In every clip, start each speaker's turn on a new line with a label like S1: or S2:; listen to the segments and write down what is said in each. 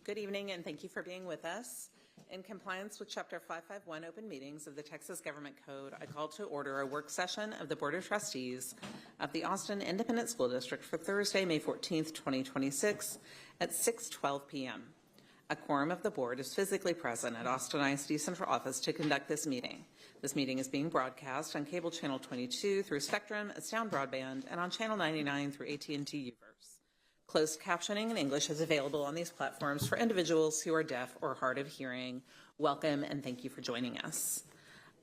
S1: Good evening, and thank you for being with us. In compliance with Chapter 551 Open Meetings of the Texas Government Code, I call to order a work session of the Board of Trustees of the Austin Independent School District for Thursday, May 14th, 2026 at 6:12 p.m. A quorum of the board is physically present at Austin ISD Central Office to conduct this meeting. This meeting is being broadcast on cable channel 22 through Spectrum, Astound Broadband, and on channel 99 through AT&T Uverse. Closed captioning in English is available on these platforms for individuals who are deaf or hard of hearing. Welcome and thank you for joining us.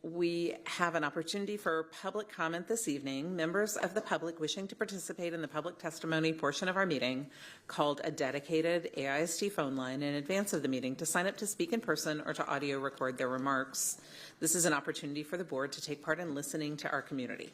S1: We have an opportunity for public comment this evening. Members of the public wishing to participate in the public testimony portion of our meeting called a dedicated AISD phone line in advance of the meeting to sign up to speak in person or to audio record their remarks. This is an opportunity for the board to take part in listening to our community.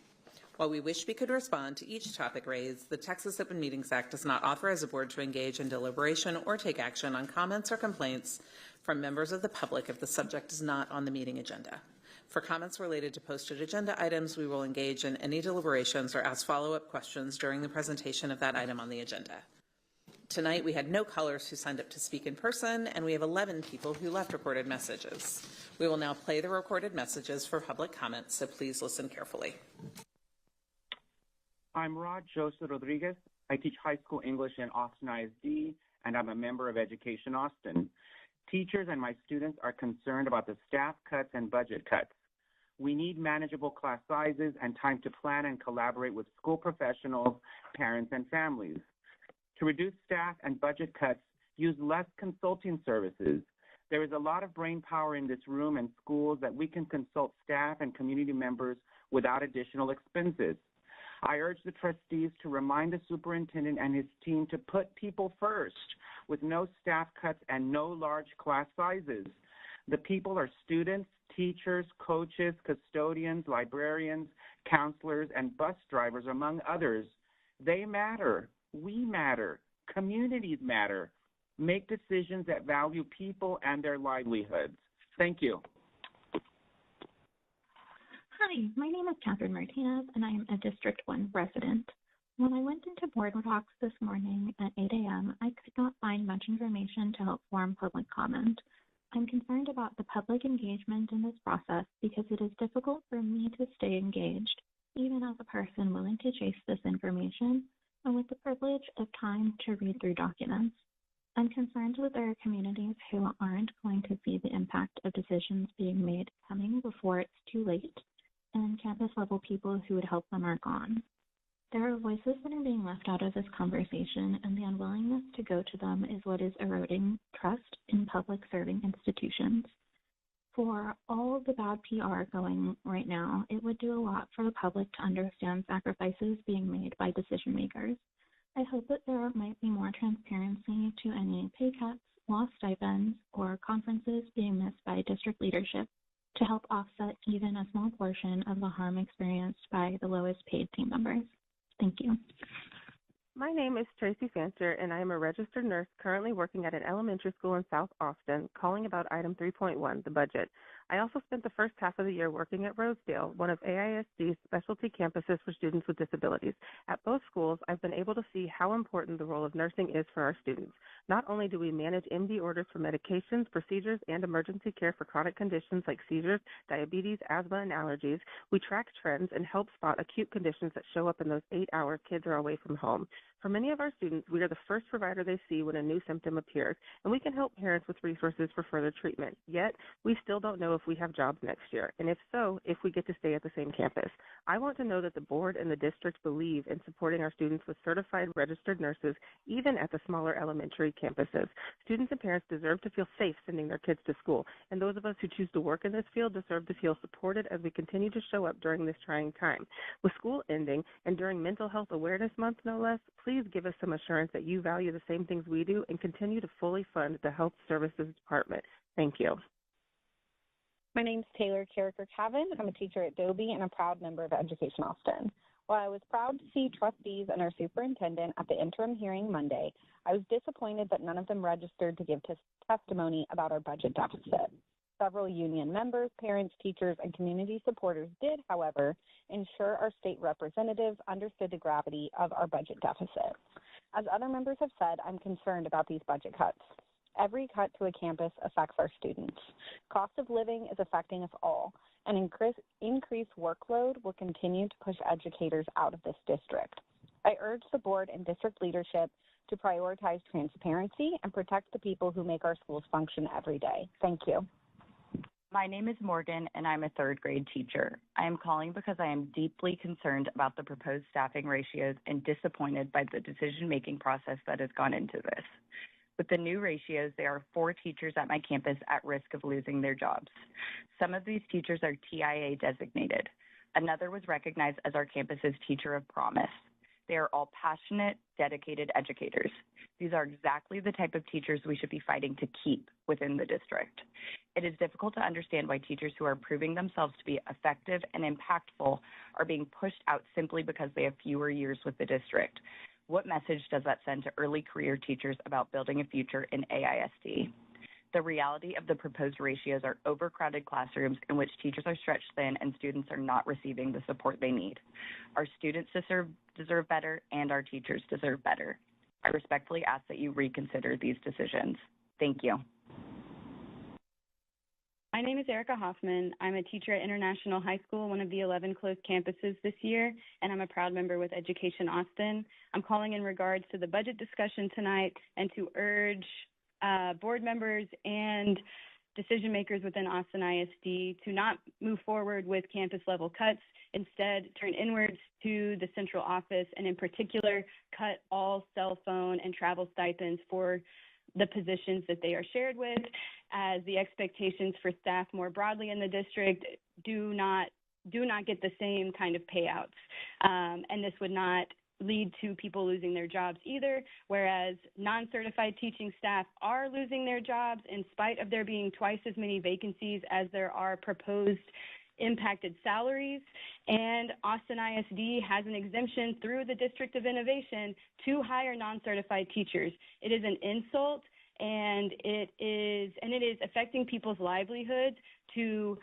S1: While we wish we could respond to each topic raised, the Texas Open Meetings Act does not authorize the board to engage in deliberation or take action on comments or complaints from members of the public if the subject is not on the meeting agenda. For comments related to posted agenda items, we will engage in any deliberations or ask follow-up questions during the presentation of that item on the agenda. Tonight, we had no callers who signed up to speak in person, and we have 11 people who left recorded messages. We will now play the recorded messages for public comments, so please listen carefully.
S2: I'm Rod Joseph Rodriguez. I teach high school English in Austin ISD, and I'm a member of Education Austin. Teachers and my students are concerned about the staff cuts and budget cuts. We need manageable class sizes and time to plan and collaborate with school professionals, parents, and families. To reduce staff and budget cuts, use less consulting services. There is a lot of brain power in this room and schools that we can consult staff and community members without additional expenses. I urge the trustees to remind the superintendent and his team to put people first with no staff cuts and no large class sizes. The people are students, teachers, coaches, custodians, librarians, counselors, and bus drivers, among others. They matter. We matter. Communities matter. Make decisions that value people and their livelihoods. Thank you.
S3: Hi, my name is Catherine Martinez, and I am a District 1 resident. When I went into board talks this morning at 8 a.m., I could not find much information to help form public comment. I'm concerned about the public engagement in this process because it is difficult for me to stay engaged, even as a person willing to chase this information and with the privilege of time to read through documents. I'm concerned that there are communities who aren't going to see the impact of decisions being made coming before it's too late, and campus-level people who would help them are gone. There are voices that are being left out of this conversation, and the unwillingness to go to them is what is eroding trust in public serving institutions. For all the bad PR going right now, it would do a lot for the public to understand sacrifices being made by decision makers. I hope that there might be more transparency to any pay cuts, lost stipends, or conferences being missed by district leadership to help offset even a small portion of the harm experienced by the lowest paid team members. Thank you.
S4: My name is Tracy Fancher, and I am a registered nurse currently working at an elementary school in South Austin, calling about item 3.1, the budget. I also spent the first half of the year working at Rosedale, one of AISD's specialty campuses for students with disabilities. At both schools, I've been able to see how important the role of nursing is for our students. Not only do we manage MD orders for medications, procedures, and emergency care for chronic conditions like seizures, diabetes, asthma, and allergies, we track trends and help spot acute conditions that show up in those 8 hours kids are away from home. For many of our students, we are the first provider they see when a new symptom appears, and we can help parents with resources for further treatment. Yet, we still don't know if we have jobs next year, and if so, if we get to stay at the same campus. I want to know that the board and the district believe in supporting our students with certified registered nurses, even at the smaller elementary campuses. Students and parents deserve to feel safe sending their kids to school, and those of us who choose to work in this field deserve to feel supported as we continue to show up during this trying time. With school ending, and during Mental Health Awareness Month, no less, please give us some assurance that you value the same things we do and continue to fully fund the Health Services Department. Thank you.
S5: My name is Taylor Carricker-Cavan. I'm a teacher at Dobie and a proud member of Education Austin. While I was proud to see trustees and our superintendent at the interim hearing Monday, I was disappointed that none of them registered to give testimony about our budget deficit. Several union members, parents, teachers, and community supporters did, however, ensure our state representatives understood the gravity of our budget deficit. As other members have said, I'm concerned about these budget cuts. Every cut to a campus affects our students. Cost of living is affecting us all, and increased workload will continue to push educators out of this district. I urge the board and district leadership to prioritize transparency and protect the people who make our schools function every day. Thank you.
S6: My name is Morgan, and I'm a third grade teacher. I am calling because I am deeply concerned about the proposed staffing ratios and disappointed by the decision-making process that has gone into this. With the new ratios, there are 4 teachers at my campus at risk of losing their jobs. Some of these teachers are TIA designated. Another was recognized as our campus's teacher of promise. They are all passionate, dedicated educators. These are exactly the type of teachers we should be fighting to keep within the district. It is difficult to understand why teachers who are proving themselves to be effective and impactful are being pushed out simply because they have fewer years with the district. What message does that send to early career teachers about building a future in AISD? The reality of the proposed ratios are overcrowded classrooms in which teachers are stretched thin and students are not receiving the support they need. Our students deserve better, and our teachers deserve better. I respectfully ask that you reconsider these decisions. Thank you.
S7: My name is Erica Hoffman. I'm a teacher at International High School, one of the 11 closed campuses this year, and I'm a proud member with Education Austin. I'm calling in regards to the budget discussion tonight and to urge board members and decision makers within Austin ISD to not move forward with campus level cuts, instead turn inwards to the central office and in particular cut all cell phone and travel stipends for the positions that they are shared with, as the expectations for staff more broadly in the district do not get the same kind of payouts. And this would not lead to people losing their jobs either, whereas non-certified teaching staff are losing their jobs in spite of there being twice as many vacancies as there are proposed impacted salaries. And Austin ISD has an exemption through the District of Innovation to hire non-certified teachers. It is an insult, and it is affecting people's livelihoods to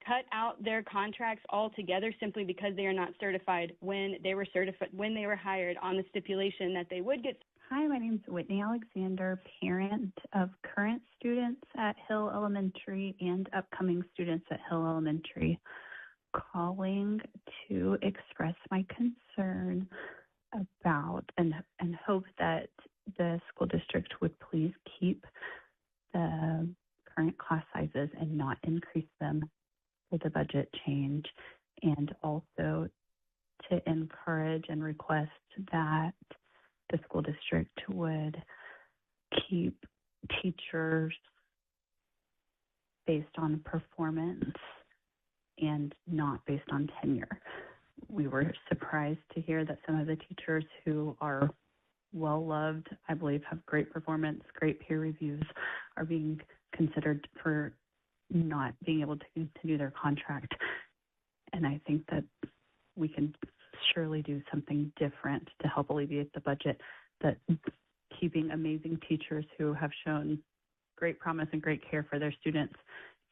S7: cut out their contracts altogether simply because they are not certified when they were hired on the stipulation that they would get.
S8: Hi, my name is Whitney Alexander, parent of current students at Hill Elementary and upcoming students at Hill Elementary, calling to express my concern about and hope that the school district would please keep the current class sizes and not increase them for the budget change, and also to encourage and request that the school district would keep teachers based on performance and not based on tenure. We were surprised to hear that some of the teachers who are well-loved, I believe have great performance, great peer reviews, are being considered for not being able to continue their contract. And I think that we can surely do something different to help alleviate the budget, that keeping amazing teachers who have shown great promise and great care for their students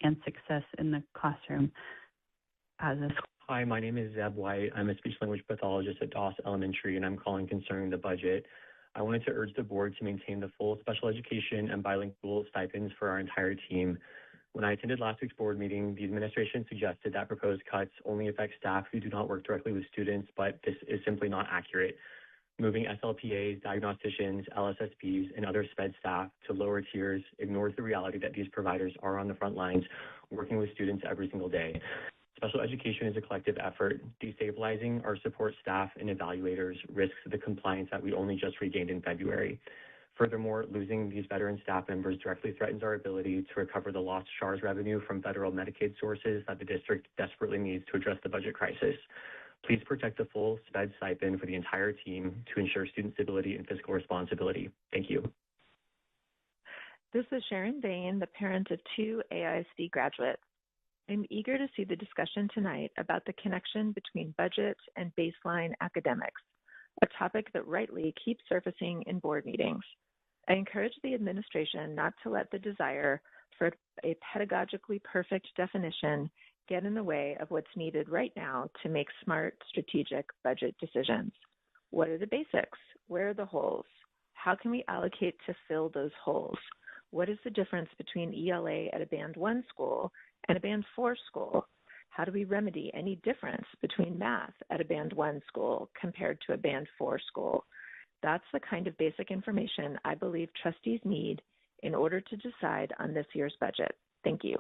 S8: and success in the classroom as a school.
S9: Hi, my name is Zeb White. I'm a speech-language pathologist at Doss Elementary, and I'm calling concerning the budget. I wanted to urge the board to maintain the full special education and bilingual stipends for our entire team. When I attended last week's board meeting, the administration suggested that proposed cuts only affect staff who do not work directly with students, but this is simply not accurate. Moving SLPAs, diagnosticians, LSSPs, and other SPED staff to lower tiers ignores the reality that these providers are on the front lines working with students every single day. Special education is a collective effort. Destabilizing our support staff and evaluators risks the compliance that we only just regained in February. Furthermore, losing these veteran staff members directly threatens our ability to recover the lost SHARS revenue from federal Medicaid sources that the district desperately needs to address the budget crisis. Please protect the full SPED stipend for the entire team to ensure student stability and fiscal responsibility. Thank you.
S10: This is Sharon Bain, the parent of 2 AISD graduates. I'm eager to see the discussion tonight about the connection between budget and baseline academics, a topic that rightly keeps surfacing in board meetings. I encourage the administration not to let the desire for a pedagogically perfect definition get in the way of what's needed right now to make smart, strategic budget decisions. What are the basics? Where are the holes? How can we allocate to fill those holes? What is the difference between ELA at a Band 1 school and a Band 4 school? How do we remedy any difference between math at a Band 1 school compared to a Band 4 school? That's the kind of basic information I believe trustees need in order to decide on this year's budget. Thank you.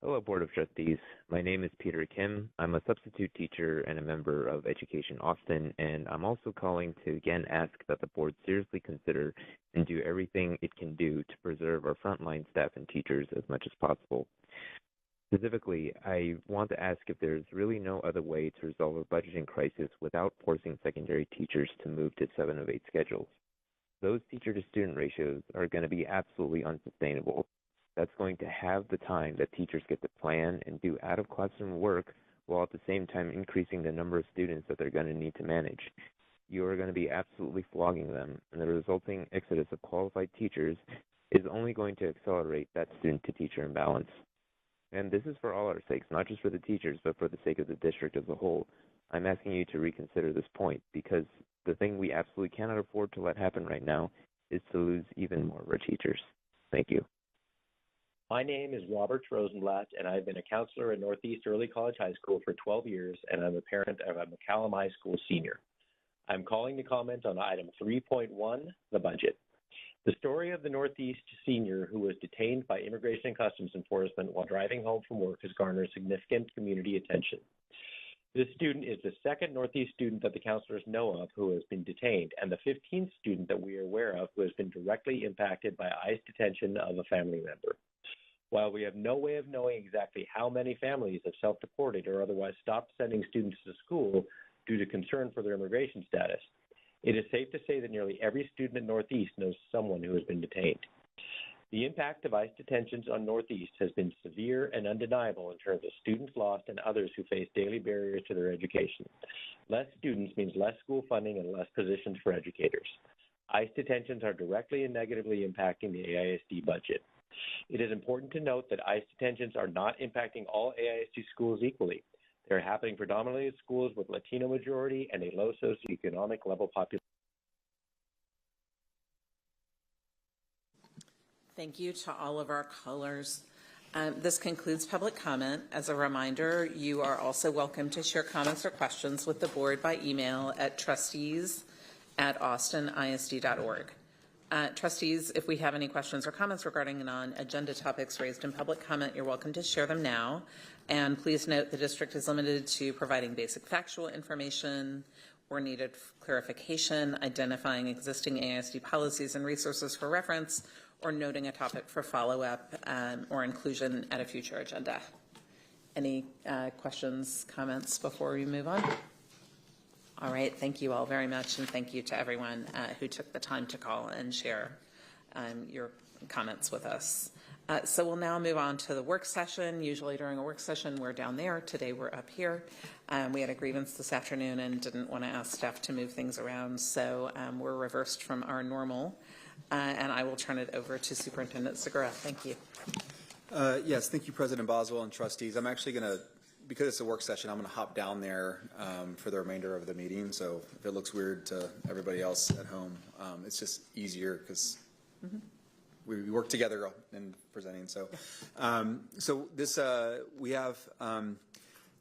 S11: Hello, Board of Trustees. My name is Peter Kim. I'm a substitute teacher and a member of Education Austin, and I'm also calling to again ask that the board seriously consider and do everything it can do to preserve our frontline staff and teachers as much as possible. Specifically, I want to ask if there's really no other way to resolve a budgeting crisis without forcing secondary teachers to move to 7 of 8 schedules. Those teacher-to-student ratios are going to be absolutely unsustainable. That's going to have the time that teachers get to plan and do out-of-classroom work while at the same time increasing the number of students that they're going to need to manage. You are going to be absolutely flogging them, and the resulting exodus of qualified teachers is only going to accelerate that student-to-teacher imbalance. And this is for all our sakes, not just for the teachers, but for the sake of the district as a whole. I'm asking you to reconsider this point because the thing we absolutely cannot afford to let happen right now is to lose even more of our teachers. Thank you.
S12: My name is Robert Rosenblatt, and I've been a counselor at Northeast Early College High School for 12 years, and I'm a parent of a McCallum High School senior. I'm calling to comment on item 3.1, the budget. The story of the Northeast senior who was detained by Immigration and Customs Enforcement while driving home from work has garnered significant community attention. This student is the second Northeast student that the counselors know of who has been detained, and the 15th student that we are aware of who has been directly impacted by ICE detention of a family member. While we have no way of knowing exactly how many families have self-deported or otherwise stopped sending students to school due to concern for their immigration status, it is safe to say that nearly every student at Northeast knows someone who has been detained. The impact of ICE detentions on Northeast has been severe and undeniable in terms of students lost and others who face daily barriers to their education. Less students means less school funding and less positions for educators. ICE detentions are directly and negatively impacting the AISD budget. It is important to note that ICE detentions are not impacting all AISD schools equally. They are happening predominantly at schools with Latino majority and a low socioeconomic level population.
S1: Thank you to all of our callers. This concludes public comment. As a reminder, you are also welcome to share comments or questions with the board by email at trustees@austinisd.org. Trustees, if we have any questions or comments regarding non-agenda topics raised in public comment, you're welcome to share them now. And please note the district is limited to providing basic factual information or needed clarification, identifying existing AISD policies and resources for reference, or noting a topic for follow-up or inclusion at a future agenda. Any questions, comments before we move on? All right, thank you all very much, and thank you to everyone who took the time to call and share your comments with us. So we'll now move on to the work session. Usually during a work session, we're down there. Today we're up here. We had a grievance this afternoon and didn't want to ask staff to move things around, so we're reversed from our normal. And I will turn it over to Superintendent Segura. Thank you.
S13: Yes, thank you, President Boswell and trustees. I'm actually going to, because it's a work session, I'm going to hop down there for the remainder of the meeting. So if it looks weird to everybody else at home, it's just easier because we work together in presenting. So, we have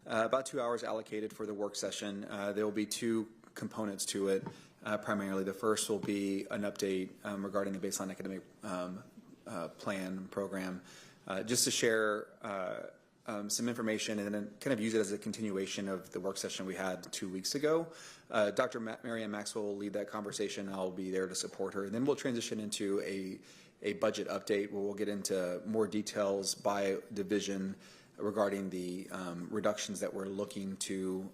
S13: about 2 hours allocated for the work session. There will be two components to it. Primarily, the first will be an update regarding the baseline academic plan program, just to share some information and then kind of use it as a continuation of the work session we had 2 weeks ago. Dr. Marianne Maxwell will lead that conversation. I'll be there to support her. And then we'll transition into a budget update where we'll get into more details by division regarding the reductions that we're looking to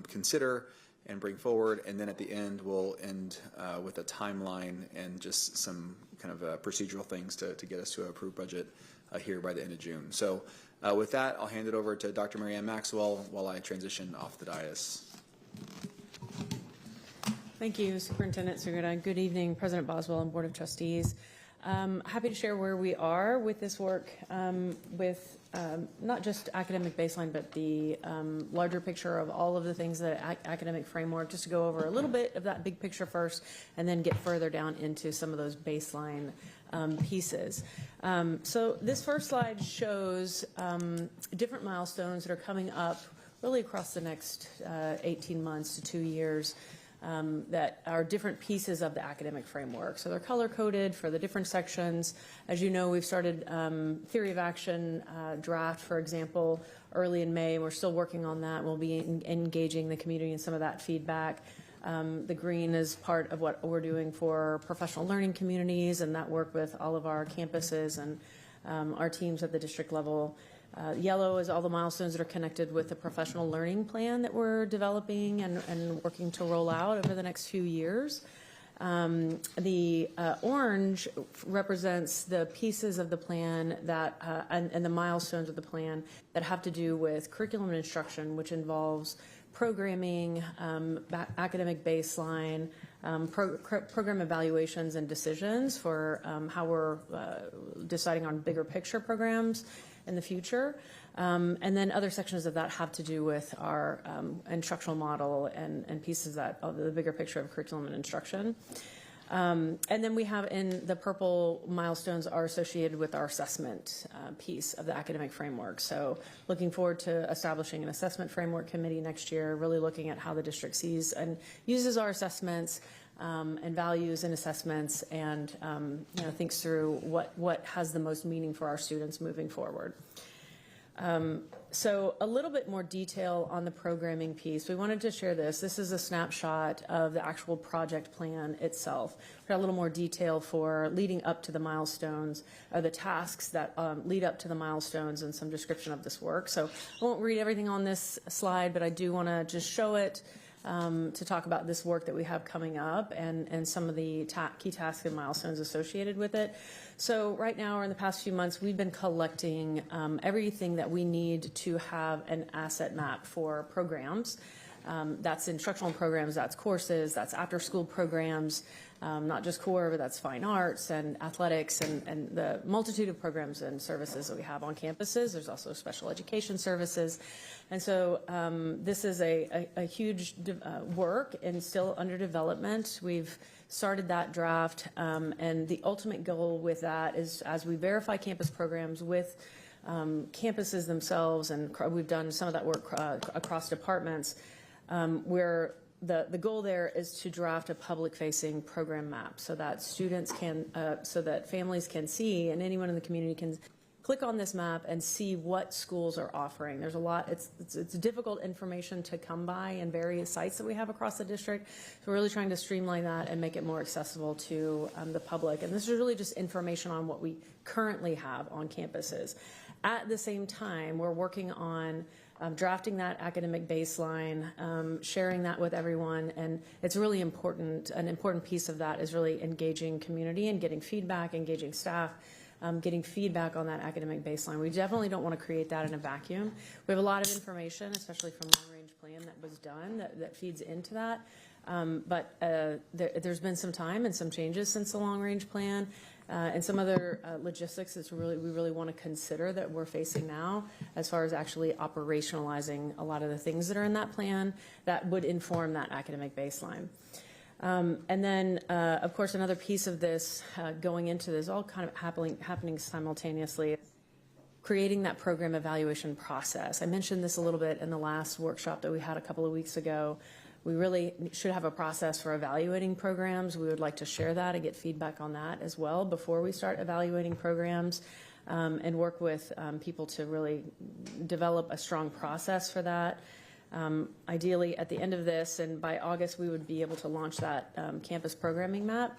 S13: consider and bring forward. And then at the end, we'll end with a timeline and just some kind of procedural things to get us to an approved budget here by the end of June. So with that, I'll hand it over to Dr. Marianne Maxwell while I transition off the dais.
S14: Thank you, Superintendent Segura. Good evening, President Boswell and Board of Trustees. Happy to share where we are with this work with not just academic baseline, but the larger picture of all of the things that academic framework, just to go over a little bit of that big picture first, and then get further down into some of those baseline pieces. So this first slide shows different milestones that are coming up really across the next 18 months to 2 years that are different pieces of the academic framework. So they're color-coded for the different sections. As you know, we've started theory of action draft, for example, early in May. We're still working on that. We'll be engaging the community in some of that feedback. The green is part of what we're doing for professional learning communities, and that work with all of our campuses and our teams at the district level. Yellow is all the milestones that are connected with the professional learning plan that we're developing and working to roll out over the next few years. The orange represents the pieces of the plan that and the milestones of the plan that have to do with curriculum and instruction, which involves programming, academic baseline, program evaluations and decisions for how we're deciding on bigger picture programs in the future. And then other sections of that have to do with our instructional model and pieces of the bigger picture of curriculum and instruction. And then we have in the purple milestones are associated with our assessment piece of the academic framework. So looking forward to establishing an assessment framework committee next year, really looking at how the district sees and uses our assessments and values in assessments, and thinks through what has the most meaning for our students moving forward. So a little bit more detail on the programming piece. We wanted to share this. This is a snapshot of the actual project plan itself. We've got a little more detail for leading up to the milestones, or the tasks that lead up to the milestones, and some description of this work. So I won't read everything on this slide, but I do want to just show it to talk about this work that we have coming up and some of the key tasks and milestones associated with it. So right now, or in the past few months, we've been collecting everything that we need to have an asset map for programs. That's instructional programs, that's courses, that's after-school programs, not just core, but that's fine arts and athletics and the multitude of programs and services that we have on campuses. There's also special education services. And so this is a huge work and still under development. We've started that draft, and the ultimate goal with that is, as we verify campus programs with campuses themselves, and we've done some of that work across departments, where the goal there is to draft a public-facing program map so that students can, so that families can see, and anyone in the community can click on this map and see what schools are offering. There's a lot, it's difficult information to come by in various sites that we have across the district. So we're really trying to streamline that and make it more accessible to the public. And this is really just information on what we currently have on campuses. At the same time, we're working on drafting that academic baseline, sharing that with everyone, and it's really important. An important piece of that is really engaging community and getting feedback, engaging staff, getting feedback on that academic baseline. We definitely don't want to create that in a vacuum. We have a lot of information, especially from long-range plan that was done, that feeds into that. But there's been some time and some changes since the long-range plan. And some other logistics that we really want to consider that we're facing now, as far as actually operationalizing a lot of the things that are in that plan that would inform that academic baseline. And then, of course, another piece of this going into this, all kind of happening simultaneously, creating that program evaluation process. I mentioned this a little bit in the last workshop that we had a couple of weeks ago. We really should have a process for evaluating programs. We would like to share that and get feedback on that as well before we start evaluating programs, and work with people to really develop a strong process for that. Ideally, at the end of this, and by August, we would be able to launch that campus programming map.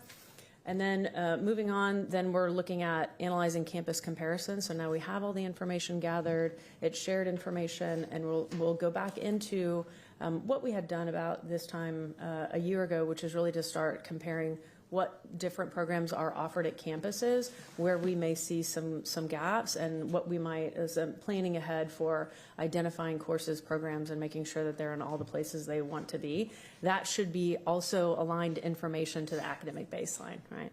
S14: And then moving on, then we're looking at analyzing campus comparisons. So now we have all the information gathered, it's shared information, and we'll go back into what we had done about this time a year ago, which is really to start comparing what different programs are offered at campuses, where we may see some gaps, and what we might, as planning ahead for identifying courses, programs, and making sure that they're in all the places they want to be. That should be also aligned information to the academic baseline, right?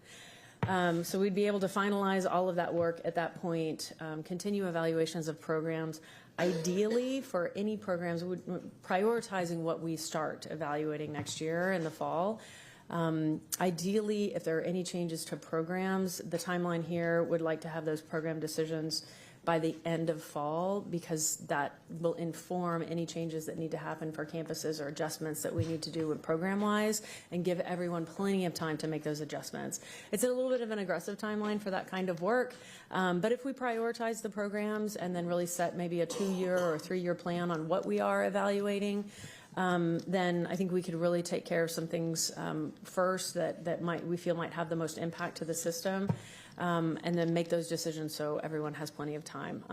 S14: So we'd be able to finalize all of that work at that point, continue evaluations of programs. Ideally, for any programs, prioritizing what we start evaluating next year in the fall. Ideally, if there are any changes to programs, the timeline here would like to have those program decisions by the end of fall, because that will inform any changes that need to happen for campuses or adjustments that we need to do program-wise, and give everyone plenty of time to make those adjustments. It's a little bit of an aggressive timeline for that kind of work, but if we prioritize the programs and then really set maybe a 2-year or 3-year plan on what we are evaluating, then I think we could really take care of some things first that we feel might have the most impact to the system. And then make those decisions so everyone has plenty of time.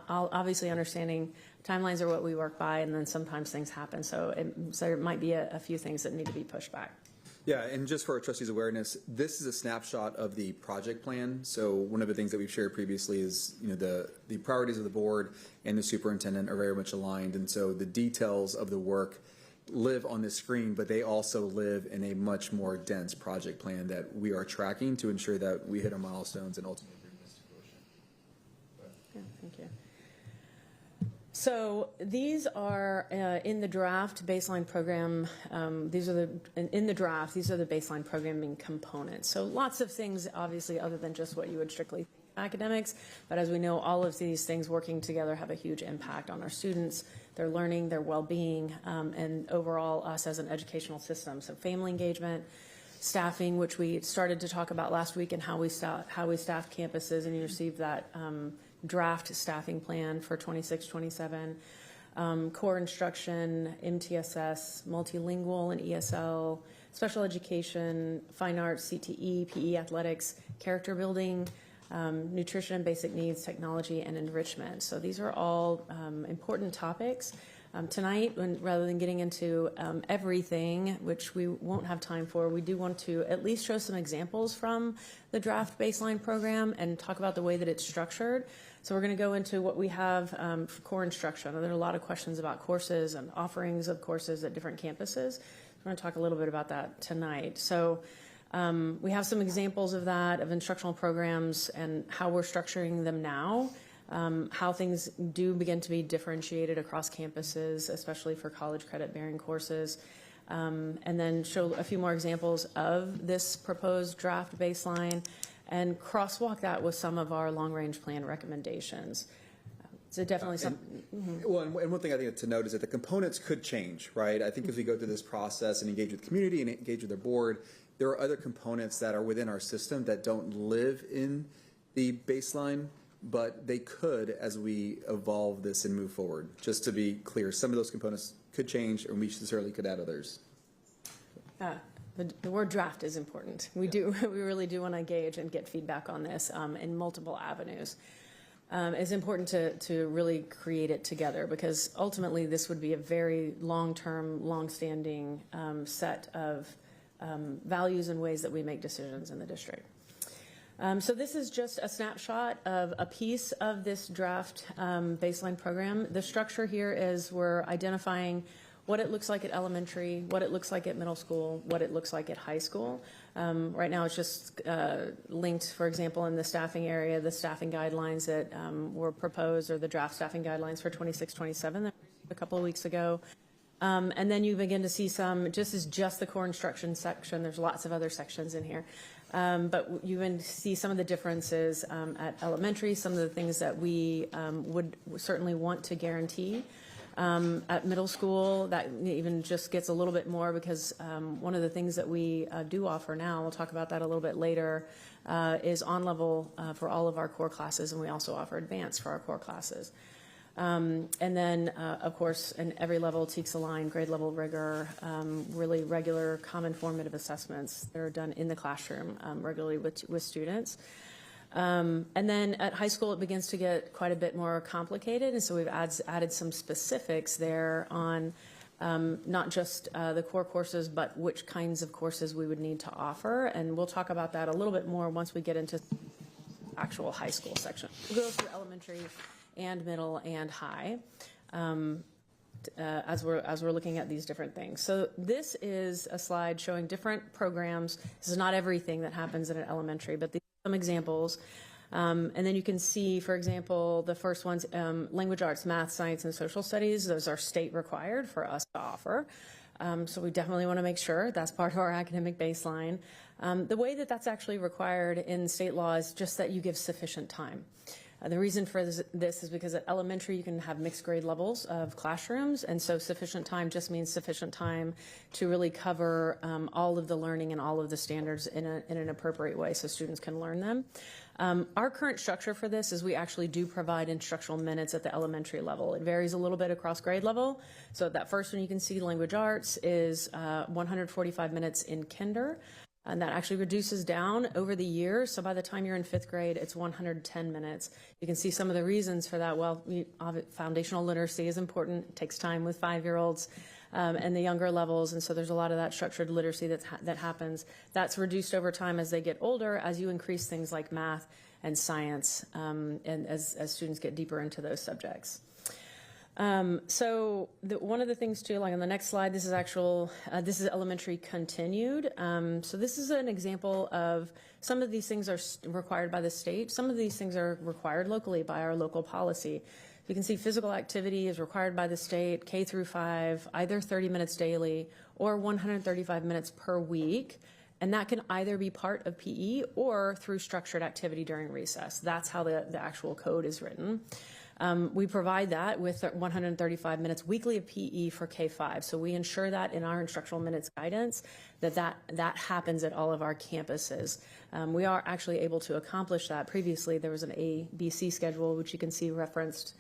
S14: I'll obviously understanding timelines are what we work by, and then sometimes things happen. So there might be a few things that need to be pushed back.
S13: Yeah, and just for our trustees' awareness, this is a snapshot of the project plan. So one of the things that we've shared previously is, the priorities of the board and the superintendent are very much aligned, and so the details of the work live on the screen, but they also live in a much more dense project plan that we are tracking to ensure that we hit our milestones and ultimately bring this to fruition.
S14: Yeah, thank you. So these are in the draft baseline program. These are the baseline programming components. So lots of things, obviously, other than just what you would strictly think academics. But as we know, all of these things working together have a huge impact on our students, their learning, their well-being, and overall us as an educational system. So family engagement, staffing, which we started to talk about last week, and how we staff campuses, and you received that draft staffing plan for 26-27. Core instruction, MTSS, multilingual and ESL, special education, fine arts, CTE, PE, athletics, character building, nutrition and basic needs, technology, and enrichment. So these are all important topics. Tonight, rather than getting into everything, which we won't have time for, we do want to at least show some examples from the draft baseline program and talk about the way that it's structured. So we're going to go into what we have for core instruction. There are a lot of questions about courses and offerings of courses at different campuses. We're going to talk a little bit about that tonight. So we have some examples of that, of instructional programs and how we're structuring them now, how things do begin to be differentiated across campuses, especially for college credit-bearing courses, and then show a few more examples of this proposed draft baseline and crosswalk that with some of our long-range plan recommendations. So definitely something.
S13: Well, and one thing I think to note is that the components could change, right? I think as we go through this process and engage with the community and engage with the board, there are other components that are within our system that don't live in the baseline, but they could as we evolve this and move forward. Just to be clear, some of those components could change, and we certainly could add others.
S14: The word draft is important. We really do want to engage and get feedback on this in multiple avenues. It's important to really create it together, because ultimately this would be a very long-term, long-standing set of values and ways that we make decisions in the district. So this is just a snapshot of a piece of this draft baseline program. The structure here is we're identifying what it looks like at elementary, what it looks like at middle school, what it looks like at high school. Right now it's just linked, for example, in the staffing area, the staffing guidelines that were proposed, or the draft staffing guidelines for 26-27 a couple of weeks ago. And then you begin to see some, just the core instruction section. There's lots of other sections in here. But you can see some of the differences at elementary, some of the things that we would certainly want to guarantee. At middle school, that even just gets a little bit more, because one of the things that we do offer now, we'll talk about that a little bit later, is on level for all of our core classes, and we also offer advanced for our core classes. And then, of course, in every level, TEKS aligned, grade level rigor, really regular common formative assessments that are done in the classroom regularly with students. And then at high school, it begins to get quite a bit more complicated, and so we've added some specifics there on not just the core courses, but which kinds of courses we would need to offer, and we'll talk about that a little bit more once we get into actual high school section. We'll go through elementary and middle and high as we're looking at these different things. So this is a slide showing different programs. This is not everything that happens in an elementary, but these some examples. And then you can see, for example, the first ones, language arts, math, science, and social studies. Those are state required for us to offer. So we definitely want to make sure that's part of our academic baseline. The way that that's actually required in state law is just that you give sufficient time. The reason for this is because at elementary you can have mixed grade levels of classrooms, and so sufficient time just means sufficient time to really cover all of the learning and all of the standards in an appropriate way so students can learn them. Our current structure for this is we actually do provide instructional minutes at the elementary level. It varies a little bit across grade level. So that first one you can see, language arts, is 145 minutes in kinder. And that actually reduces down over the years. So by the time you're in 5th grade, it's 110 minutes. You can see some of the reasons for that. Well, foundational literacy is important. It takes time with 5-year-olds and the younger levels. And so there's a lot of that structured literacy that happens. That's reduced over time as they get older, as you increase things like math and science, and as students get deeper into those subjects. So one of the things too, like on the next slide, this is elementary continued. So this is an example of some of these things are required by the state. Some of these things are required locally by our local policy. You can see physical activity is required by the state, K through 5, either 30 minutes daily or 135 minutes per week. And that can either be part of PE or through structured activity during recess. That's how the actual code is written. We provide that with 135 minutes weekly of PE for K-5. So we ensure that in our instructional minutes guidance that happens at all of our campuses. We are actually able to accomplish that. Previously, there was an ABC schedule, which you can see referenced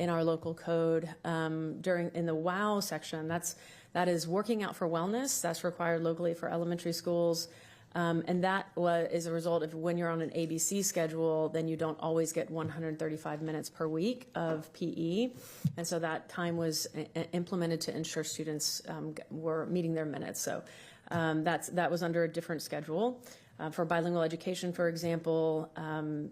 S14: in our local code. In the WOW section, that is working out for wellness. That's required locally for elementary schools. And that is a result of when you're on an ABC schedule, then you don't always get 135 minutes per week of PE. And so that time was implemented to ensure students were meeting their minutes. So that was under a different schedule. For bilingual education, for example,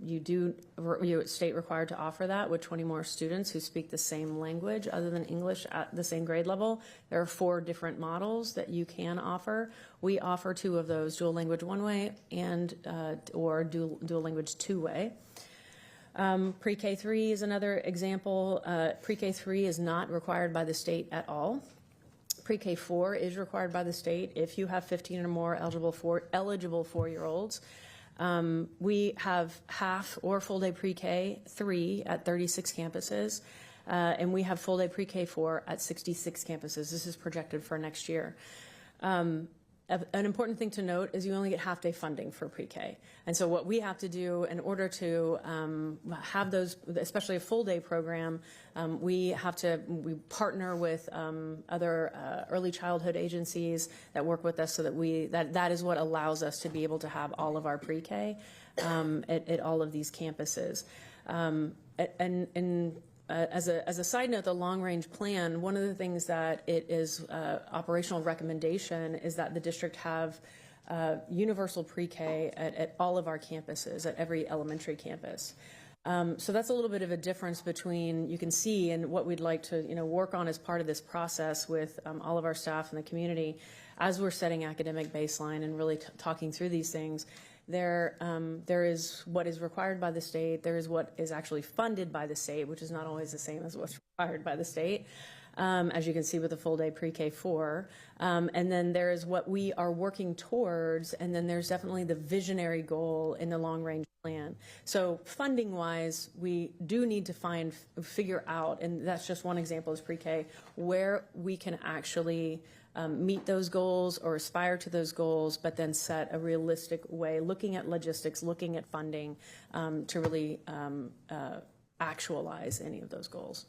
S14: you're state required to offer that with 20 more students who speak the same language other than English at the same grade level. There are 4 different models that you can offer. We offer 2 of those, dual language one-way and or dual language two-way. Pre-K3 is another example. Pre-K3 is not required by the state at all. Pre-K4 is required by the state if you have 15 or more eligible 4-year-olds. We have half or full day Pre-K3 at 36 campuses, and we have full day Pre-K4 at 66 campuses. This is projected for next year. An important thing to note is you only get half-day funding for pre-K. And so what we have to do in order to have those, especially a full-day program, we partner with other early childhood agencies that work with us so that that is what allows us to be able to have all of our pre-K at all of these campuses. As a side note, the long-range plan, one of the things that it is operational recommendation is that the district have universal pre-K at all of our campuses, at every elementary campus. So that's a little bit of a difference between, you can see, and what we'd like to work on as part of this process with all of our staff and the community as we're setting academic baseline and really talking through these things. There is what is required by the state. There is what is actually funded by the state, which is not always the same as what's required by the state, as you can see with the full day Pre-K4. And then there is what we are working towards, and then there's definitely the visionary goal in the long-range plan. So funding-wise, we do need to figure out, and that's just one example is Pre-K, where we can actually meet those goals or aspire to those goals, but then set a realistic way, looking at logistics, looking at funding to really actualize any of those goals.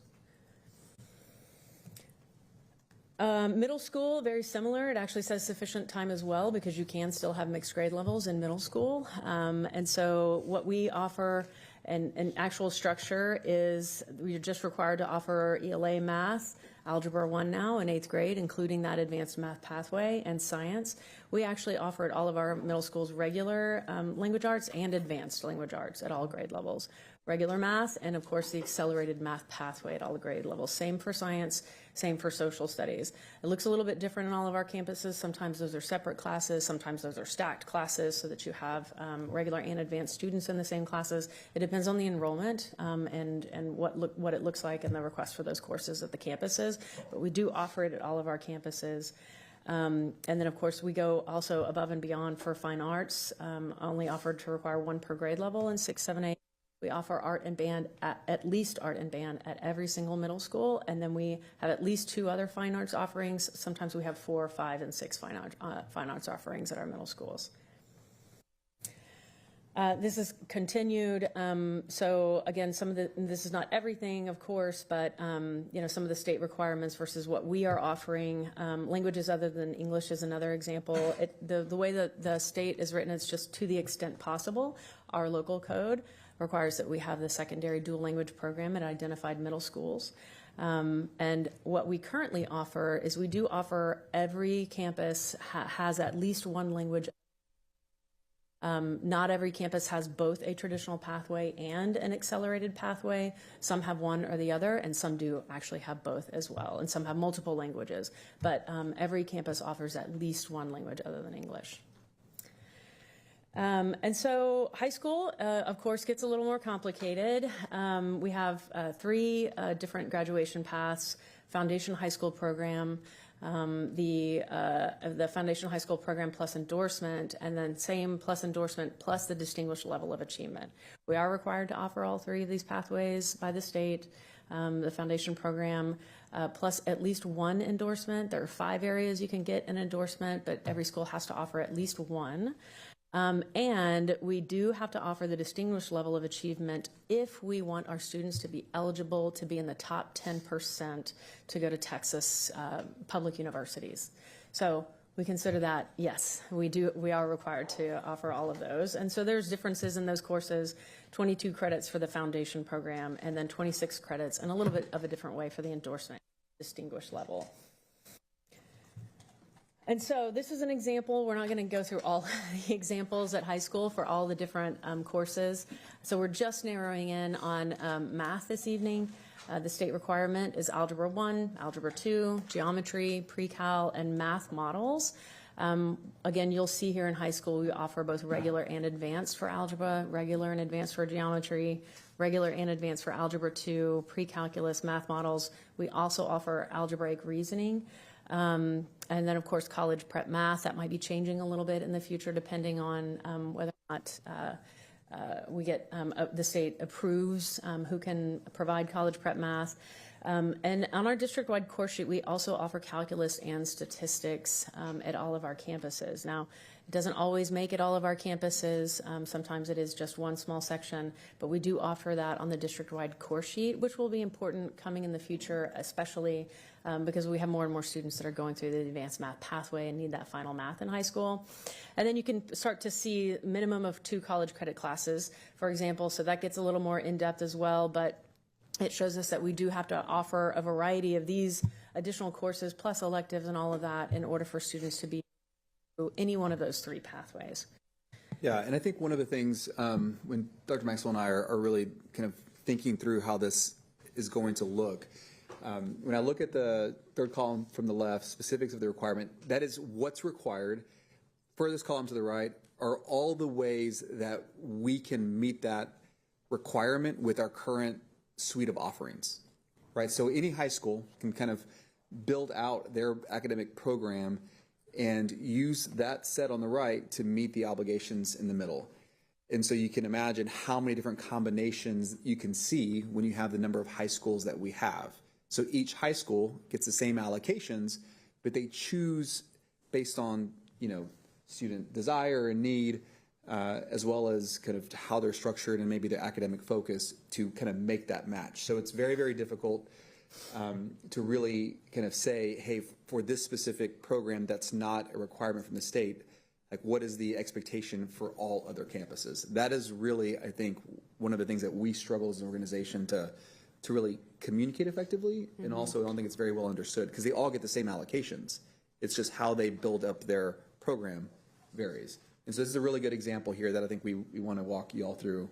S14: Middle school, very similar. It actually says sufficient time as well because you can still have mixed grade levels in middle school. And so what we offer and actual structure is we're just required to offer ELA math, Algebra 1 now in 8th grade, including that advanced math pathway, and science. We actually offer at all of our middle schools regular language arts and advanced language arts at all grade levels. regular math, and of course the accelerated math pathway at all the grade levels. Same for science, same for social studies. It looks a little bit different in all of our campuses. Sometimes those are separate classes, sometimes those are stacked classes so that you have regular and advanced students in the same classes. It depends on the enrollment and what it looks like and the request for those courses at the campuses, but we do offer it at all of our campuses. And then, of course, we go also above and beyond for fine arts, only offered to require 1 per grade level in 6, 7, 8. We offer art and band, at least art and band, at every single middle school, and then we have at least 2 other fine arts offerings. Sometimes we have 4, 5, and 6 fine arts offerings at our middle schools. This is continued. So again, this is not everything, of course, but some of the state requirements versus what we are offering. Languages other than English is another example. The way that the state is written, it's just to the extent possible. Our local code requires that we have the secondary dual language program at identified middle schools. And what we currently offer is we do offer every campus has at least 1 language. Not every campus has both a traditional pathway and an accelerated pathway. Some have one or the other, and some do actually have both as well, and some have multiple languages. But every campus offers at least 1 language other than English. And so high school, of course, gets a little more complicated. We have 3 different graduation paths: foundation high school program, the foundation high school program plus endorsement, and then same plus endorsement plus the distinguished level of achievement. We are required to offer all 3 of these pathways by the state. The foundation program plus at least 1 endorsement. There are 5 areas you can get an endorsement, but every school has to offer at least 1. And we do have to offer the distinguished level of achievement if we want our students to be eligible to be in the top 10% to go to Texas public universities. So we consider that, yes, we are required to offer all of those. And so there's differences in those courses: 22 credits for the foundation program, and then 26 credits, and a little bit of a different way for the endorsement distinguished level. And so this is an example. We're not going to go through all the examples at high school for all the different courses. So we're just narrowing in on math this evening. The state requirement is Algebra 1, Algebra 2, Geometry, Pre-Cal, and Math Models. Again, you'll see here in high school we offer both regular and advanced for Algebra, regular and advanced for Geometry, regular and advanced for Algebra 2, Pre-Calculus, Math Models. We also offer Algebraic Reasoning. And then, of course, college prep math. That might be changing a little bit in the future depending on whether or not we get the state approves who can provide college prep math. And on our district-wide course sheet, we also offer calculus and statistics at all of our campuses. Now, it doesn't always make it all of our campuses. Sometimes it is just one small section, but we do offer that on the district-wide course sheet, which will be important coming in the future, especially because we have more and more students that are going through the advanced math pathway and need that final math in high school. And then you can start to see minimum of 2 college credit classes, for example, so that gets a little more in-depth as well, but it shows us that we do have to offer a variety of these additional courses plus electives and all of that in order for students to be through any one of those 3 pathways.
S13: Yeah, and I think one of the things when Dr. Maxwell and I are really kind of thinking through how this is going to look, when I look at the 3rd column from the left, specifics of the requirement, that is what's required. Furthest column to the right are all the ways that we can meet that requirement with our current suite of offerings, right? So any high school can kind of build out their academic program and use that set on the right to meet the obligations in the middle. And so you can imagine how many different combinations you can see when you have the number of high schools that we have. So each high school gets the same allocations, but they choose based on, student desire and need, as well as kind of how they're structured and maybe their academic focus to kind of make that match. So it's very, very difficult to really kind of say, hey, for this specific program that's not a requirement from the state, like what is the expectation for all other campuses? That is really, I think, one of the things that we struggle as an organization to really communicate effectively, and also I don't think it's very well understood because they all get the same allocations. It's just how they build up their program varies. And so this is a really good example here that I think we want to walk you all through.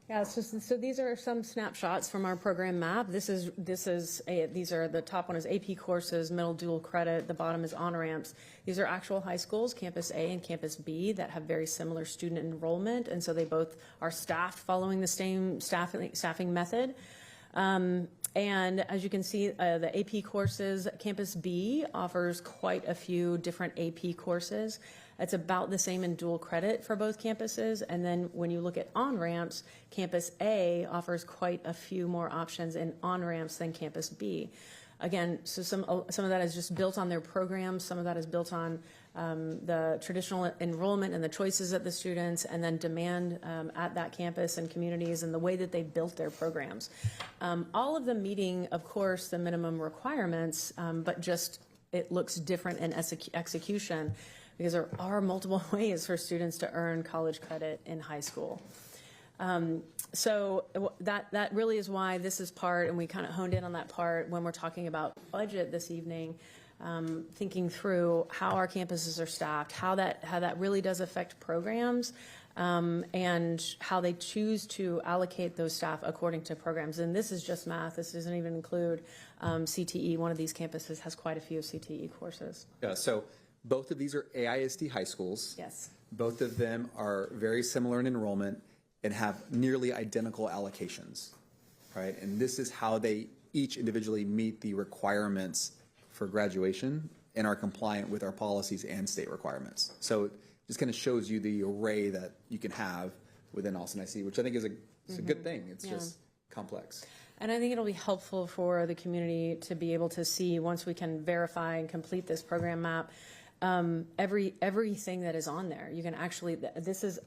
S14: Yeah, so these are some snapshots from our program map. These are the top one is AP courses, middle dual credit, the bottom is on-ramps. These are actual high schools, Campus A and Campus B, that have very similar student enrollment, and so they both are staffed following the same staffing method. And as you can see, the AP courses, Campus B offers quite a few different AP courses. It's about the same in dual credit for both campuses. And then when you look at on-ramps, Campus A offers quite a few more options in on-ramps than Campus B. Again, so some of that is just built on their programs. Some of that is built on the traditional enrollment and the choices of the students, and then demand at that campus and communities and the way that they built their programs. All of them meeting, of course, the minimum requirements, but just it looks different in execution, because there are multiple ways for students to earn college credit in high school. So that really is why this is part, and we kind of honed in on that part when we're talking about budget this evening, thinking through how our campuses are staffed, how that really does affect programs, and how they choose to allocate those staff according to programs. And this is just math. This doesn't even include CTE. One of these campuses has quite a few CTE courses.
S13: Yeah, so both of these are AISD high schools.
S14: Yes.
S13: Both of them are very similar in enrollment and have nearly identical allocations, right? And this is how they each individually meet the requirements for graduation and are compliant with our policies and state requirements. So it just kind of shows you the array that you can have within Austin ISD, which I think is a good thing. It's just complex.
S14: And I think it'll be helpful for the community to be able to see, once we can verify and complete this program map, everything that is on there. You can actually, this is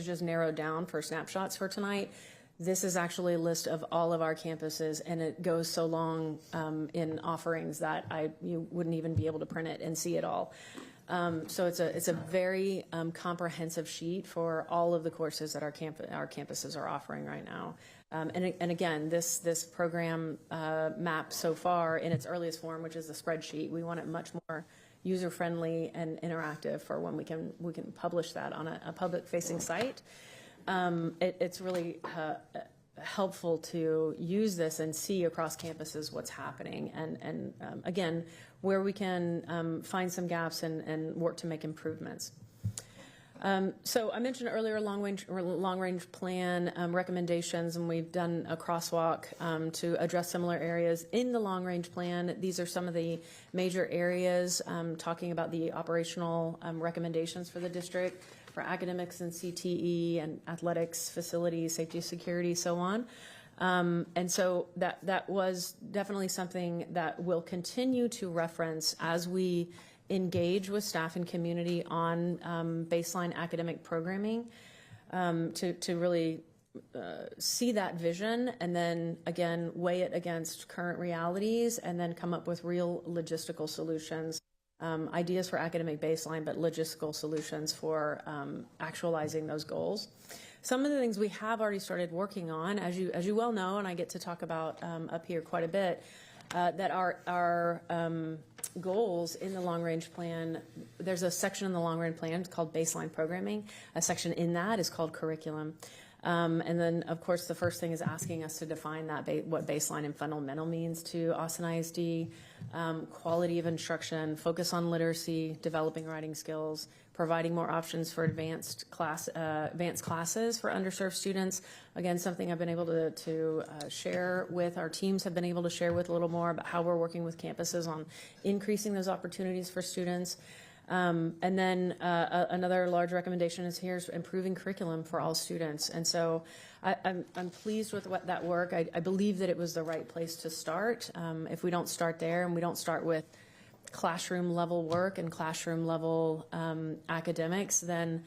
S14: just narrowed down for snapshots for tonight. This is actually a list of all of our campuses, and it goes so long in offerings that you wouldn't even be able to print it and see it all. So it's a very comprehensive sheet for all of the courses that our campuses are offering right now. And again, this program map so far in its earliest form, which is a spreadsheet, we want it much more user-friendly and interactive for when we can publish that on a public-facing site. It's really helpful to use this and see across campuses what's happening, and again, where we can find some gaps and work to make improvements. So I mentioned earlier long-range plan recommendations, and we've done a crosswalk to address similar areas. In the long-range plan, these are some of the major areas talking about the operational recommendations for the district for academics and CTE and athletics, facilities, safety, security, so on. And so that was definitely something that we'll continue to reference as we engage with staff and community on baseline academic programming, to really see that vision, and then again weigh it against current realities, and then come up with real logistical solutions, ideas for academic baseline, but logistical solutions for actualizing those goals. Some of the things we have already started working on, as you well know, and I get to talk about up here quite a bit, that are goals in the long-range plan. There's a section in the long-range plan called baseline programming. A section in that is called curriculum. And then, of course, the first thing is asking us to define that what baseline and fundamental means to Austin ISD, quality of instruction, focus on literacy, developing writing skills, providing more options for advanced classes for underserved students. Again, something I've been able to share with our teams, have been able to share with a little more about how we're working with campuses on increasing those opportunities for students. And then another large recommendation is here's improving curriculum for all students. And so I'm pleased with that work. I believe that it was the right place to start. If we don't start there, and we don't start with classroom level work and classroom level academics, then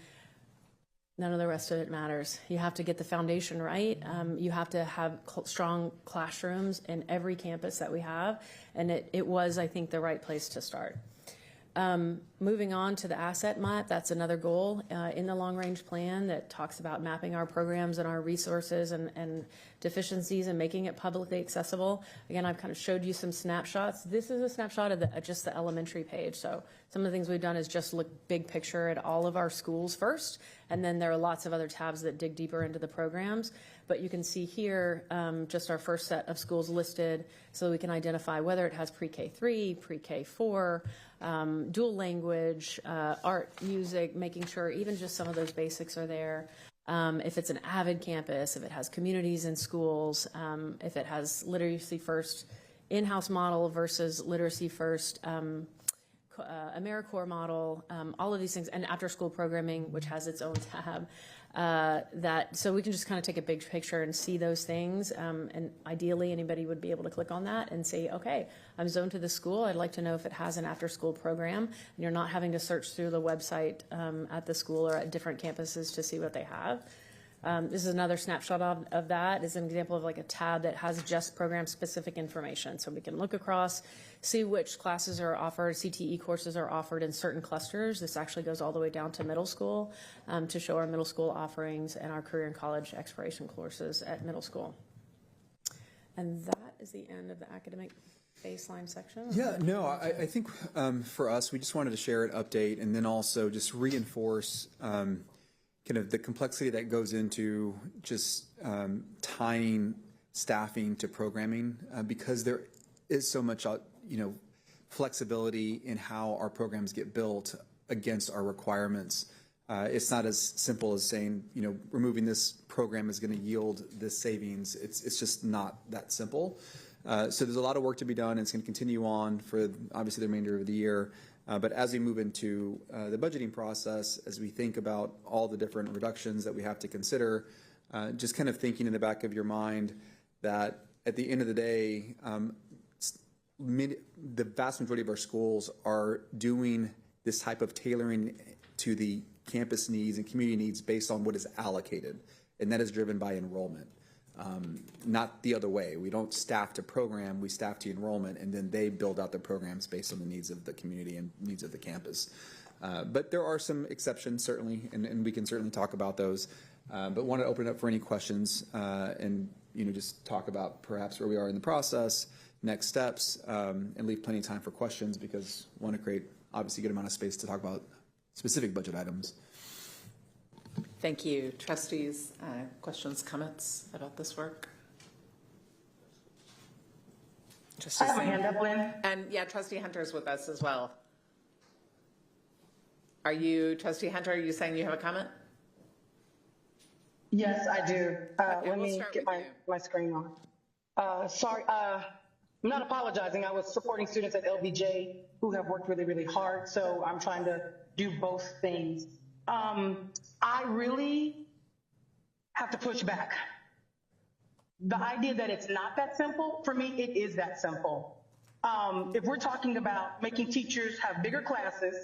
S14: none of the rest of it matters. You have to get the foundation right. You have to have strong classrooms in every campus that we have. And it was, I think, the right place to start. Moving on to the asset map, that's another goal in the long-range plan that talks about mapping our programs and our resources and deficiencies and making it publicly accessible. Again, I've kind of showed you some snapshots. This is a snapshot of just the elementary page. So some of the things we've done is just look big picture at all of our schools first, and then there are lots of other tabs that dig deeper into the programs. But you can see here just our first set of schools listed so we can identify whether it has pre-K3, pre-K4, dual language, art, music, making sure even just some of those basics are there. If it's an AVID campus, if it has communities in schools, if it has literacy first in-house model versus literacy first AmeriCorps model, all of these things, and after school programming, which has its own tab. So we can just kind of take a big picture and see those things. And ideally, anybody would be able to click on that and say, okay, I'm zoned to the school. I'd like to know if it has an after-school program. And you're not having to search through the website at the school or at different campuses to see what they have. This is another snapshot of that. Is an example of like a tab that has just program-specific information. So we can look across, see which classes are offered, CTE courses are offered in certain clusters. This actually goes all the way down to middle school to show our middle school offerings and our career and college exploration courses at middle school. And that is the end of the academic baseline section.
S13: Yeah, no, I think for us, we just wanted to share an update and then also just reinforce kind of the complexity that goes into just tying staffing to programming because there is so much, flexibility in how our programs get built against our requirements. It's not as simple as saying, removing this program is going to yield this savings. It's just not that simple. So there's a lot of work to be done, and it's going to continue on for obviously the remainder of the year. But as we move into the budgeting process, as we think about all the different reductions that we have to consider, just kind of thinking in the back of your mind that at the end of the day, the vast majority of our schools are doing this type of tailoring to the campus needs and community needs based on what is allocated, and that is driven by enrollment. Not the other way. We don't staff to program, we staff to enrollment, and then they build out their programs based on the needs of the community and needs of the campus. But there are some exceptions, certainly, and we can certainly talk about those. But want to open it up for any questions and just talk about perhaps where we are in the process, next steps, and leave plenty of time for questions because we want to create, obviously, a good amount of space to talk about specific budget items.
S1: Thank you. Trustees, questions, comments about this work?
S15: I have my hand up, Lynn.
S1: And yeah, Trustee Hunter is with us as well. Are you, Trustee Hunter, are you saying you have a comment?
S15: Yes, I do.
S1: Okay,
S15: let me get my screen on. Sorry, I'm not apologizing. I was supporting students at LBJ who have worked really, really hard, so I'm trying to do both things. I really have to push back. The idea that it's not that simple, for me, it is that simple. If we're talking about making teachers have bigger classes,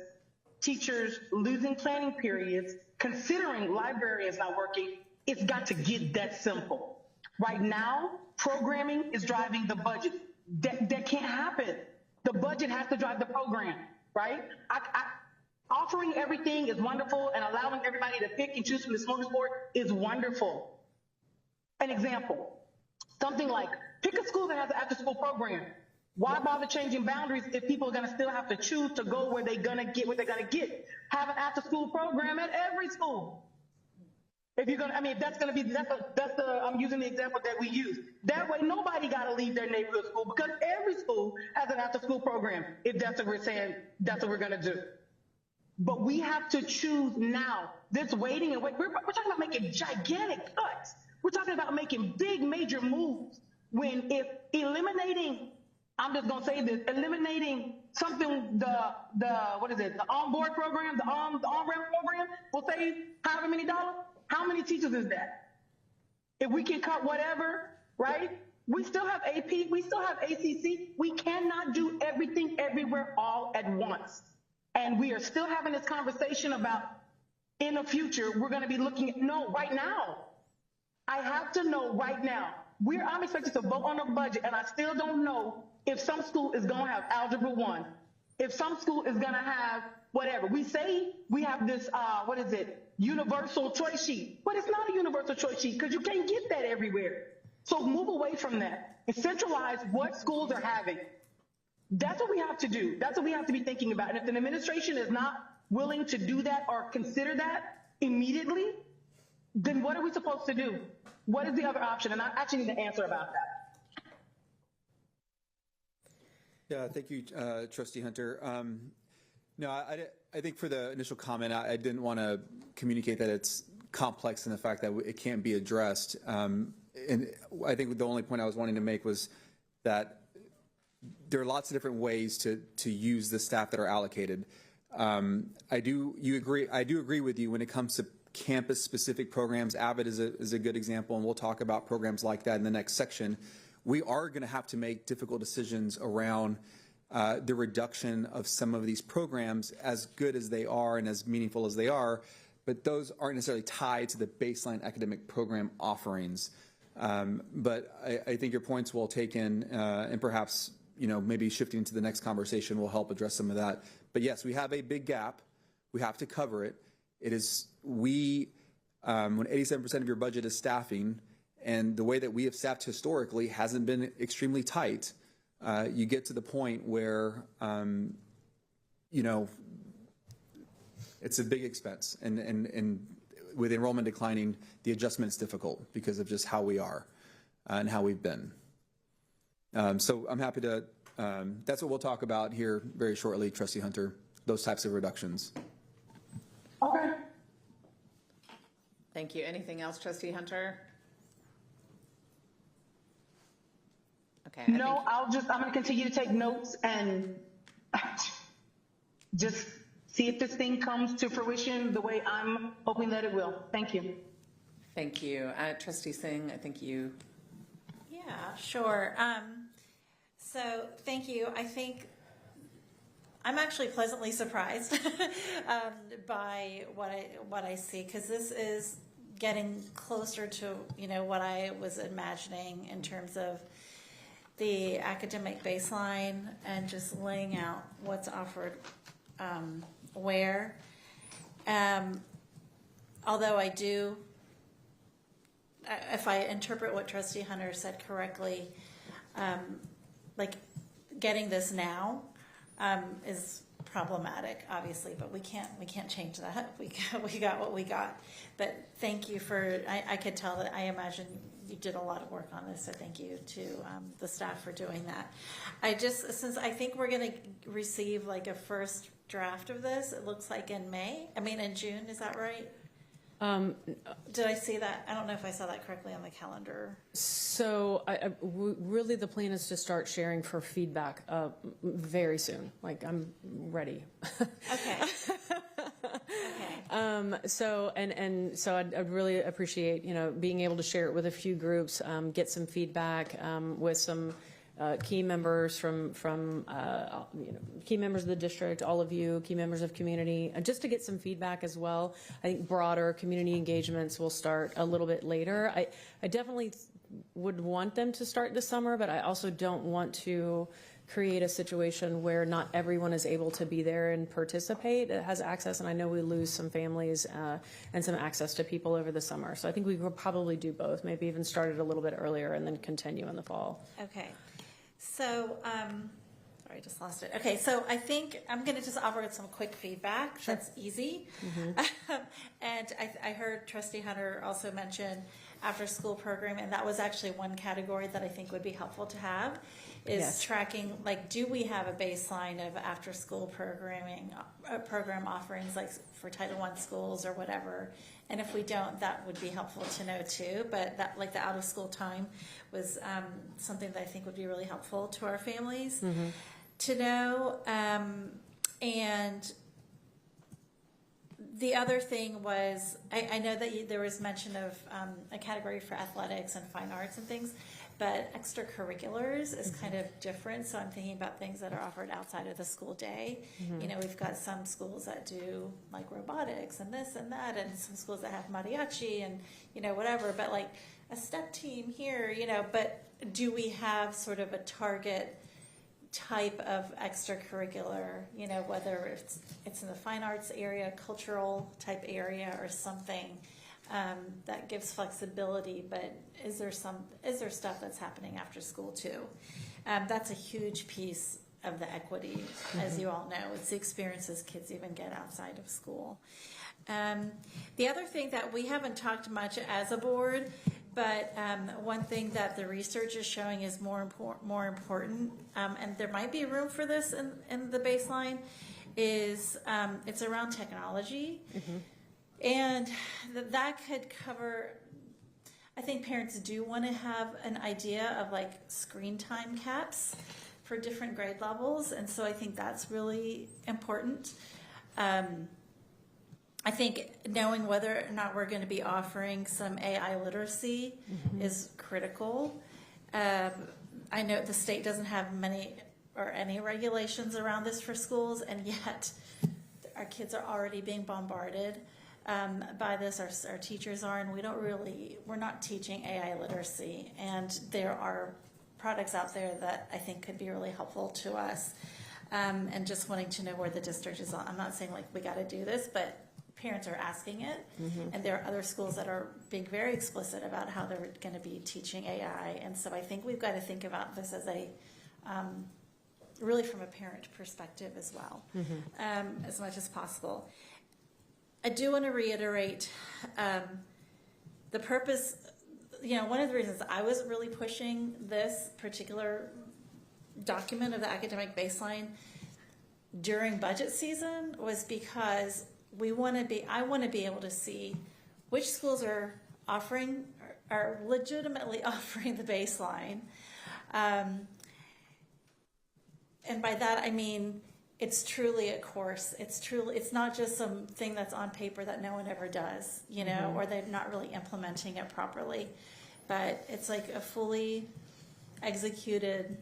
S15: teachers losing planning periods, considering librarians not working, it's got to get that simple. Right now, programming is driving the budget. That can't happen. The budget has to drive the program, right? Offering everything is wonderful, and allowing everybody to pick and choose from the smorgasbord is wonderful. An example, something like pick a school that has an after-school program. Why bother changing boundaries if people are going to still have to choose to go where they're going to get what they're going to get? Have an after-school program at every school. If you're going to, if that's going to be, I'm using the example that we use. That way, nobody got to leave their neighborhood school because every school has an after-school program. If that's what we're saying, that's what we're going to do. But we have to choose now. This waiting and wait, we're talking about making gigantic cuts. We're talking about making big, major moves. When if eliminating, I'm just gonna say this, eliminating something, the on-board program, the on-ramp program will save however many dollars. How many teachers is that? If we can cut whatever, right? We still have AP, we still have ACC. We cannot do everything everywhere all at once. And we are still having this conversation about in the future, we're going to be looking at, no, right now. I have to know right now. I'm expected to vote on a budget, and I still don't know if some school is going to have Algebra 1, If some school is going to have whatever, we say we have this, universal choice sheet, but it's not a universal choice sheet because you can't get that everywhere. So move away from that and centralize what schools are having. That's what we have to do. That's what we have to be thinking about. And if the administration is not willing to do that or consider that immediately, then what are we supposed to do? What is the other option? And I actually need an answer about that.
S13: Yeah, thank you, Trustee Hunter. No, I think for the initial comment, I didn't want to communicate that it's complex in the fact that it can't be addressed. And I think the only point I was wanting to make was that there are lots of different ways to use the staff that are allocated. I do agree with you when it comes to campus-specific programs. Avid is a good example, and we'll talk about programs like that in the next section. We are going to have to make difficult decisions around the reduction of some of these programs, as good as they are and as meaningful as they are, but those aren't necessarily tied to the baseline academic program offerings. But I think your point's well taken, and perhaps maybe shifting to the next conversation will help address some of that. But yes, we have a big gap. We have to cover it. It is when 87% of your budget is staffing, and the way that we have staffed historically hasn't been extremely tight, you get to the point where it's a big expense, and with enrollment declining, the adjustment is difficult because of just how we are and how we've been. So I'm happy to, that's what we'll talk about here very shortly, Trustee Hunter, those types of reductions.
S15: Okay.
S1: Thank you. Anything else, Trustee Hunter? Okay.
S15: No, I'm going to continue to take notes and just see if this thing comes to fruition the way I'm hoping that it will. Thank you.
S1: Thank you. Trustee Singh, I think you.
S16: Yeah, sure. So thank you. I think I'm actually pleasantly surprised by what I see, because this is getting closer to what I was imagining in terms of the academic baseline and just laying out what's offered where. Although I do, if I interpret what Trustee Hunter said correctly, like getting this now is problematic, obviously, but we can't change that. We got what we got. But thank you for. I could tell that. I imagine you did a lot of work on this, so thank you to the staff for doing that. Since I think we're going to receive like a first draft of this, it looks like in June. Is that right? Did I see that? I don't know if I saw that correctly on the calendar.
S14: So really the plan is to start sharing for feedback very soon. Like, I'm ready.
S16: Okay. Okay.
S14: So I'd really appreciate, being able to share it with a few groups, get some feedback with some key members from key members of the district, all of you, key members of community, just to get some feedback as well. I think broader community engagements will start a little bit later. I definitely would want them to start this summer, but I also don't want to create a situation where not everyone is able to be there and participate. It has access, and I know we lose some families and some access to people over the summer. So I think we could probably do both, maybe even start it a little bit earlier and then continue in the fall.
S16: Okay. So, sorry, I just lost it. Okay, so I think I'm going to just offer some quick feedback. Sure. That's easy. Mm-hmm. And I heard Trustee Hunter also mention after-school programming, and that was actually one category that I think would be helpful to have, is yes. Tracking, like, do we have a baseline of after-school program offerings, like for Title I schools or whatever? And if we don't, that would be helpful to know too. But that, like the out-of-school time, was something that I think would be really helpful to our families to know. And the other thing was, I know that there was mention of a category for athletics and fine arts and things, but extracurriculars is kind of different. So I'm thinking about things that are offered outside of the school day. We've got some schools that do like robotics and this and that, and some schools that have mariachi and, whatever, but like a step team here, but do we have sort of a target type of extracurricular, you know, whether it's in the fine arts area, cultural type area, or something that gives flexibility. But is there stuff that's happening after school too? That's a huge piece of the equity, as you all know. It's the experiences kids even get outside of school. The other thing that we haven't talked much as a board, but one thing that the research is showing is more important, and there might be room for this in the baseline, is it's around technology. And that could cover, I think parents do want to have an idea of like screen time caps for different grade levels, and so I think that's really important. I think knowing whether or not we're going to be offering some AI literacy is critical. I know the state doesn't have many or any regulations around this for schools, and yet our kids are already being bombarded by this. Our teachers are, and we're not teaching AI literacy, and there are products out there that I think could be really helpful to us. And just wanting to know where the district is on. I'm not saying like we got to do this, but parents are asking it, and there are other schools that are being very explicit about how they're going to be teaching AI, and so I think we've got to think about this as a really from a parent perspective as well, as much as possible. I do want to reiterate the purpose. You know, one of the reasons I was really pushing this particular document of the academic baseline during budget season was because I want to be able to see which schools are legitimately offering the baseline. And by that, I mean, it's truly a course. It's not just something that's on paper that no one ever does, you know, or they're not really implementing it properly. But it's like a fully executed,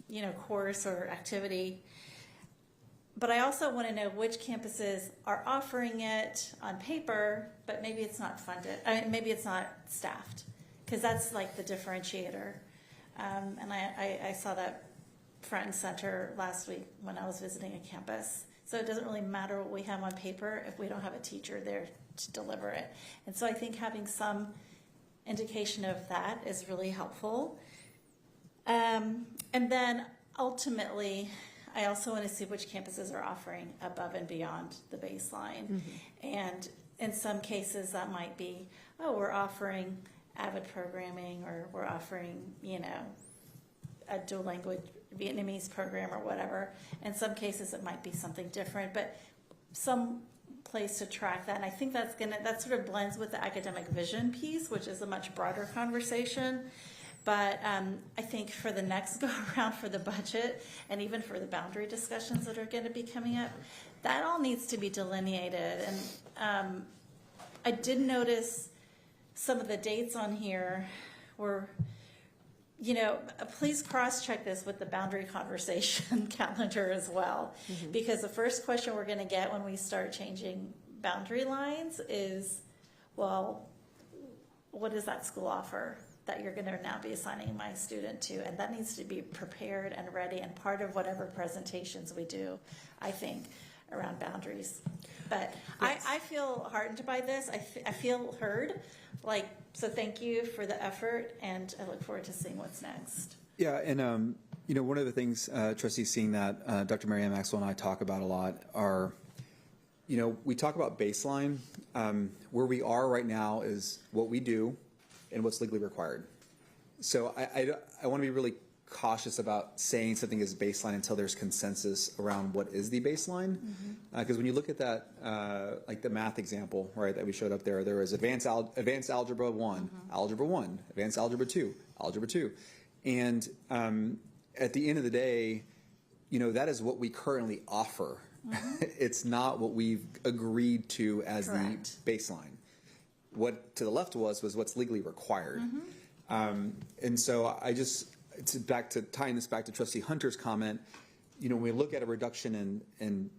S16: you know, course or activity. But I also want to know which campuses are offering it on paper, but maybe it's not funded. I mean, maybe it's not staffed, because that's like the differentiator. And I saw that front and center last week when I was visiting a campus. So it doesn't really matter what we have on paper if we don't have a teacher there to deliver it. And so I think having some indication of that is really helpful. And then ultimately, I also want to see which campuses are offering above and beyond the baseline. And in some cases that might be, we're offering AVID programming, or we're offering, you know, a dual language Vietnamese program or whatever. In some cases it might be something different, but some place to track that. And I think that sort of blends with the academic vision piece, which is a much broader conversation. But I think for the next go around for the budget, and even for the boundary discussions that are going to be coming up, that all needs to be delineated. And I did notice some of the dates on here were, you know, please cross-check this with the boundary conversation calendar as well. Because the first question we're going to get when we start changing boundary lines is, well, what does that school offer that you're going to now be assigning my student to? And that needs to be prepared and ready and part of whatever presentations we do, I think, around boundaries. But yes. I feel heartened by this. I feel heard. So thank you for the effort, and I look forward to seeing what's next.
S13: Yeah, and you know, one of the things, trustees, seeing that Dr. Mary Ann Maxwell and I talk about a lot are, you know, we talk about baseline. Where we are right now is what we do and what's legally required. So I want to be really cautious about saying something is baseline until there's consensus around what is the baseline. Because when you look at that, like the math example, right, that we showed up there was advanced algebra 1, algebra 1, advanced algebra 2, algebra 2. And at the end of the day, you know, that is what we currently offer. It's not what we've agreed to as Correct. The baseline. What to the left was what's legally required. And so tying this back to Trustee Hunter's comment, you know, when we look at a reduction in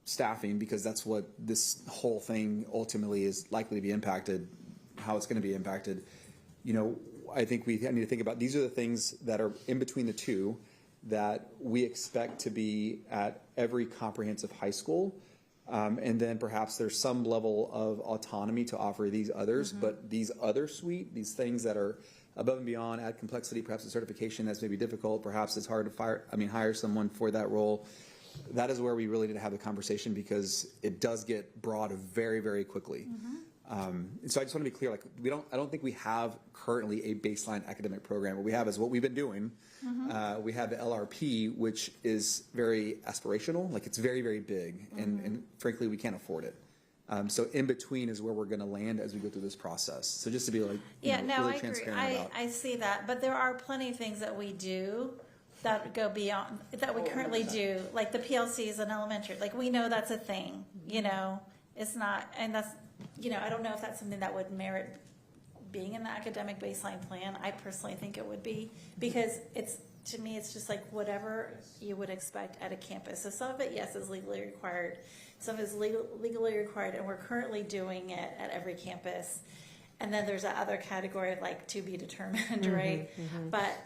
S13: staffing, because that's what this whole thing ultimately is likely to be impacted, how it's going to be impacted, you know, I think we need to think about, these are the things that are in between the two that we expect to be at every comprehensive high school. And then perhaps there's some level of autonomy to offer these others, but these other suite, these things that are above and beyond, add complexity, perhaps a certification that's maybe difficult, perhaps it's hard to hire someone for that role. That is where we really need to have the conversation, because it does get broad very, very quickly. So I just want to be clear, like I don't think we have currently a baseline academic program. What we have is what we've been doing. We have the LRP, which is very aspirational, like it's very, very big, and frankly, we can't afford it. So in between is where we're going to land as we go through this process. So just to be like, really transparent about.
S16: I see that, but there are plenty of things that we do that go beyond, that we currently do, like the PLCs in elementary. Like we know that's a thing, it's not, and that's, I don't know if that's something that would merit being in the academic baseline plan. I personally think it would be, because to me, it's just like whatever you would expect at a campus. So some of it, yes, is legally required. Some is legally required, and we're currently doing it at every campus. And then there's that other category of like to be determined, right? But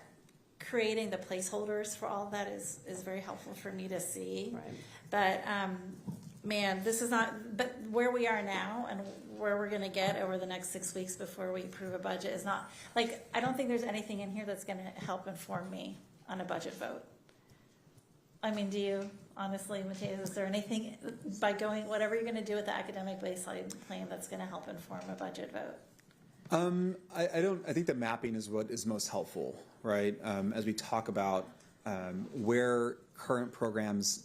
S16: creating the placeholders for all of that is very helpful for me to see.
S14: Right.
S16: But man, this is not, but where we are now and where we're going to get over the next 6 weeks before we approve a budget is not, like, I don't think there's anything in here that's going to help inform me on a budget vote. I mean, do you, honestly, Mateus, is there anything by going, whatever you're going to do with the academic baseline plan that's going to help inform a budget vote?
S13: I think the mapping is what is most helpful, right? As we talk about where current programs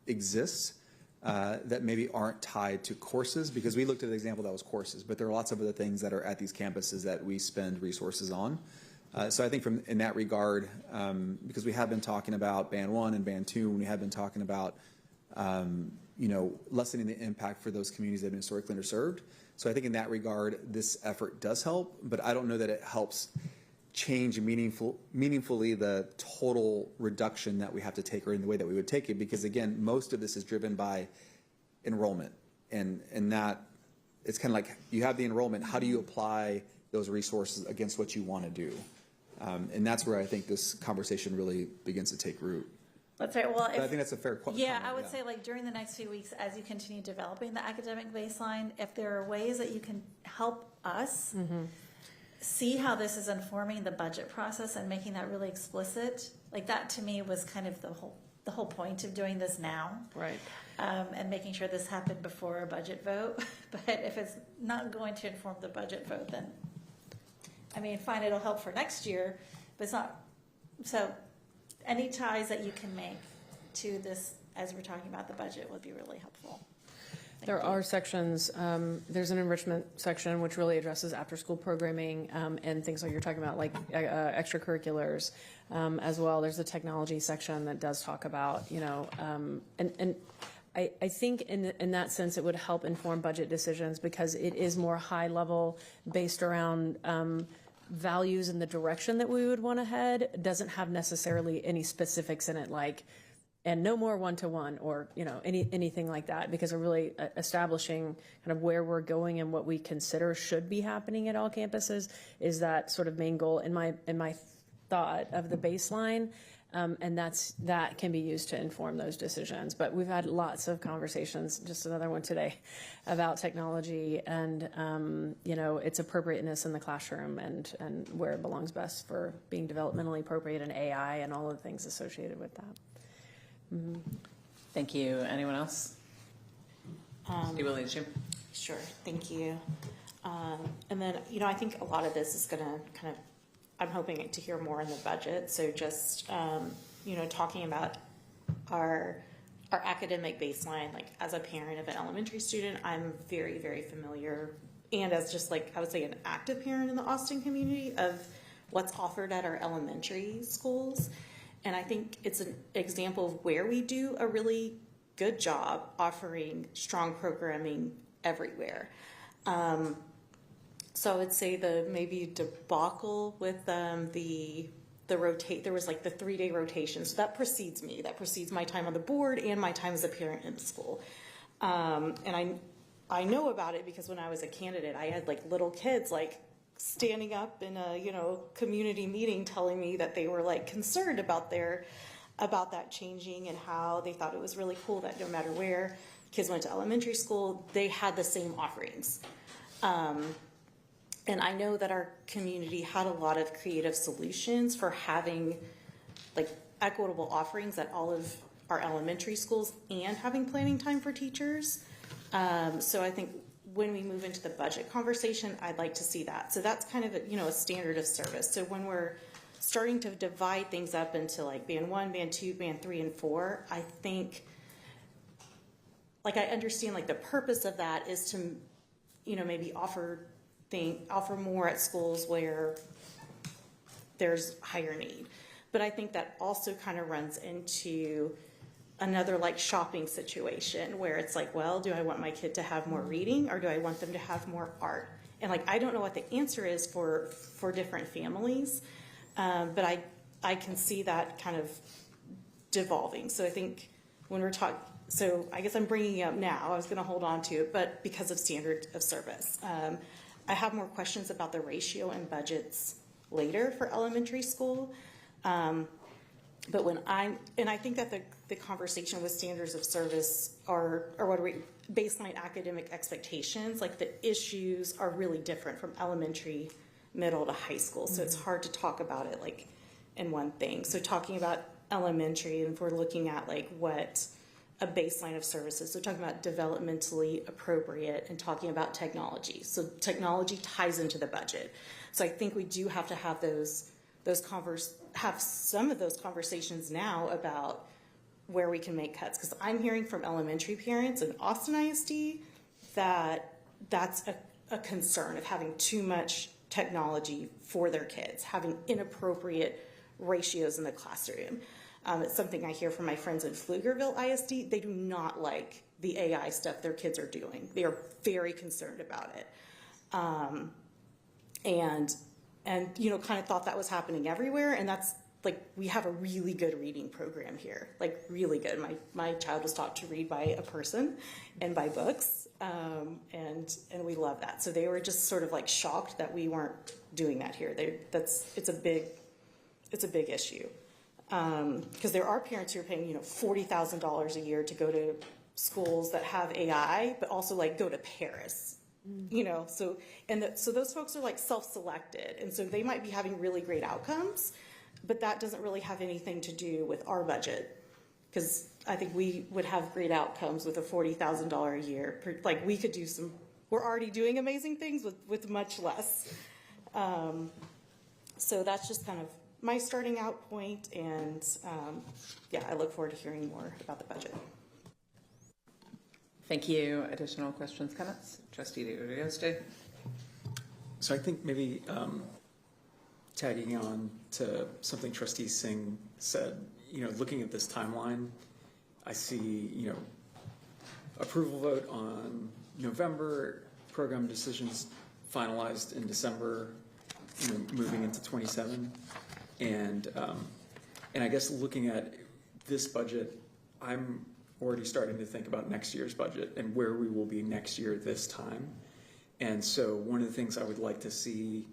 S13: exist that maybe aren't tied to courses, because we looked at an example that was courses, but there are lots of other things that are at these campuses that we spend resources on. So I think in that regard, because we have been talking about Band 1 and Band 2, and we have been talking about lessening the impact for those communities that have been historically underserved. So I think in that regard, this effort does help, but I don't know that it helps change meaningfully the total reduction that we have to take, or in the way that we would take it, because again, most of this is driven by enrollment, and that it's kind of like you have the enrollment, how do you apply those resources against what you want to do? And that's where I think this conversation really begins to take root.
S16: That's right. Well,
S13: I think that's a fair question.
S16: Yeah, I would say like during the next few weeks, as you continue developing the academic baseline, if there are ways that you can help us see how this is informing the budget process and making that really explicit, like that to me was kind of the whole point of doing this now.
S14: Right.
S16: And making sure this happened before a budget vote. But if it's not going to inform the budget vote, then, I mean, fine, it'll help for next year, but it's not. So any ties that you can make to this as we're talking about the budget would be really helpful.
S14: There are sections, there's an enrichment section which really addresses after-school programming and things like you're talking about, like extracurriculars as well. There's a technology section that does talk about, and I think in that sense it would help inform budget decisions, because it is more high level based around values and the direction that we would want to head. It doesn't have necessarily any specifics in it, like, and no more one-to-one or, anything like that, because we're really establishing kind of where we're going and what we consider should be happening at all campuses is that sort of main goal in my thought of the baseline. And that can be used to inform those decisions. But we've had lots of conversations, just another one today, about technology and, its appropriateness in the classroom and where it belongs best for being developmentally appropriate in AI and all of the things associated with that.
S1: Thank you. Anyone else? You willing to?
S17: Sure. Thank you. And then, I think a lot of this is going to kind of, I'm hoping to hear more in the budget. So just, talking about our academic baseline, like as a parent of an elementary student, I'm very, very familiar, and as just like, I would say an active parent in the Austin community, of what's offered at our elementary schools. And I think it's an example of where we do a really good job offering strong programming everywhere. So I would say the maybe debacle with there was like the 3-day rotation. So that precedes me. That precedes my time on the board and my time as a parent in school. And I know about it because when I was a candidate, I had like little kids like standing up in a, community meeting telling me that they were like concerned about that changing, and how they thought it was really cool that no matter where kids went to elementary school, they had the same offerings. And I know that our community had a lot of creative solutions for having like equitable offerings at all of our elementary schools and having planning time for teachers. So I think when we move into the budget conversation, I'd like to see that. So that's kind of a standard of service. So when we're starting to divide things up into like band 1, band 2, band 3, and 4, I think, like, I understand like the purpose of that is to, maybe offer more at schools where there's higher need. But I think that also kind of runs into another like shopping situation where it's like, well, do I want my kid to have more reading, or do I want them to have more art? And like, I don't know what the answer is for different families, but I can see that kind of devolving. So I think when we're talking, so I guess I'm bringing it up now. I was going to hold on to it, but because of standard of service, I have more questions about the ratio and budgets later for elementary school. But I think that the conversation with standards of service or what are we, baseline academic expectations, like the issues are really different from elementary, middle to high school. So it's hard to talk about it like in one thing. So talking about elementary, and if we're looking at like what a baseline of services, so talking about developmentally appropriate and talking about technology. So technology ties into the budget. So I think we do have to have have some of those conversations now about where we can make cuts. Because I'm hearing from elementary parents in Austin ISD that that's a concern of having too much technology for their kids, having inappropriate ratios in the classroom. It's something I hear from my friends in Pflugerville ISD. They do not like the AI stuff their kids are doing. They are very concerned about it. And kind of thought that was happening everywhere. And that's like, we have a really good reading program here, like really good. My child was taught to read by a person and by books. And we love that. So they were just sort of like shocked that we weren't doing that here. It's a big issue. Because there are parents who are paying, $40,000 a year to go to schools that have AI, but also like go to Paris. So those folks are like self-selected, and so they might be having really great outcomes, but that doesn't really have anything to do with our budget, because I think we would have great outcomes with a $40,000 a year. Like, we could do we're already doing amazing things with much less. So that's just kind of my starting out point, and I look forward to hearing more about the budget.
S1: Thank you. Additional questions, comments? Trustee D'Ariosto.
S13: So I think maybe tagging on to something Trustee Singh said, looking at this timeline, I see, approval vote on November, program decisions finalized in December, moving into 27. And I guess looking at this budget, I'm already starting to think about next year's budget and where we will be next year at this time. And so one of the things I would like to see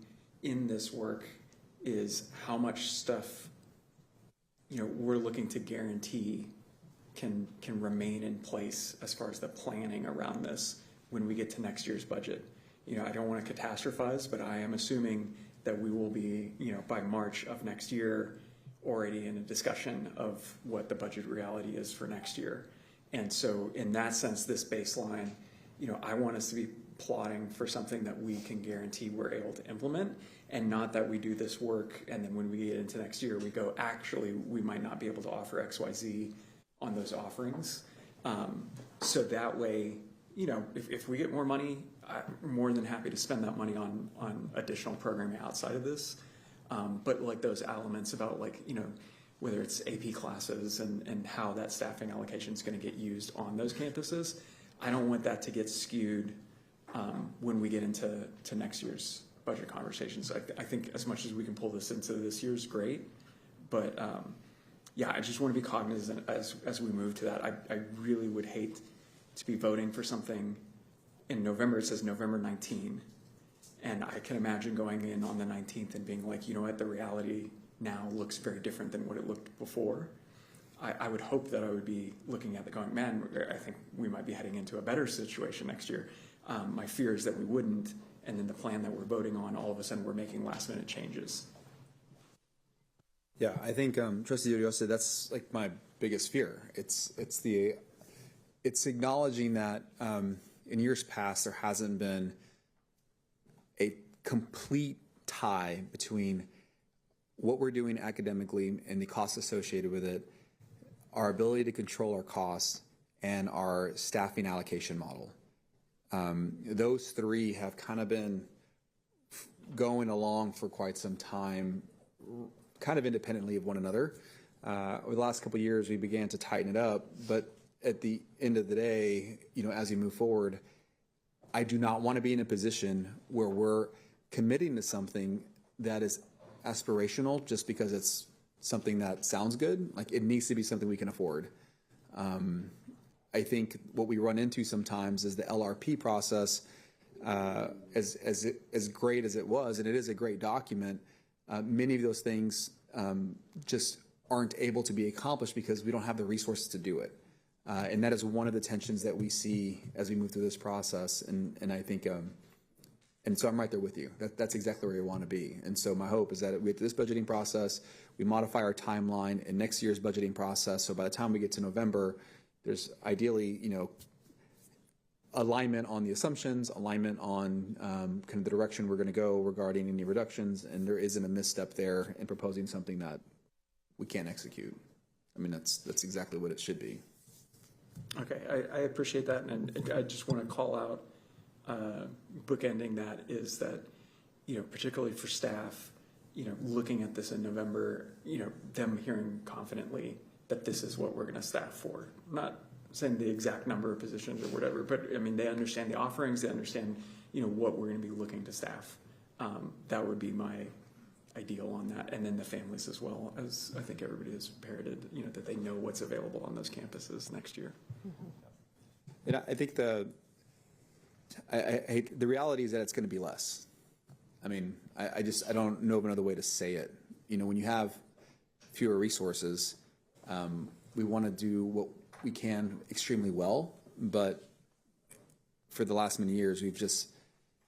S13: in this work is how much stuff, we're looking to guarantee can remain in place as far as the planning around this when we get to next year's budget. I don't want to catastrophize, but I am assuming that we will be, by March of next year, already in a discussion of what the budget reality is for next year. And so in that sense, this baseline, I want us to be plotting for something that we can guarantee we're able to implement, and not that we do this work and then when we get into next year, we go, actually, we might not be able to offer XYZ on those offerings. So that way, if we get more money, I'm more than happy to spend that money on additional programming outside of this. But like those elements about whether it's AP classes and how that staffing allocation is going to get used on those campuses, I don't want that to get skewed when we get into next year's budget conversations. I think as much as we can pull this into this year's, great. But I just want to be cognizant as we move to that. I really would hate to be voting for something in November. It says November 19.
S18: And I can imagine going in on the 19th and being like, you know what, the reality now looks very different than what it looked before. I would hope that I would be looking at it going, man, I think we might be heading into a better situation next year. My fear is that we wouldn't, and then the plan that we're voting on, all of a sudden we're making last minute changes.
S13: Yeah, I think Trustee Uriosa, that's like my biggest fear. It's acknowledging that in years past there hasn't been a complete tie between what we're doing academically and the costs associated with it, our ability to control our costs, and our staffing allocation model. Those three have kind of been going along for quite some time, kind of independently of one another. Over the last couple of years, we began to tighten it up, but at the end of the day, as we move forward, I do not want to be in a position where we're committing to something that is aspirational just because it's something that sounds good. Like, it needs to be something we can afford. I think what we run into sometimes is the LRP process, as great as it was, and it is a great document, many of those things just aren't able to be accomplished because we don't have the resources to do it. And that is one of the tensions that we see as we move through this process. And I think, and so I'm right there with you. That's exactly where you want to be. And so my hope is that we get to this budgeting process, we modify our timeline in next year's budgeting process. So by the time we get to November, there's ideally, alignment on the assumptions, alignment on kind of the direction we're going to go regarding any reductions, and there isn't a misstep there in proposing something that we can't execute. I mean, that's exactly what it should be.
S18: Okay, I appreciate that, and I just want to call out, bookending that is that, particularly for staff, looking at this in November, them hearing confidently that this is what we're going to staff for. Not saying the exact number of positions or whatever, but I mean, they understand the offerings, they understand, what we're going to be looking to staff. That would be my ideal on that. And then the families as well, as I think everybody is parroted, that they know what's available on those campuses next year.
S13: And I think the reality is that it's going to be less. I mean, I don't know of another way to say it. When you have fewer resources, we want to do what we can extremely well, but for the last many years, we've just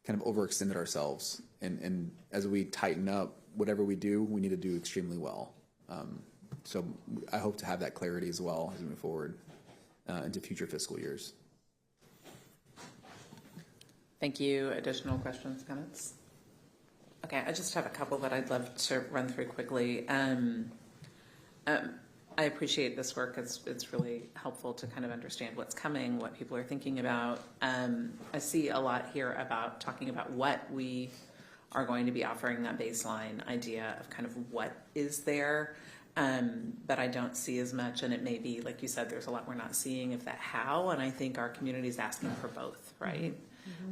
S13: kind of overextended ourselves. And as we tighten up, whatever we do, we need to do extremely well. So I hope to have that clarity as well as we move forward into future fiscal years.
S1: Thank you. Additional questions, comments? Okay, I just have a couple that I'd love to run through quickly. I appreciate this work. It's really helpful to kind of understand what's coming, what people are thinking about. I see a lot here about talking about what we are going to be offering, that baseline idea of kind of what is there. But I don't see as much, and it may be, like you said, there's a lot we're not seeing of that how, and I think our community is asking for both, right?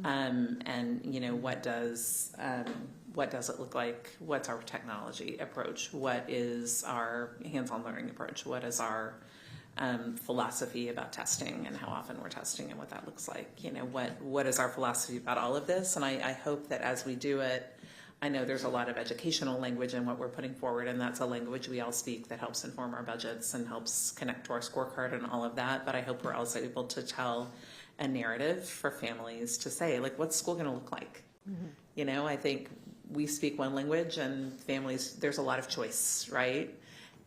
S1: Mm-hmm. And what does it look like? What's our technology approach? What is our hands-on learning approach? What is our philosophy about testing and how often we're testing and what that looks like? What is our philosophy about all of this? And I hope that as we do it, I know there's a lot of educational language in what we're putting forward, and that's a language we all speak that helps inform our budgets and helps connect to our scorecard and all of that. But I hope we're also able to tell a narrative for families to say, like, what's school going to look like? Mm-hmm. I think we speak one language, and families, there's a lot of choice, right?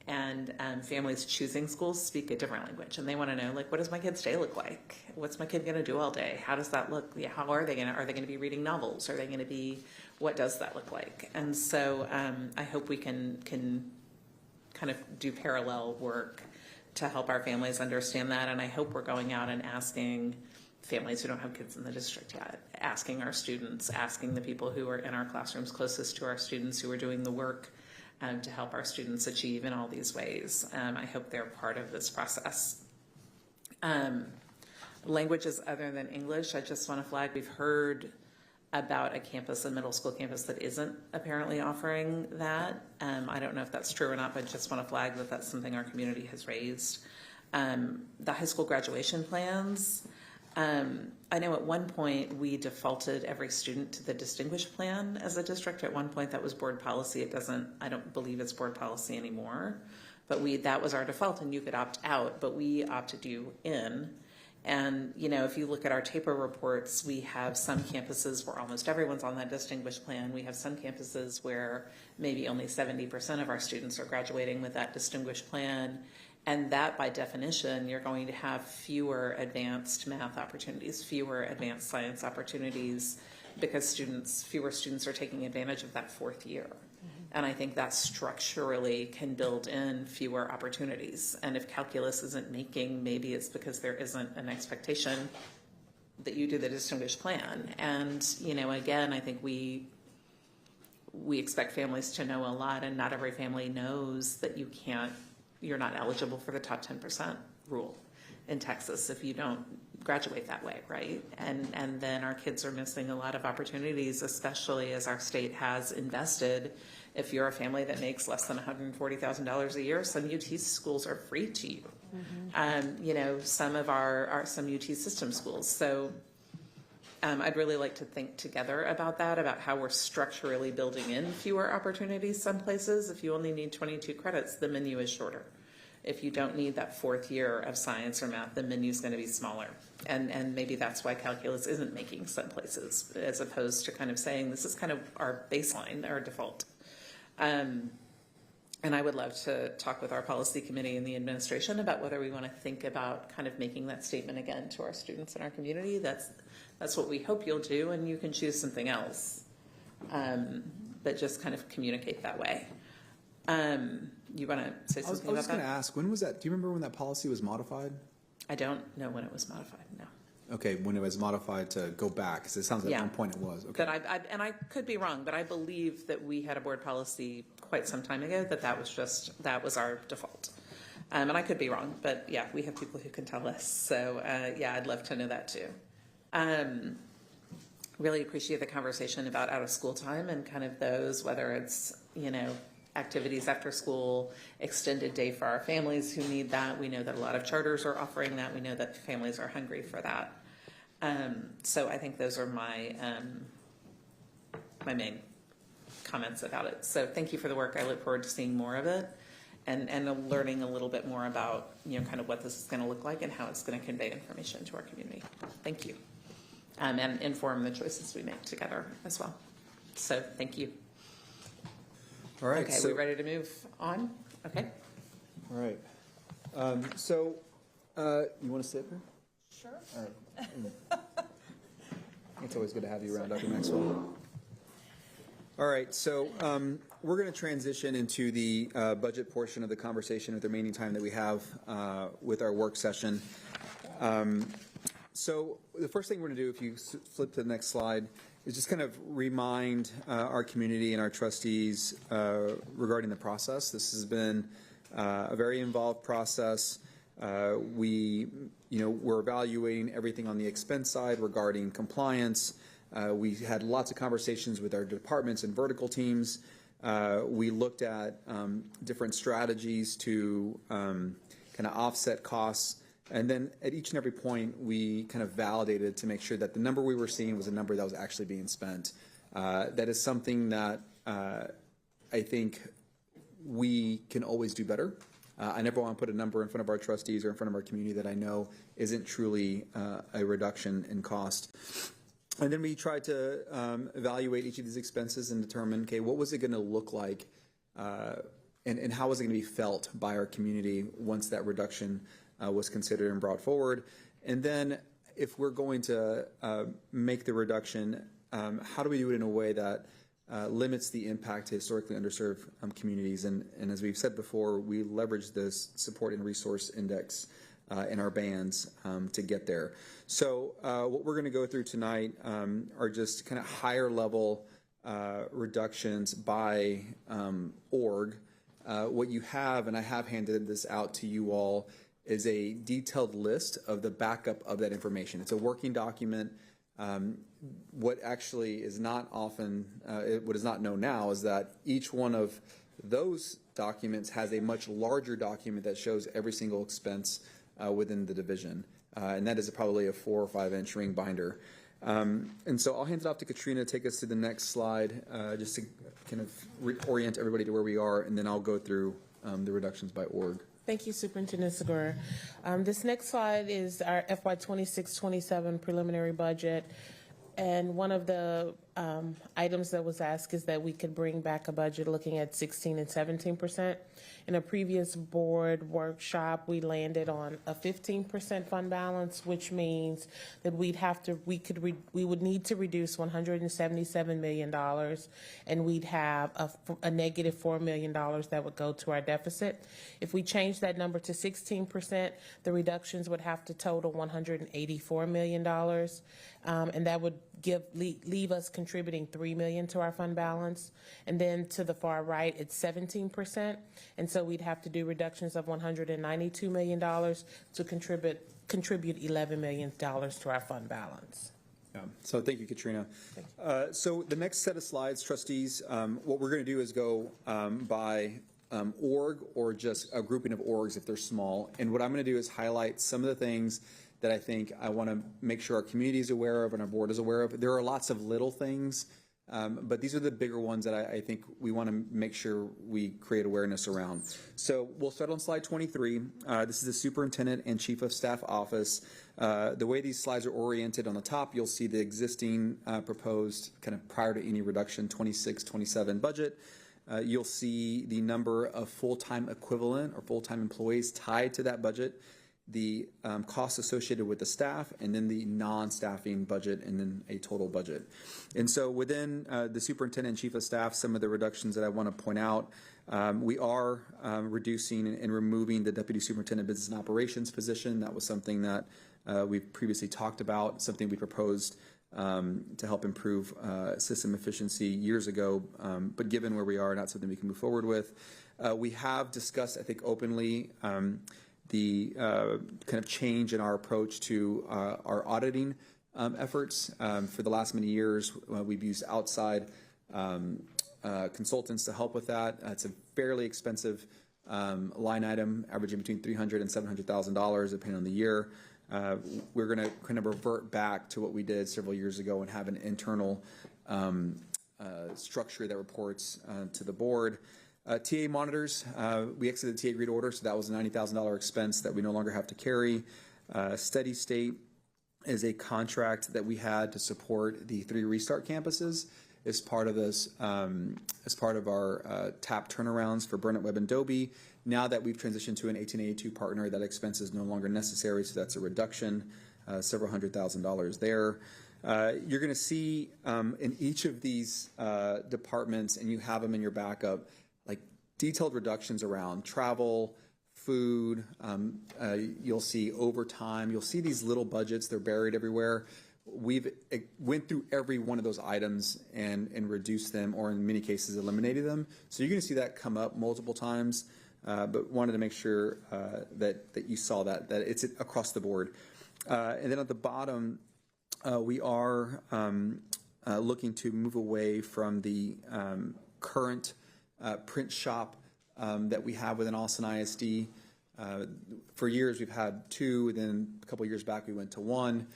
S1: And families choosing schools speak a different language, and they want to know, like, what does my kid's day look like? What's my kid going to do all day? How does that look? Yeah, how are they going to be reading novels? Are they going to be, what does that look like? And so I hope we can kind of do parallel work to help our families understand that. And I hope we're going out and asking families who don't have kids in the district yet, asking our students, asking the people who are in our classrooms closest to our students who are doing the work to help our students achieve in all these ways. I hope they're part of this process. Languages other than English, I just want to flag, we've heard about a campus, a middle school campus that isn't apparently offering that. I don't know if that's true or not, but I just want to flag that that's something our community has raised. The high school graduation plans, I know at one point we defaulted every student to the distinguished plan as a district. At one point that was board policy. I don't believe it's board policy anymore, but that was our default, and you could opt out, but we opted you in. And, if you look at our TAPO reports, we have some campuses where almost everyone's on that distinguished plan. We have some campuses where maybe only 70% of our students are graduating with that distinguished plan. And that, by definition, you're going to have fewer advanced math opportunities, fewer advanced science opportunities, because fewer students are taking advantage of that fourth year. And I think that structurally can build in fewer opportunities. And if calculus isn't making, maybe it's because there isn't an expectation that you do the distinguished plan. And, again, I think we expect families to know a lot, and not every family knows that you're not eligible for the top 10% rule in Texas if you don't graduate that way, right? And then our kids are missing a lot of opportunities, especially as our state has invested. If you're a family that makes less than $140,000 a year, some UT schools are free to you. Some of some UT system schools. So I'd really like to think together about that, about how we're structurally building in fewer opportunities some places. If you only need 22 credits, the menu is shorter. If you don't need that fourth year of science or math, the menu is going to be smaller. And maybe that's why calculus isn't making some places, as opposed to kind of saying this is kind of our baseline, our default. And I would love to talk with our policy committee and the administration about whether we want to think about kind of making that statement again to our students in our community. That's what we hope you'll do, and you can choose something else. But just kind of communicate that way. You want to say something about that?
S13: I was just going to ask, when was that? Do you remember when that policy was modified?
S1: I don't know when it was modified, no.
S13: Okay, when it was modified to go back, because it sounds like at one point it was. Okay.
S1: But and I could be wrong, but I believe that we had a board policy quite some time ago that was our default. And I could be wrong, but yeah, we have people who can tell us. So I'd love to know that too. Really appreciate the conversation about out of school time and kind of those, whether it's, activities after school, extended day for our families who need that. We know that a lot of charters are offering that. We know that families are hungry for that. So I think those are my main comments about it. So thank you for the work. I look forward to seeing more of it and learning a little bit more about, kind of what this is going to look like and how it's going to convey information to our community. Thank you. And inform the choices we make together as well. So thank you.
S13: All right.
S1: Okay, we ready to move on? Okay.
S13: All right. You want to sit here?
S1: Sure.
S13: All right. It's always good to have you around, Dr. Maxwell. All right, so we're going to transition into the budget portion of the conversation with the remaining time that we have with our work session. So the first thing we're going to do, if you flip to the next slide, is just kind of remind our community and our trustees regarding the process. This has been a very involved process. We're evaluating everything on the expense side regarding compliance. We had lots of conversations with our departments and vertical teams. We looked at different strategies to kind of offset costs. And then at each and every point, we kind of validated to make sure that the number we were seeing was a number that was actually being spent. That is something that I think we can always do better. I never want to put a number in front of our trustees or in front of our community that I know isn't truly a reduction in cost. And then we tried to evaluate each of these expenses and determine, okay, what was it going to look like and how was it going to be felt by our community once that reduction was considered and brought forward. And then if we're going to make the reduction, how do we do it in a way that limits the impact to historically underserved communities? And as we've said before, we leverage this support and resource index in our bands to get there. So what we're going to go through tonight are just kind of higher level reductions by org. What you have, and I have handed this out to you all, is a detailed list of the backup of that information. It's a working document. What actually is not often, what is not known now is that each one of those documents has a much larger document that shows every single expense within the division. And that is probably a 4 or 5 inch ring binder. And so I'll hand it off to Katrina to take us to the next slide, just to kind of orient everybody to where we are, and then I'll go through the reductions by org.
S19: Thank you, Superintendent Segura. This next slide is our FY 26-27 preliminary budget. And one of the items that was asked is that we could bring back a budget looking at 16 and 17%. In a previous board workshop, we landed on a 15% fund balance, which means that we would need to reduce $177 million, and we'd have a negative $4 million that would go to our deficit. If we change that number to 16%, the reductions would have to total $184 million, and that would leave us contributing $3 million to our fund balance. And then to the far right, it's 17%, and so we'd have to do reductions of $192 million to contribute $11 million to our fund balance.
S13: Yeah. So thank you, Katrina. So the next set of slides, trustees, what we're going to do is go by org, or just a grouping of orgs if they're small. And what I'm going to do is highlight some of the things that I think I want to make sure our community is aware of and our board is aware of. There are lots of little things, but these are the bigger ones that I think we want to make sure we create awareness around. So we'll start on slide 23. This is the Superintendent and Chief of Staff Office. The way these slides are oriented, on the top, you'll see the existing proposed, kind of prior to any reduction, 26-27 budget. You'll see the number of full-time equivalent or full-time employees tied to that budget, the costs associated with the staff, and then the non-staffing budget, and then a total budget. And so within the superintendent and chief of staff, some of the reductions that I want to point out, we are reducing and removing the deputy superintendent business and operations position. That was something that we've previously talked about, something we proposed to help improve system efficiency years ago, but given where we are, not something we can move forward with. We have discussed, I think, openly the kind of change in our approach to our auditing efforts. For the last many years, we've used outside consultants to help with that. It's a fairly expensive line item, averaging between $300,000 and $700,000, depending on the year. We're going to kind of revert back to what we did several years ago and have an internal structure that reports to the board. TA monitors, we exited the TA agreed order, so that was a $90,000 expense that we no longer have to carry. Steady State is a contract that we had to support the 3 restart campuses as part of this, as part of our TAP turnarounds for Burnett, Webb, and Dobie. Now that we've transitioned to an 1882 partner, that expense is no longer necessary, so that's a reduction, several $100,000 there. You're going to see in each of these departments, and you have them in your backup, like detailed reductions around travel, food. You'll see overtime. You'll see these little budgets. They're buried everywhere. We've went through every one of those items and reduced them, or in many cases eliminated them. So you're going to see that come up multiple times, but wanted to make sure that you saw that it's across the board. And then at the bottom, we are looking to move away from the current print shop that we have within Austin ISD. For years, we've had 2, then a couple years back, we went to 1.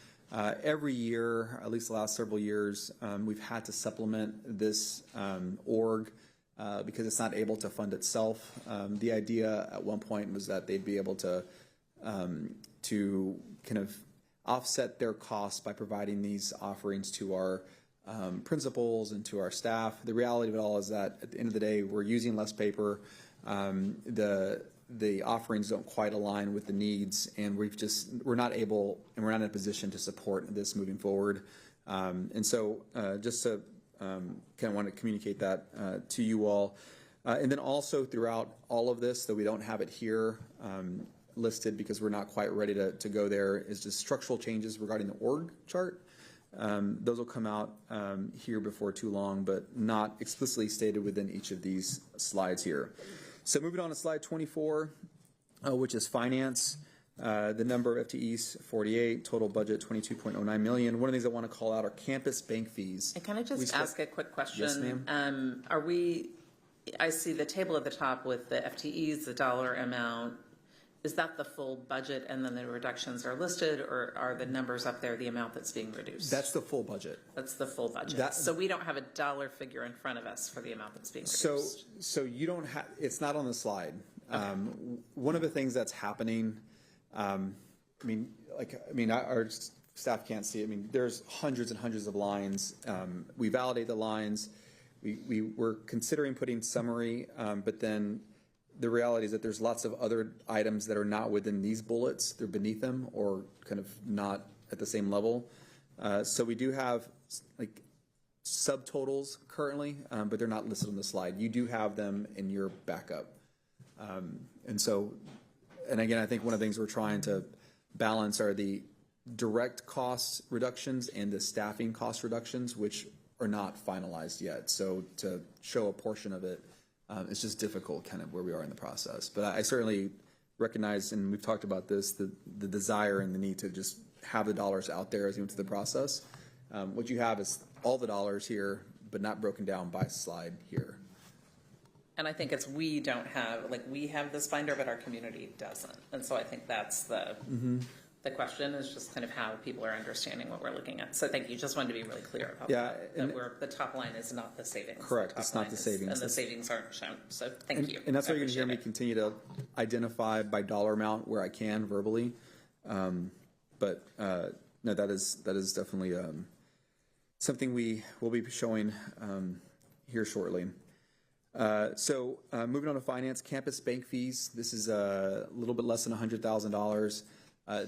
S13: Every year, at least the last several years, we've had to supplement this org because it's not able to fund itself. The idea at one point was that they'd be able to kind of offset their costs by providing these offerings to our principals and to our staff. The reality of it all is that at the end of the day, we're using less paper. The offerings don't quite align with the needs, and we're not able, and we're not in a position to support this moving forward. And so just to kind of want to communicate that to you all. And then also throughout all of this, though we don't have it here listed because we're not quite ready to go there, is just structural changes regarding the org chart. Those will come out here before too long, but not explicitly stated within each of these slides here. So moving on to slide 24, which is finance. The number of FTEs, 48, total budget, $22.09 million. One of the things I want to call out are campus bank fees.
S1: And can I just ask a quick question?
S13: Yes, ma'am.
S1: I see the table at the top with the FTEs, the dollar amount, is that the full budget and then the reductions are listed, or are the numbers up there the amount that's being reduced?
S13: That's the full budget.
S1: That's the full budget. So we don't have a dollar figure in front of us for the amount that's being reduced.
S13: So you don't have, it's not on the slide. One of the things that's happening, our staff can't see it. I mean, there's hundreds and hundreds of lines. We validate the lines. We were considering putting summary, but then the reality is that there's lots of other items that are not within these bullets. They're beneath them or kind of not at the same level. So we do have like subtotals currently, but they're not listed on the slide. You do have them in your backup. And again, I think one of the things we're trying to balance are the direct cost reductions and the staffing cost reductions, which are not finalized yet. So to show a portion of it, it's just difficult kind of where we are in the process. But I certainly recognize, and we've talked about this, the desire and the need to just have the dollars out there as we move through the process. What you have is all the dollars here, but not broken down by slide here.
S1: And I think it's we have this binder, but our community doesn't. And so I think that's the question is just kind of how people are understanding what we're looking at. So thank you. Just wanted to be really clear about that the top line is not the savings.
S13: Correct. It's not the savings.
S1: And the savings aren't shown. So thank you.
S13: And that's why you're going to hear me continue to identify by dollar amount where I can verbally. No, that is definitely something we will be showing here shortly. Moving on to finance, campus bank fees. This is a little bit less than $100,000.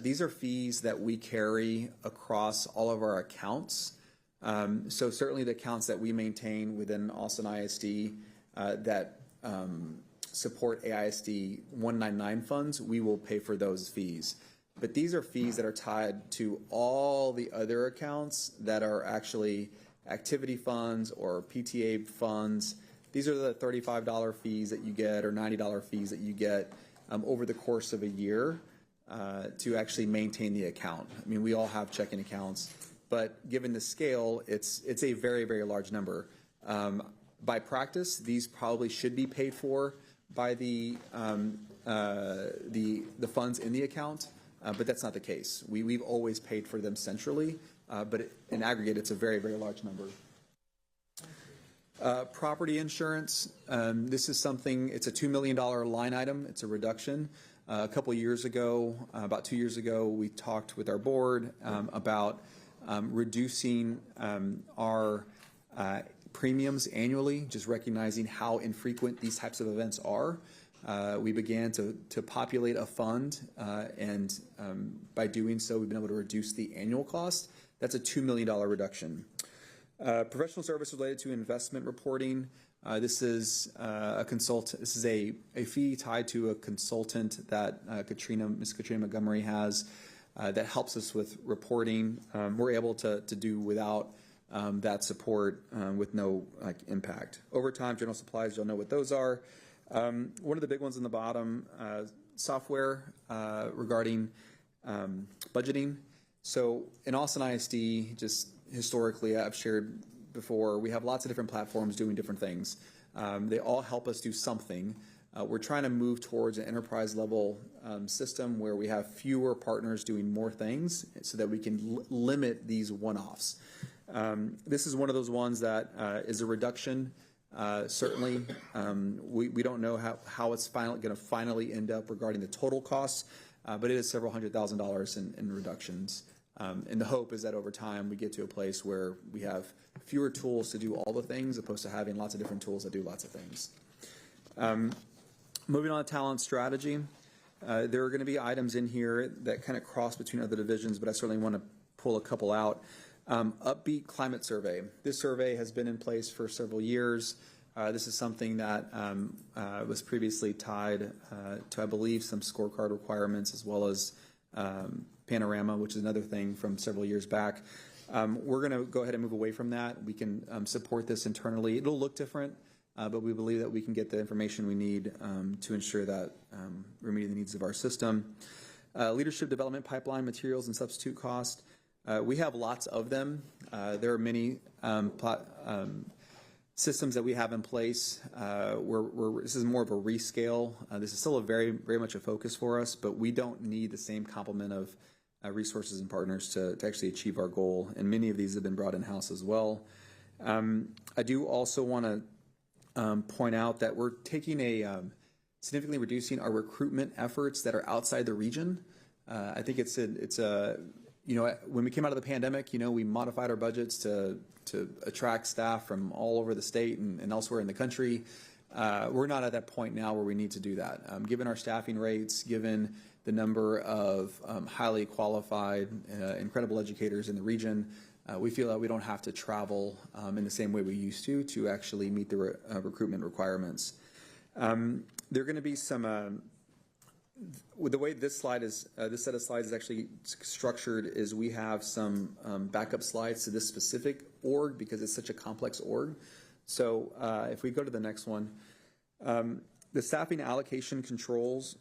S13: These are fees that we carry across all of our accounts. So certainly the accounts that we maintain within Austin ISD that support AISD 199 funds, we will pay for those fees. But these are fees that are tied to all the other accounts that are actually activity funds or PTA funds. These are the $35 fees that you get or $90 fees that you get over the course of a year to actually maintain the account. I mean, we all have checking accounts, but given the scale, it's a very, very large number. By practice, these probably should be paid for by the funds in the account, but that's not the case. We've always paid for them centrally, but in aggregate, it's a very, very large number. Property insurance, this is something, it's a $2 million line item. It's a reduction. A couple of years ago, about 2 years ago, we talked with our board about reducing our premiums annually, just recognizing how infrequent these types of events are. We began to populate a fund, and by doing so, we've been able to reduce the annual cost. That's a $2 million reduction. Professional service related to investment reporting. This is a consultant. This is a fee tied to a consultant that Ms. Katrina Montgomery has that helps us with reporting. We're able to do without that support with no impact. Overtime, general supplies, you'll know what those are. One of the big ones in the bottom, software regarding budgeting. So in Austin ISD, just historically, I've shared before, we have lots of different platforms doing different things. They all help us do something. We're trying to move towards an enterprise level system where we have fewer partners doing more things so that we can limit these one-offs. This is one of those ones that is a reduction. Certainly, we don't know how it's going to finally end up regarding the total costs, but it is several $100,000 in reductions. And the hope is that over time we get to a place where we have fewer tools to do all the things opposed to having lots of different tools that do lots of things. Moving on to talent strategy. There are going to be items in here that kind of cross between other divisions, but I certainly want to pull a couple out. Upbeat climate survey. This survey has been in place for several years. This is something that was previously tied to, I believe, some scorecard requirements as well as Panorama, which is another thing from several years back. We're going to go ahead and move away from that. We can support this internally. It'll look different, but we believe that we can get the information we need to ensure that we're meeting the needs of our system. Leadership development pipeline, materials and substitute cost. We have lots of them. There are many systems that we have in place. This is more of a rescale. This is still very much a focus for us, but we don't need the same complement of resources and partners to actually achieve our goal. And many of these have been brought in-house as well. I do also want to point out that we're taking significantly reducing our recruitment efforts that are outside the region. I think it's a when we came out of the pandemic, we modified our budgets to attract staff from all over the state and elsewhere in the country. We're not at that point now where we need to do that. Given our staffing rates, given the number of highly qualified, incredible educators in the region, we feel that we don't have to travel in the same way we used to actually meet the recruitment requirements. There are going to be some, the way this slide is, this set of slides is actually structured is we have some backup slides to this specific org because it's such a complex org. So if we go to the next one, the staffing allocation controls.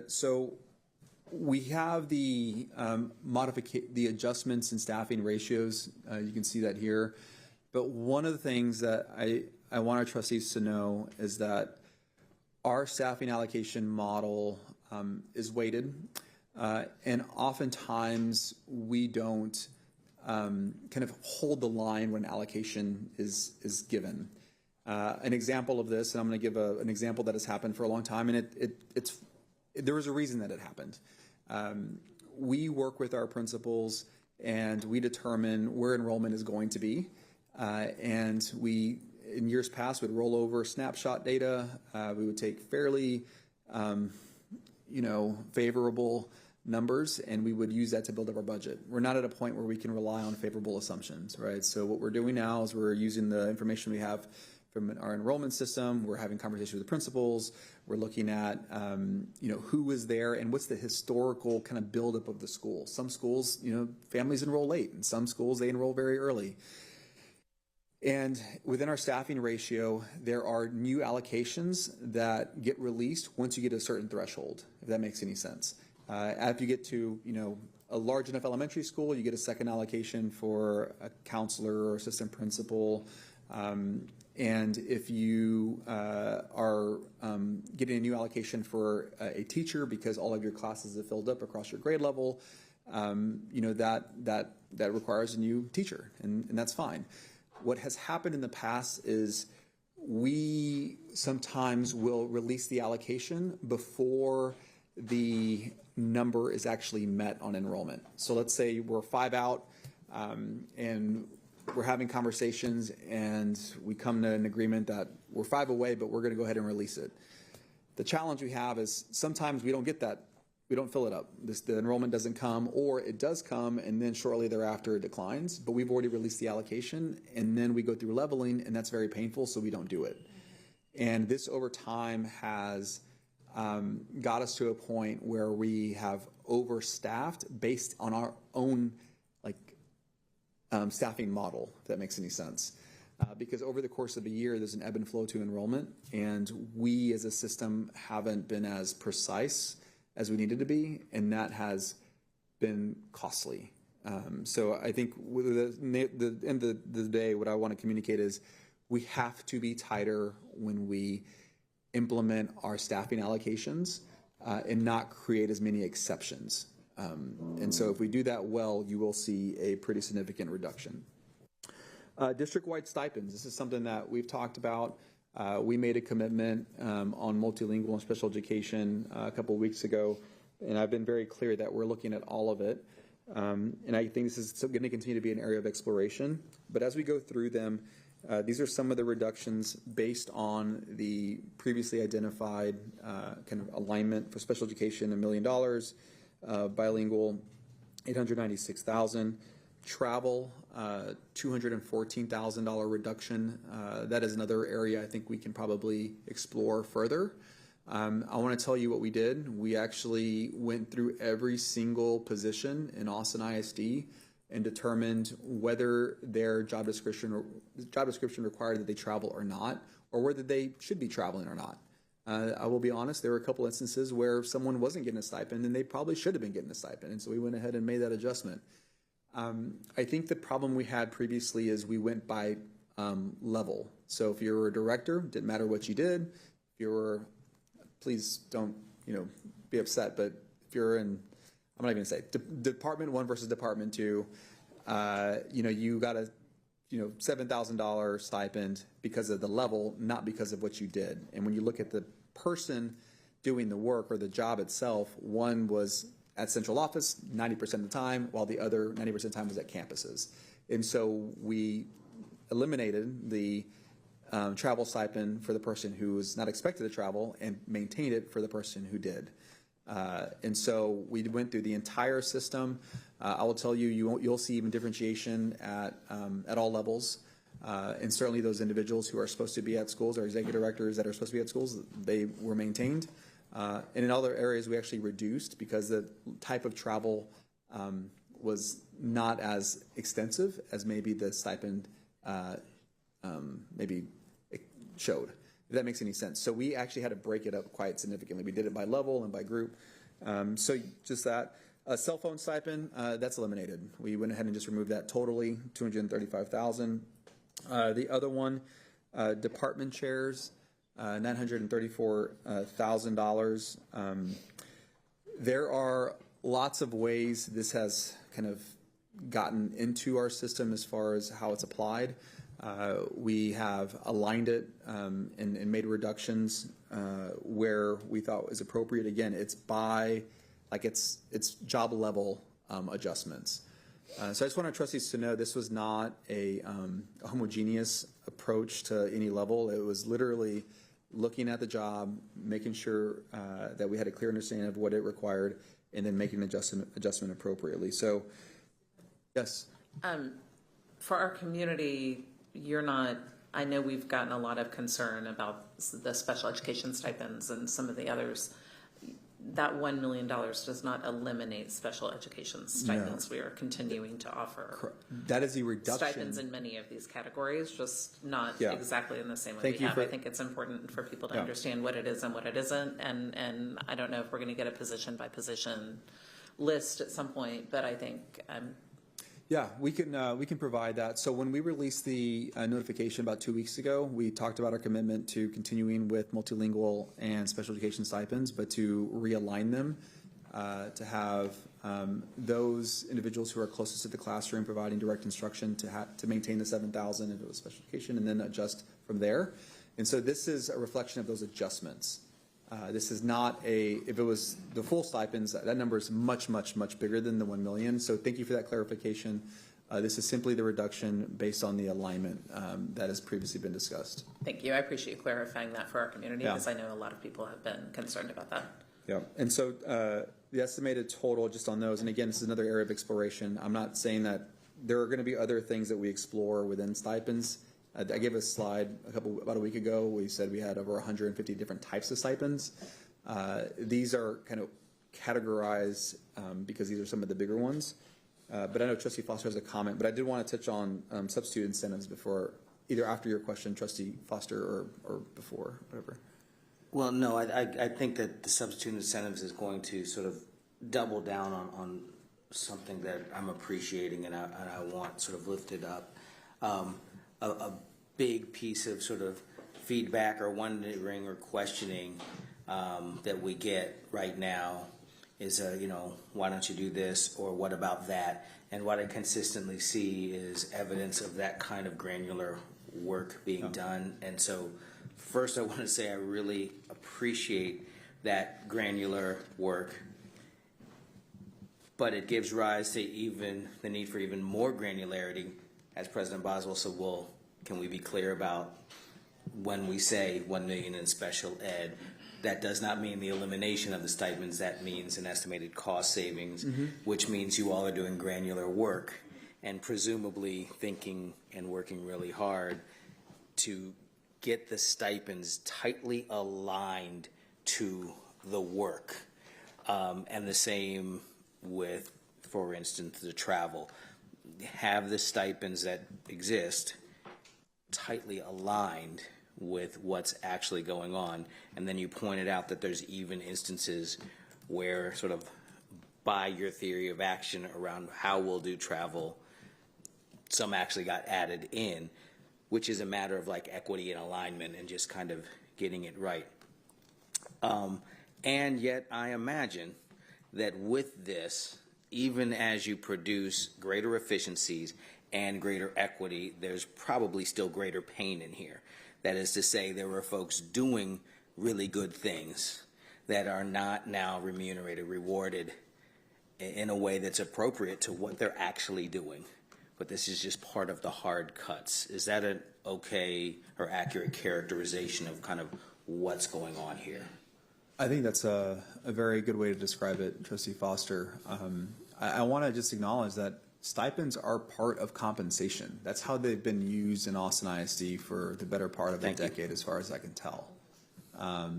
S13: So we have the the adjustments in staffing ratios. You can see that here. But one of the things that I want our trustees to know is that our staffing allocation model is weighted, and oftentimes we don't kind of hold the line when allocation is given. An example of this, and I'm going to give an example that has happened for a long time, and there was a reason that it happened. We work with our principals, and we determine where enrollment is going to be, and we, in years past, would roll over snapshot data. We would take fairly, favorable numbers, and we would use that to build up our budget. We're not at a point where we can rely on favorable assumptions, right? So what we're doing now is we're using the information we have from our enrollment system. We're having conversations with the principals. We're looking at, who was there and what's the historical kind of buildup of the school. Some schools, families enroll late, and some schools, they enroll very early. And within our staffing ratio, there are new allocations that get released once you get a certain threshold, if that makes any sense. After you get to, a large enough elementary school, you get a second allocation for a counselor or assistant principal. And if you are getting a new allocation for a teacher because all of your classes have filled up across your grade level, that requires a new teacher, and that's fine. What has happened in the past is we sometimes will release the allocation before the number is actually met on enrollment. So let's say we're 5 out and we're having conversations and we come to an agreement that we're 5 away, but we're going to go ahead and release it. The challenge we have is sometimes we don't get that. We don't fill it up. The enrollment doesn't come, or it does come and then shortly thereafter it declines, but we've already released the allocation, and then we go through leveling, and that's very painful, so we don't do it. And this over time has got us to a point where we have overstaffed based on our own staffing model, if that makes any sense. Because over the course of a year, there's an ebb and flow to enrollment, and we as a system haven't been as precise as we needed to be, and that has been costly. So I think the end of the day, what I want to communicate is we have to be tighter when we implement our staffing allocations and not create as many exceptions. And so if we do that well, you will see a pretty significant reduction. District-wide stipends. This is something that we've talked about. We made a commitment on multilingual and special education a couple of weeks ago, and I've been very clear that we're looking at all of it. And I think this is going to continue to be an area of exploration. But as we go through them, these are some of the reductions based on the previously identified kind of alignment for special education, $1 million, bilingual, $896,000. Travel, $214,000 reduction. That is another area I think we can probably explore further. I want to tell you what we did. We actually went through every single position in Austin ISD and determined whether their job description required that they travel or not, or whether they should be traveling or not. I will be honest, there were a couple instances where someone wasn't getting a stipend and they probably should have been getting a stipend, and so we went ahead and made that adjustment. I think the problem we had previously is we went by level. So if you were a director, didn't matter what you did. If you were, please don't, be upset, but if you're in, I'm not even gonna say Department 1 versus Department 2, you got a $7,000 stipend because of the level, not because of what you did. And when you look at the person doing the work or the job itself, one was at central office 90% of the time, while the other 90% of the time was at campuses. And so we eliminated the travel stipend for the person who was not expected to travel and maintained it for the person who did. And so we went through the entire system. I will tell you, you'll see even differentiation at all levels. And certainly those individuals who are supposed to be at schools, or executive directors that are supposed to be at schools, they were maintained. And in other areas, we actually reduced because the type of travel was not as extensive as maybe the stipend maybe showed, if that makes any sense. So we actually had to break it up quite significantly. We did it by level and by group. So just that. A cell phone stipend, that's eliminated. We went ahead and just removed that totally, $235,000. The other one, department chairs, $934,000. There are lots of ways this has kind of gotten into our system as far as how it's applied. We have aligned it and made reductions where we thought was appropriate. Again, it's by, it's job level adjustments. So I just want our trustees to know this was not a homogeneous approach to any level. It was literally looking at the job, making sure that we had a clear understanding of what it required, and then making an adjustment appropriately. So, yes.
S1: For our community, I know we've gotten a lot of concern about the special education stipends and some of the others. That $1 million does not eliminate special education stipends. No. We are continuing to offer
S13: that is a reduction.
S1: Stipends in many of these categories, just not exactly in the same way we have. I think it's important for people to understand what it is and what it isn't. And I don't know if we're going to get a position by position list at some point, but I think
S13: yeah, we can provide that. So when we released the notification about 2 weeks ago, we talked about our commitment to continuing with multilingual and special education stipends, but to realign them to have those individuals who are closest to the classroom providing direct instruction to maintain the $7,000 into special education and then adjust from there. And so this is a reflection of those adjustments. This is not if it was the full stipends, that number is much, much, much bigger than the $1 million. So thank you for that clarification. This is simply the reduction based on the alignment that has previously been discussed.
S1: Thank you. I appreciate you clarifying that for our community because I know a lot of people have been concerned about that.
S13: Yeah. And so the estimated total just on those, and again, this is another area of exploration. I'm not saying that there are going to be other things that we explore within stipends. I gave a slide about a week ago. We said we had over 150 different types of stipends. These are kind of categorized because these are some of the bigger ones. But I know Trustee Foster has a comment, but I did want to touch on substitute incentives before, either after your question, Trustee Foster, or before, whatever.
S20: Well, no, I think that the substitute incentives is going to sort of double down on something that I'm appreciating and I want sort of lifted up. A big piece of sort of feedback or wondering or questioning that we get right now is, why don't you do this or what about that? And what I consistently see is evidence of that kind of granular work being done. And so first I want to say I really appreciate that granular work, but it gives rise to even the need for even more granularity. As President Boswell said, well, can we be clear about when we say $1 million in special ed, that does not mean the elimination of the stipends. That means an estimated cost savings, which means you all are doing granular work and presumably thinking and working really hard to get the stipends tightly aligned to the work. And the same with, for instance, the travel. Have the stipends that exist tightly aligned with what's actually going on. And then you pointed out that there's even instances where sort of by your theory of action around how we'll do travel, some actually got added in. which is a matter of like equity and alignment and just kind of getting it right. And yet I imagine that with this, even as you produce greater efficiencies and greater equity, there's probably still greater pain in here. That is to say, there are folks doing really good things that are not now remunerated, rewarded in a way that's appropriate to what they're actually doing. But this is just part of the hard cuts. Is that an okay or accurate characterization of kind of what's going on here?
S13: I think that's a very good way to describe it, Trustee Foster. I want to just acknowledge that stipends are part of compensation. That's how they've been used in Austin ISD for the better part of a decade, as far as I can tell.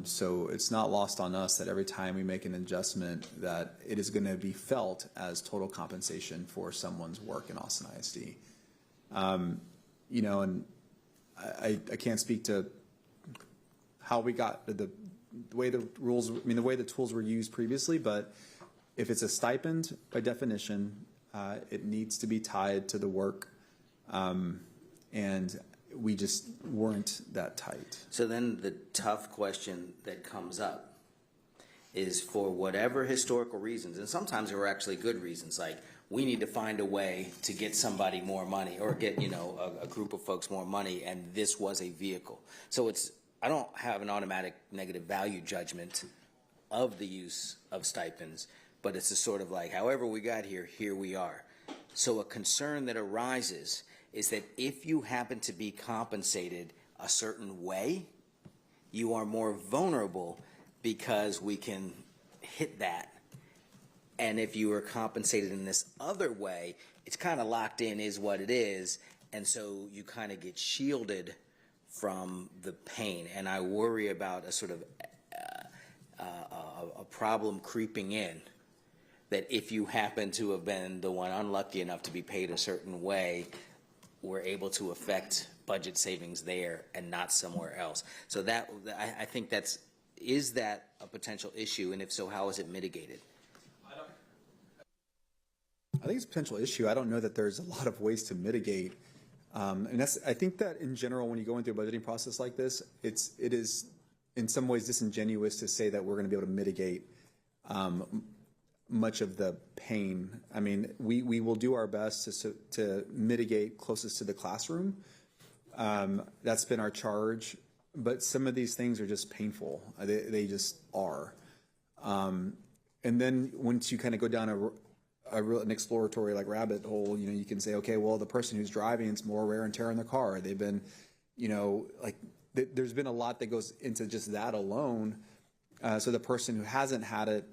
S13: So it's not lost on us that every time we make an adjustment that it is going to be felt as total compensation for someone's work in Austin ISD. You know, and I can't speak to how we got the way the rules, I mean, the way the tools were used previously, but if it's a stipend, by definition, it needs to be tied to the work, and we just weren't that tight.
S20: So then the tough question that comes up is, for whatever historical reasons, and sometimes there were actually good reasons, like we need to find a way to get somebody more money or get, you know, a group of folks more money, and this was a vehicle. So it's, I don't have an automatic negative value judgment of the use of stipends, but it's a sort of like, however we got here, here we are. So a concern that arises is that if you happen to be compensated a certain way, you are more vulnerable because we can hit that. And if you are compensated in this other way, it's kind of locked in, is what it is, and so you kind of get shielded from the pain. And I worry about a sort of a problem creeping in, that if you happen to have been the one unlucky enough to be paid a certain way, we're able to affect budget savings there and not somewhere else. So that, I think that's, is that a potential issue? And if so, how is it mitigated?
S13: I think it's a potential issue. I don't know that there's a lot of ways to mitigate. And that's, I think that in general, when you go into a budgeting process like this, it is in some ways disingenuous to say that we're going to be able to mitigate much of the pain. I mean, we will do our best to mitigate closest to the classroom. That's been our charge. But some of these things are just painful. They just are. And then once you kind of go down an exploratory like rabbit hole, you know, you can say, okay, well, the person who's driving, it's more wear and tear in the car. They've been, you know, like there's been a lot that goes into just that alone. So the person who hasn't had it,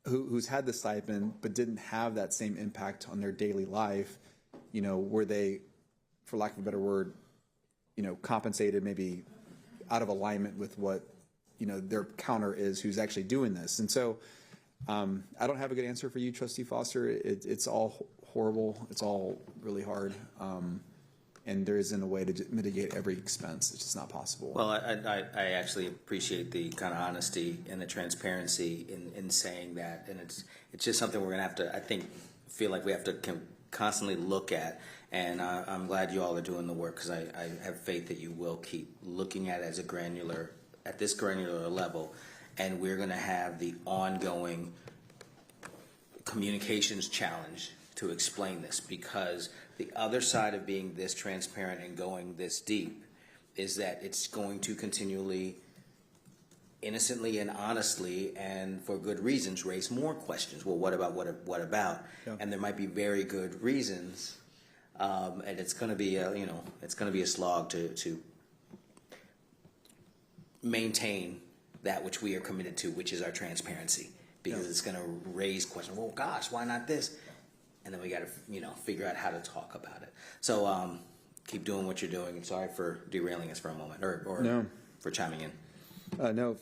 S13: who's had the stipend but didn't have that same impact on their daily life, you know, were they, for lack of a better word, you know, compensated maybe out of alignment with what, you know, their counter is who's actually doing this. And so I don't have a good answer for you, Trustee Foster. It's all horrible. It's all really hard. And there isn't a way to mitigate every expense. It's just not possible.
S20: Well, I actually appreciate the kind of honesty and the transparency in saying that. And it's just something we're going to have to, I think, feel like we have to constantly look at. And I'm glad you all are doing the work, because I have faith that you will keep looking at it as at this granular level. And we're going to have the ongoing communications challenge to explain this, because the other side of being this transparent and going this deep is that it's going to continually, innocently and honestly and for good reasons, raise more questions. Well, what about? Yeah. And there might be very good reasons, and it's going to be a slog to maintain that which we are committed to, which is our transparency, because it's going to raise questions. Well, gosh, why not this? And then we got to, figure out how to talk about it. So keep doing what you're doing. Sorry for derailing us for a moment, or no, for chiming in.
S13: No,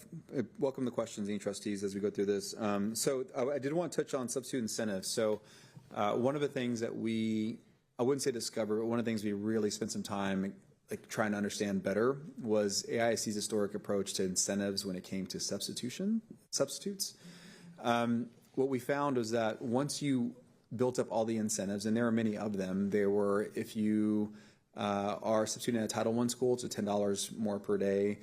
S13: welcome the questions, any trustees, as we go through this. So I did want to touch on substitute incentives. So one of the things that I wouldn't say discover, but one of the things we really spent some time trying to understand better was AISD's historic approach to incentives when it came to substitutes. What we found was that once you built up all the incentives, and there are many of them, there were, if you are substituting at a Title I school, it's $10 more per day.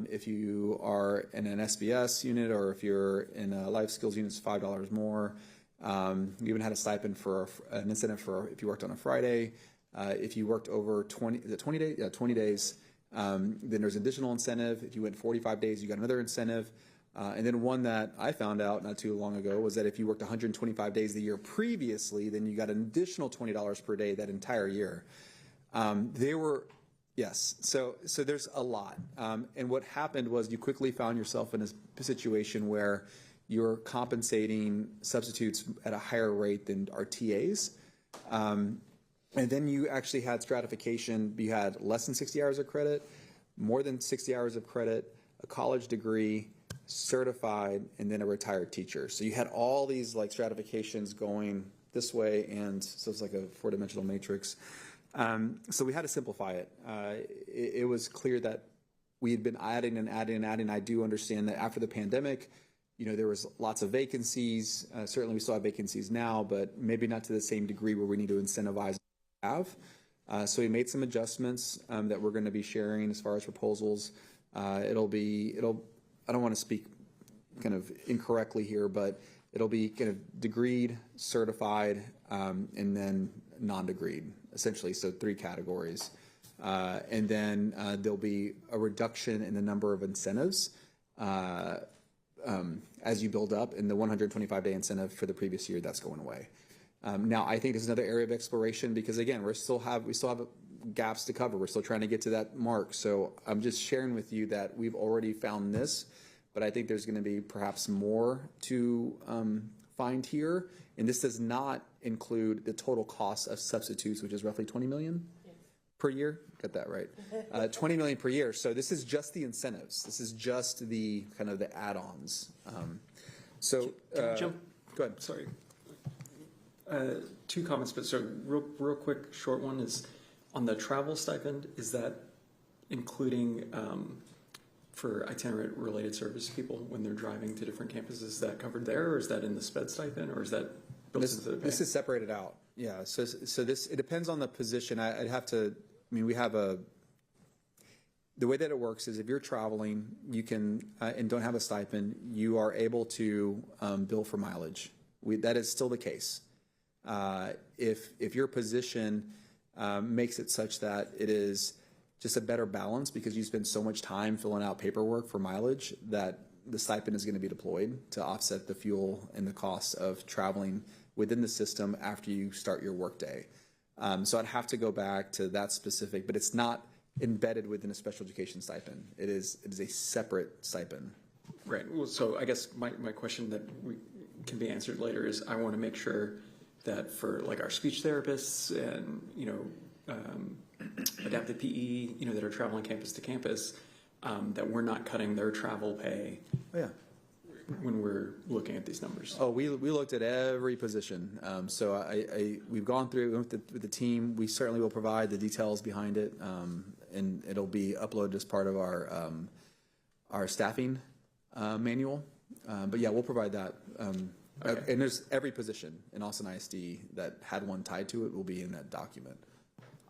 S13: If you are in an SBS unit or if you're in a life skills unit, it's $5 more. We even had a stipend for an incentive for if you worked on a Friday. If you worked over 20 days? Yeah, 20 days. Then there's additional incentive. If you went 45 days, you got another incentive. And then one that I found out not too long ago was that if you worked 125 days the year previously, then you got an additional $20 per day that entire year. Yes, so there's a lot. And what happened was you quickly found yourself in a situation where you're compensating substitutes at a higher rate than our TAs. And then you actually had stratification. You had less than 60 hours of credit, more than 60 hours of credit, a college degree, certified, and then a retired teacher. So you had all these like stratifications going this way, and so it's like a four-dimensional matrix. So we had to simplify it. It was clear that we had been adding and adding and adding. I do understand that after the pandemic, there was lots of vacancies. Certainly we still have vacancies now, but maybe not to the same degree where we need to incentivize so we made some adjustments that we're going to be sharing as far as proposals. I don't want to speak kind of incorrectly here, but it'll be kind of degreed, certified, and then non-degreed, essentially, so 3 categories. And then there'll be a reduction in the number of incentives as you build up, and the 125-day incentive for the previous year, that's going away. Now, I think this is another area of exploration because, again, we still have gaps to cover. We're still trying to get to that mark. So I'm just sharing with you that we've already found this, but I think there's going to be perhaps more to find here. And this does not include the total cost of substitutes, which is roughly $20 million per year. Got that right. $20 million per year. So this is just the incentives. This is just the kind of the add-ons.
S18: Can I jump? Go ahead. Sorry. 2 comments, but so real quick, short one is on the travel stipend. Is that including for itinerant-related service people when they're driving to different campuses? Is that covered there, or is that in the SPED stipend, or is that built into the pay?
S13: This is separated out. Yeah. So this it depends on the position. I'd have to. I mean, we have the way that it works is if you're traveling, you can and don't have a stipend, you are able to bill for mileage. That is still the case. If your position makes it such that it is just a better balance because you spend so much time filling out paperwork for mileage that the stipend is going to be deployed to offset the fuel and the cost of traveling within the system after you start your workday. So I'd have to go back to that specific, but it's not embedded within a special education stipend. It is a separate stipend.
S18: Right. Well, so I guess my question that can be answered later is I want to make sure that for like our speech therapists and adapted PE that are traveling campus to campus, that we're not cutting their travel pay.
S13: Oh, yeah.
S18: When we're looking at these numbers.
S13: Oh, we looked at every position. So we've gone through with the team. We certainly will provide the details behind it, and it'll be uploaded as part of our staffing manual. But yeah, we'll provide that. Okay. And there's every position in Austin ISD that had one tied to it will be in that document.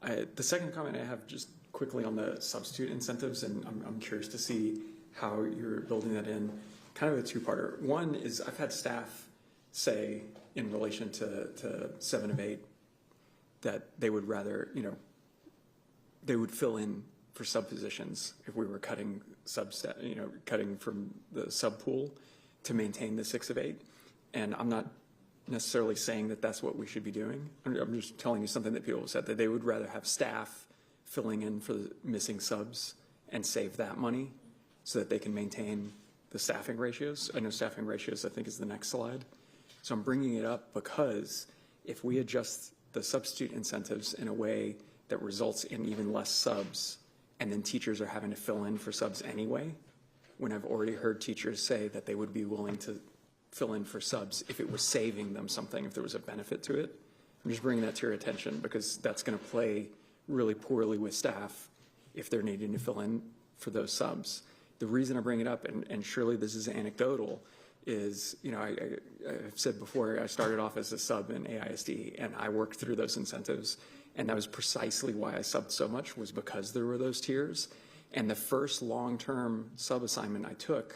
S18: The second comment I have just quickly on the substitute incentives, and I'm curious to see how you're building that in. Kind of a 2-parter. One is I've had staff say in relation to 7 of 8 that they would rather, they would fill in for sub positions if we were cutting cutting from the sub pool to maintain the 6 of 8. And I'm not necessarily saying that that's what we should be doing. I'm just telling you something that people have said, that they would rather have staff filling in for the missing subs and save that money so that they can maintain the staffing ratios. I know staffing ratios, I think, is the next slide. So I'm bringing it up because if we adjust the substitute incentives in a way that results in even less subs, and then teachers are having to fill in for subs anyway, when I've already heard teachers say that they would be willing to fill in for subs if it was saving them something, if there was a benefit to it. I'm just bringing that to your attention because that's going to play really poorly with staff if they're needing to fill in for those subs. The reason I bring it up, and surely this is anecdotal, is, I've said before, I started off as a sub in AISD, and I worked through those incentives, and that was precisely why I subbed so much, was because there were those tiers. And the first long-term sub assignment I took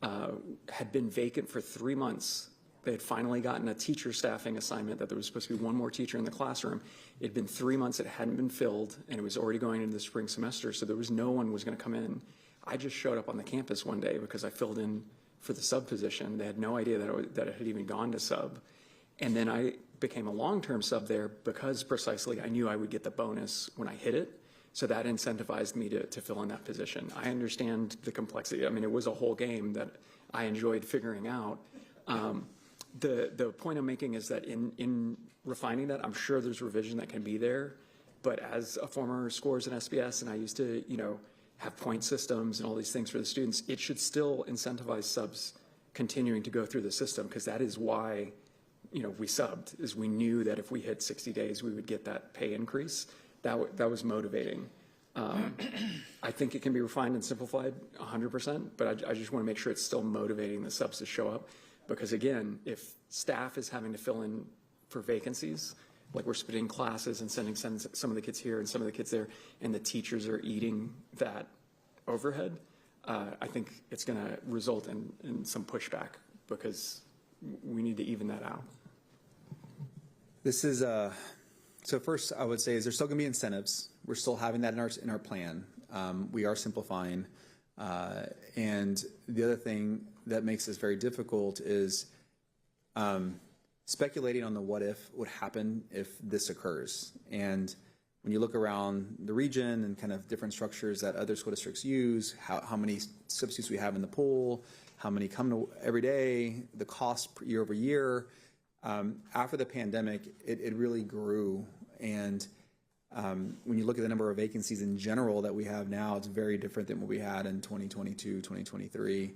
S18: had been vacant for 3 months. They had finally gotten a teacher staffing assignment that there was supposed to be one more teacher in the classroom. It had been 3 months, it hadn't been filled, and it was already going into the spring semester, so there was no one was going to come in. I just showed up on the campus one day because I filled in for the sub position. They had no idea that it had even gone to sub. And then I became a long-term sub there because precisely I knew I would get the bonus when I hit it. So that incentivized me to fill in that position. I understand the complexity. I mean, it was a whole game that I enjoyed figuring out. The point I'm making is that in refining that, I'm sure there's revision that can be there. But as a former scores in SBS, and I used to, have point systems and all these things for the students, it should still incentivize subs continuing to go through the system, because that is why, we subbed, is we knew that if we hit 60 days, we would get that pay increase. That was motivating. I think it can be refined and simplified 100%, but I just want to make sure it's still motivating the subs to show up, because again, if staff is having to fill in for vacancies, like we're splitting classes and sending some of the kids here and some of the kids there, and the teachers are eating that overhead, I think it's going to result in some pushback, because we need to even that out.
S13: This is so first I would say is there's still going to be incentives. We're still having that in our plan. We are simplifying, and the other thing that makes this very difficult is speculating on the what if would happen if this occurs. And when you look around the region and kind of different structures that other school districts use, how many substitutes we have in the pool, how many come to every day, the cost year over year. After the pandemic, it really grew. And when you look at the number of vacancies in general that we have now, it's very different than what we had in 2022, 2023.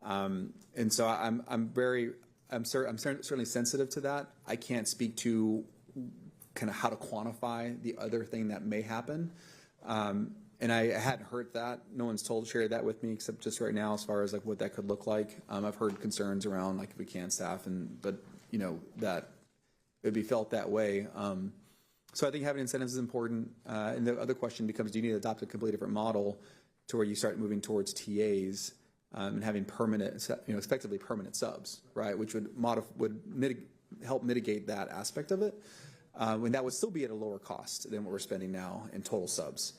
S13: And so I'm certainly sensitive to that. I can't speak to kind of how to quantify the other thing that may happen. And I hadn't heard that. No one's shared that with me except just right now as far as like what that could look like. I've heard concerns around like if we can't staff, but that it would be felt that way. So I think having incentives is important. And the other question becomes, do you need to adopt a completely different model to where you start moving towards TAs and having permanent, effectively permanent subs, right? Which would help mitigate that aspect of it. When that would still be at a lower cost than what we're spending now in total subs.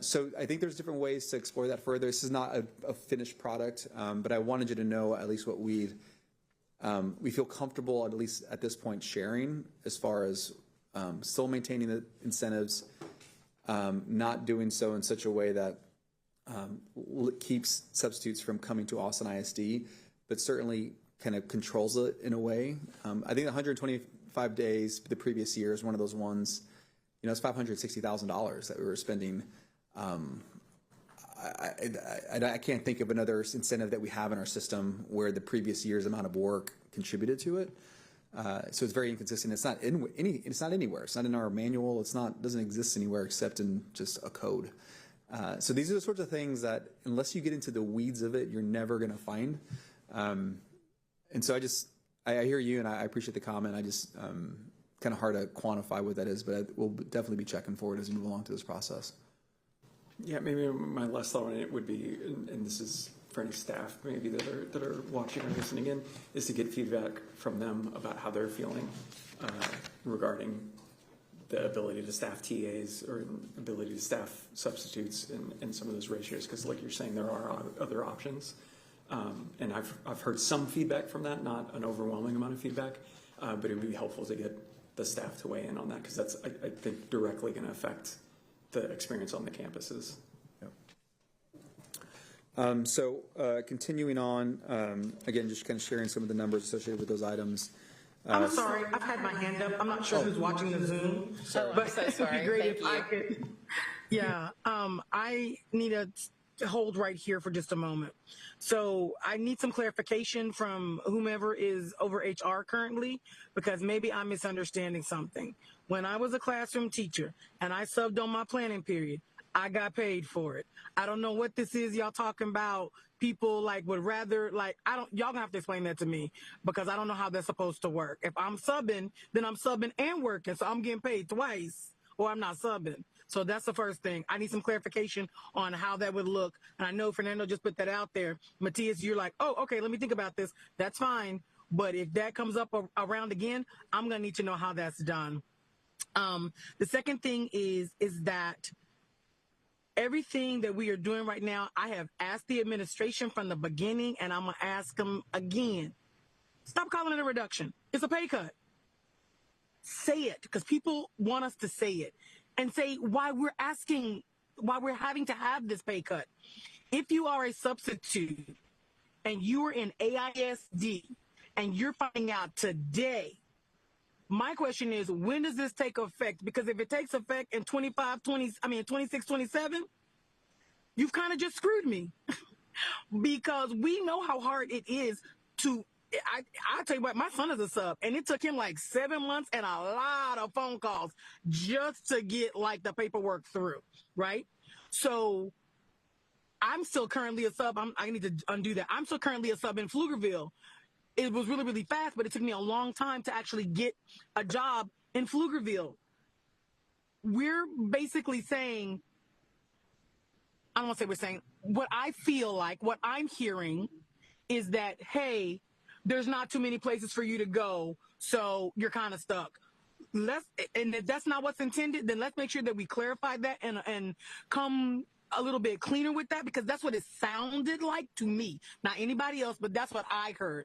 S13: So I think there's different ways to explore that further. This is not a finished product, but I wanted you to know at least what we feel comfortable, at least at this point, sharing as far as still maintaining the incentives, not doing so in such a way that keeps substitutes from coming to Austin ISD, but certainly kind of controls it in a way. I think 125 days the previous year is one of those ones. It's $560,000 that we were spending. I can't think of another incentive that we have in our system where the previous year's amount of work contributed to it. So it's very inconsistent. It's not anywhere. It's not in our manual. Doesn't exist anywhere except in just a code. So these are the sorts of things that, unless you get into the weeds of it, you're never going to find. And so I hear you, and I appreciate the comment. I just kind of hard to quantify what that is, but we'll definitely be checking for it as we move along through this process.
S18: Yeah, maybe my last thought on it would be, and this is for any staff maybe that are watching or listening in, is to get feedback from them about how they're feeling regarding the ability to staff TAs or ability to staff substitutes in some of those ratios, because like you're saying, there are other options. And I've heard some feedback from that, not an overwhelming amount of feedback, but it would be helpful to get the staff to weigh in on that, because that's, I think, directly going to affect the experience on the campuses.
S13: Yep. So continuing on, again, just kind of sharing some of the numbers associated with those items.
S21: I'm sorry, I've had my hand up. I'm not sure who's watching the Zoom, but
S1: I'm so sorry.
S21: It'd be great
S1: Thank
S21: if
S1: you.
S21: I could. Yeah, I need to hold right here for just a moment. So I need some clarification from whomever is over HR currently, because maybe I'm misunderstanding something. When I was a classroom teacher and I subbed on my planning period, I got paid for it. I don't know what this is y'all talking about. People like would rather like y'all gonna have to explain that to me because I don't know how that's supposed to work. If I'm subbing, then I'm subbing and working, so I'm getting paid twice, or I'm not subbing. So that's the first thing. I need some clarification on how that would look. And I know Fernando just put that out there. Matthias, you're like, oh, okay, let me think about this. That's fine. But if that comes up around again, I'm gonna need to know how that's done. The second thing is that everything that we are doing right now, I have asked the administration from the beginning, and I'm going to ask them again. Stop calling it a reduction. It's a pay cut. Say it, because people want us to say it. And say why we're having to have this pay cut. If you are a substitute and you're in AISD and you're finding out today, my question is, when does this take effect? Because if it takes effect in 26, 27, you've kind of just screwed me. Because we know how hard it is to, I'll tell you what, my son is a sub, and it took him like 7 months and a lot of phone calls just to get like the paperwork through, right? So I'm still currently a sub. I need to undo that. I'm still currently a sub in Pflugerville. It was really, really fast, but it took me a long time to actually get a job in Pflugerville. We're basically saying, I don't want to say we're saying, what I feel like, what I'm hearing is that, hey, there's not too many places for you to go, so you're kind of stuck. And if that's not what's intended, then let's make sure that we clarify that and come a little bit cleaner with that, because that's what it sounded like to me. Not anybody else, but that's what I heard.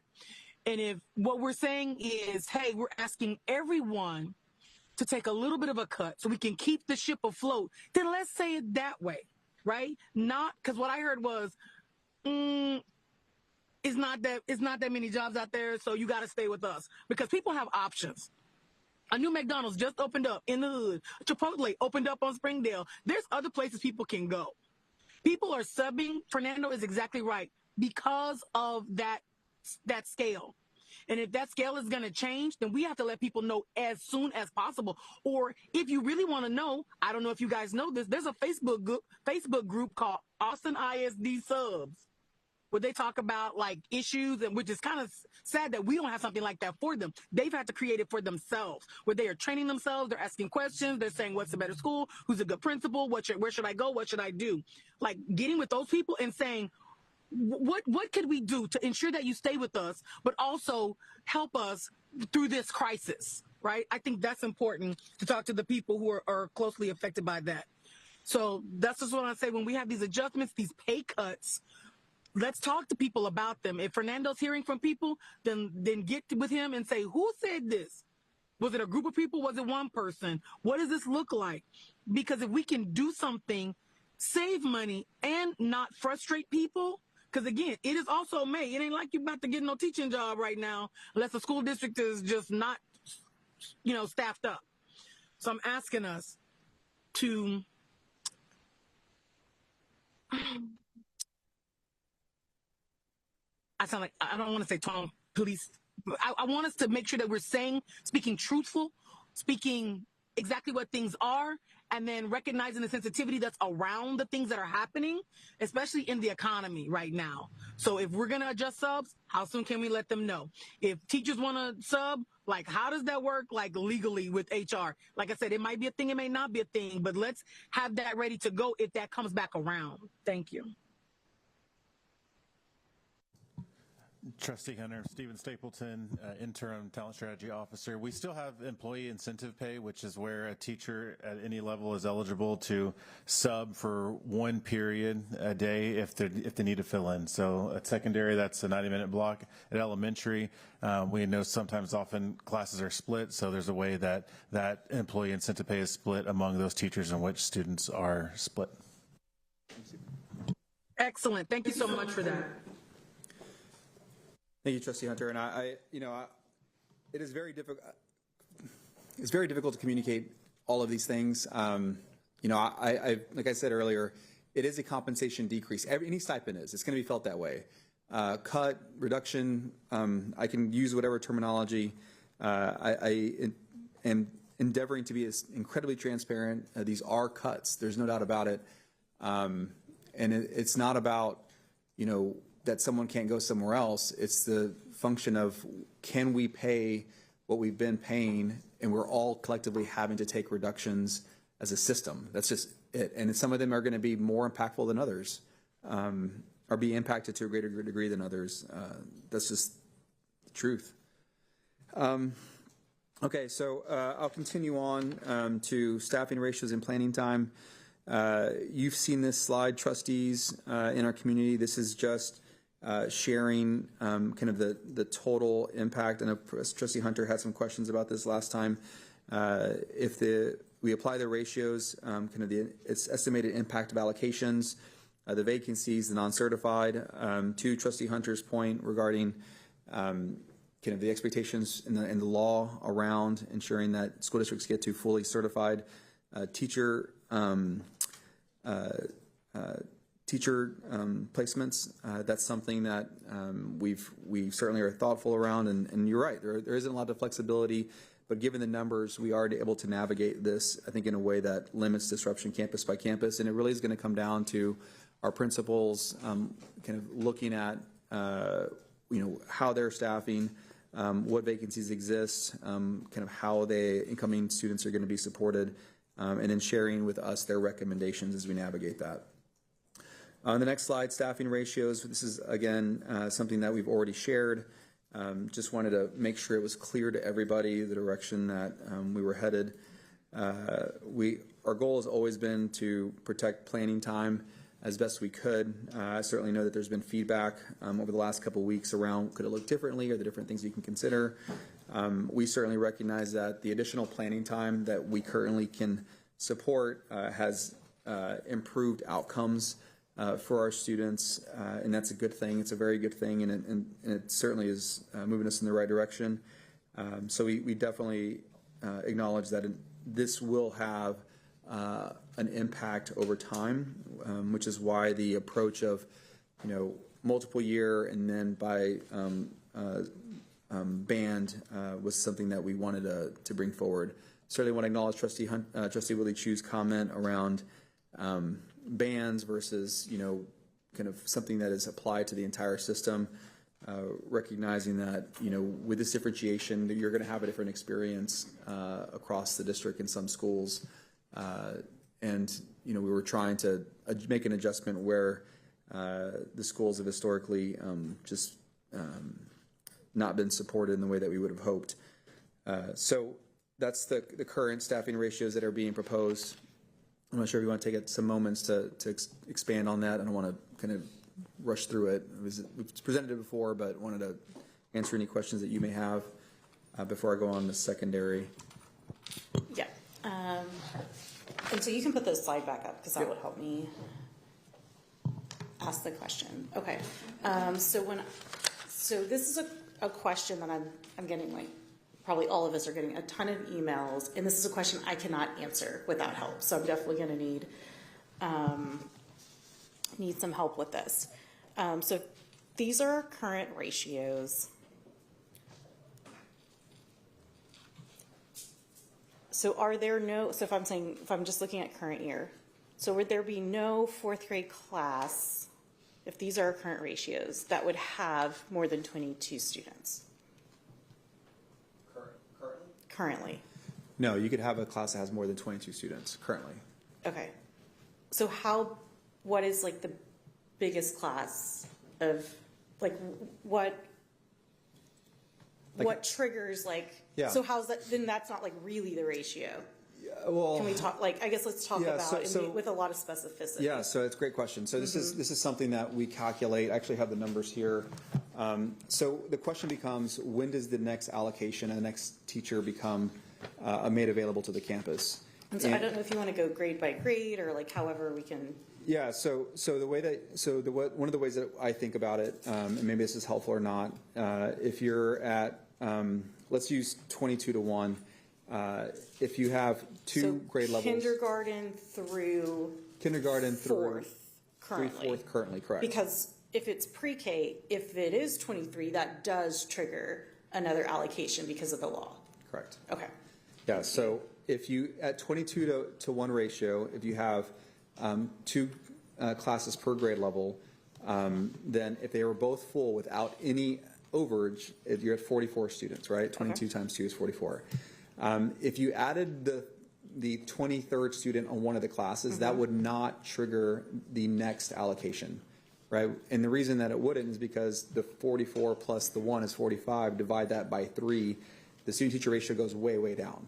S21: And if what we're saying is, hey, we're asking everyone to take a little bit of a cut so we can keep the ship afloat, then let's say it that way, right? Not because what I heard was, it's not that many jobs out there, so you got to stay with us, because people have options. A new McDonald's just opened up in the hood. Chipotle opened up on Springdale. There's other places people can go. People are subbing. Fernando is exactly right, because of that scale. And if that scale is going to change, then we have to let people know as soon as possible. Or if you really want to know, I don't know if you guys know this, there's a Facebook group called Austin ISD Subs, where they talk about like issues, and which is kind of sad that we don't have something like that for them. They've had to create it for themselves, where they are training themselves, they're asking questions, they're saying what's a better school, who's a good principal, where should I go, what should I do? Like getting with those people and saying, what could we do to ensure that you stay with us, but also help us through this crisis, right? I think that's important to talk to the people who are closely affected by that. So that's just what I say. When we have these adjustments, these pay cuts, let's talk to people about them. If Fernando's hearing from people, then get with him and say, who said this? Was it a group of people? Was it one person? What does this look like? Because if we can do something, save money, and not frustrate people, because again, it is also May. It ain't like you're about to get no teaching job right now unless the school district is just not, staffed up. So I'm asking us to I don't want to say tone police. I want us to make sure that we're speaking truthful, speaking exactly what things are, and then recognizing the sensitivity that's around the things that are happening, especially in the economy right now. So if we're going to adjust subs, how soon can we let them know? If teachers want to sub, like how does that work, like legally with HR? Like I said, it might be a thing, it may not be a thing, but let's have that ready to go if that comes back around. Thank you.
S2: Trustee Hunter, Stephen Stapleton, Interim Talent Strategy Officer. We still have employee incentive pay, which is where a teacher at any level is eligible to sub for one period a day if they need to fill in. So at secondary, that's a 90-minute block. At elementary, we know often classes are split, so there's a way that employee incentive pay is split among those teachers in which students are split.
S21: Excellent. Thank you so much for that.
S13: Thank you, Trustee Hunter. And it is very difficult. It's very difficult to communicate all of these things. Like I said earlier, it is a compensation decrease. Any stipend is. It's going to be felt that way. Cut, reduction. I can use whatever terminology. I am endeavoring to be as incredibly transparent. These are cuts. There's no doubt about it. And it's not about, that someone can't go somewhere else. It's the function of, can we pay what we've been paying, and we're all collectively having to take reductions as a system. That's just it. And some of them are going to be more impactful than others, or be impacted to a greater degree than others. That's just the truth. Okay, so I'll continue on to staffing ratios and planning time. You've seen this slide, trustees, in our community. This is just sharing kind of the total impact. And Trustee Hunter had some questions about this last time. If we apply the ratios, kind of its estimated impact of allocations, the vacancies, the non-certified, to Trustee Hunter's point regarding kind of the expectations in the law around ensuring that school districts get to fully certified teacher placements. That's something that we certainly are thoughtful around, and you're right, there isn't a lot of flexibility, but given the numbers, we are able to navigate this, I think, in a way that limits disruption campus by campus, and it really is going to come down to our principals kind of looking at how they're staffing, what vacancies exist, kind of how the incoming students are going to be supported, and then sharing with us their recommendations as we navigate that. On the next slide, staffing ratios. This is, again, something that we've already shared. Just wanted to make sure it was clear to everybody the direction that we were headed. Our goal has always been to protect planning time as best we could. I certainly know that there's been feedback over the last couple of weeks around could it look differently or the different things you can consider. We certainly recognize that the additional planning time that we currently can support has improved outcomes for our students, and that's a good thing. It's a very good thing, and it certainly is moving us in the right direction. So we definitely acknowledge that this will have an impact over time, which is why the approach of, multiple year and then by band was something that we wanted to bring forward. Certainly want to acknowledge Trustee Willie Chu's comment around bands versus, kind of something that is applied to the entire system, recognizing that, with this differentiation, that you're going to have a different experience across the district in some schools. And, we were trying to make an adjustment where the schools have historically just not been supported in the way that we would have hoped. So that's the current staffing ratios that are being proposed. I'm not sure if you want to take some moments to expand on that. I don't want to kind of rush through it. We've presented it before, but wanted to answer any questions that you may have before I go on to secondary.
S17: Yeah. And so you can put the slide back up because that would help me ask the question. Okay. So this is a question that I'm getting, like, probably all of us are getting a ton of emails, and this is a question I cannot answer without help. So I'm definitely going to need some help with this. So these are our current ratios. So so if I'm just looking at current year, so would there be no fourth grade class, if these are our current ratios, that would have more than 22 students? Currently?
S13: No, you could have a class that has more than 22 students currently.
S17: Okay. So what is like the biggest class of, like, what triggers, like,
S13: yeah.
S17: So how's that, then that's not like really the ratio.
S13: Well,
S17: can we talk, like, I guess let's talk about with a lot of specificity.
S13: Yeah, so it's a great question. So this is something that we calculate. I actually have the numbers here. So the question becomes, when does the next allocation and the next teacher become made available to the campus?
S17: And so I don't know if you want to go grade by grade or like however we can.
S13: Yeah, so the way that one of the ways that I think about it, and maybe this is helpful or not, if you're at let's use 22 to 1. If you have two grade levels,
S17: kindergarten through fourth
S13: currently, correct?
S17: Because if it's pre-K, if it is 23, that does trigger another allocation because of the law.
S13: Correct.
S17: Okay.
S13: Yeah, so if you, at 22 to 1 ratio, if you have two classes per grade level, then if they were both full without any overage, you're at 44 students, right? 22 times 2 is 44. If you added the 23rd student on one of the classes, that would not trigger the next allocation, right? And the reason that it wouldn't is because the 44 plus the 1 is 45. Divide that by 3, the student-teacher ratio goes way, way down,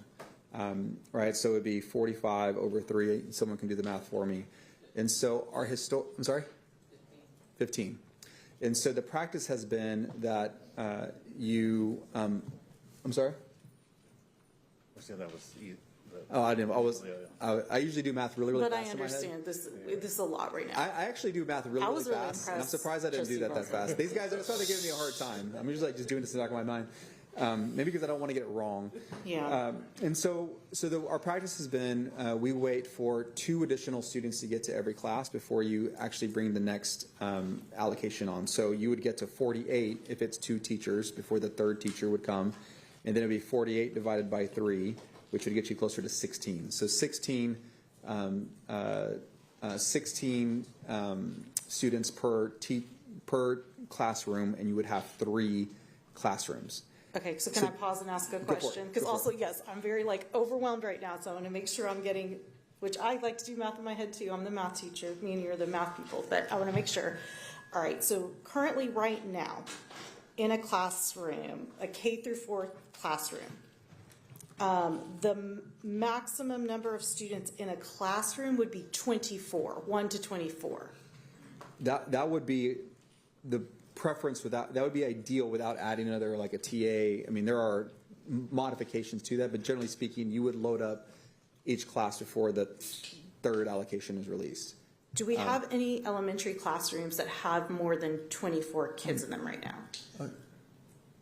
S13: right? So it would be 45 over 3. Someone can do the math for me. And so our I'm sorry? 15. And so the practice has been that I'm sorry?
S2: Yeah, that was
S13: Oh, I didn't. I usually do math really, really
S17: But
S13: fast.
S17: I understand this is a lot right now.
S13: I actually do math really,
S17: I
S13: really
S17: was really
S13: fast. And I'm
S17: impressed,
S13: surprised I didn't do that
S17: Trustee
S13: fast. These guys are sort of giving me a hard time. I'm usually just doing this in the back of my mind. Maybe because I don't want to get it wrong.
S17: Yeah.
S13: And so our practice has been we wait for 2 additional students to get to every class before you actually bring the next allocation on. So you would get to 48 if it's 2 teachers before the 3rd teacher would come. And then it would be 48 divided by 3, which would get you closer to 16. So 16 students per classroom, and you would have 3 classrooms.
S17: Okay, so can I pause and ask a question? Because also, yes, I'm very overwhelmed right now, so I want to make sure I'm getting, which I like to do math in my head too. I'm the math teacher, me and you're the math people, but I want to make sure. All right, so currently right now, in a classroom, a K through 4 classroom, the maximum number of students in a classroom would be 24, 1 to 24.
S13: That would be the preference that would be ideal without adding another a TA. I mean, there are modifications to that, but generally speaking, you would load up each class before the 3rd allocation is released.
S17: Do we have any elementary classrooms that have more than 24 kids in them right now?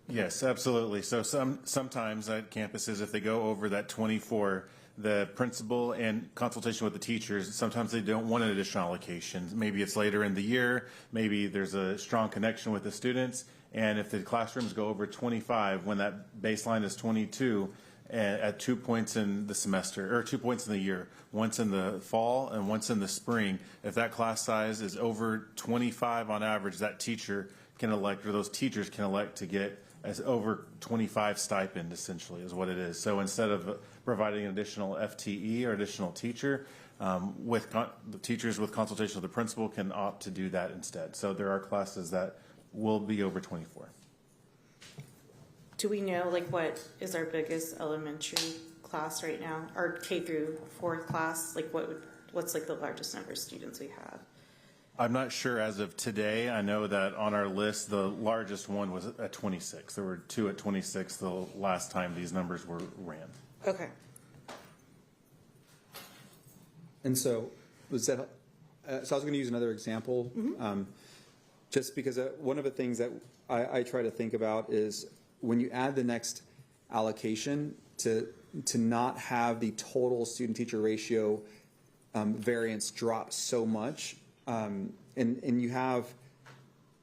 S2: Yes, absolutely. So sometimes at campuses, if they go over that 24, the principal and consultation with the teachers, sometimes they don't want an additional allocation. Maybe it's later in the year, maybe there's a strong connection with the students, and if the classrooms go over 25, when that baseline is 22, at 2 points in the semester, or 2 points in the year, once in the fall and once in the spring, if that class size is over 25 on average, that teacher can elect, or those teachers can elect to get as over 25 stipend, essentially, is what it is. So instead of providing an additional FTE or additional teacher, the teachers with consultation with the principal can opt to do that instead. So there are classes that will be over 24.
S17: Do we know what is our biggest elementary class right now, or K through 4th class? What's the largest number of students we have?
S2: I'm not sure as of today. I know that on our list, the largest one was at 26. There were 2 at 26 the last time these numbers were ran.
S17: Okay.
S13: And so so I was going to use another example, just because one of the things that I try to think about is when you add the next allocation to not have the total student-teacher ratio variance drop so much. And you have,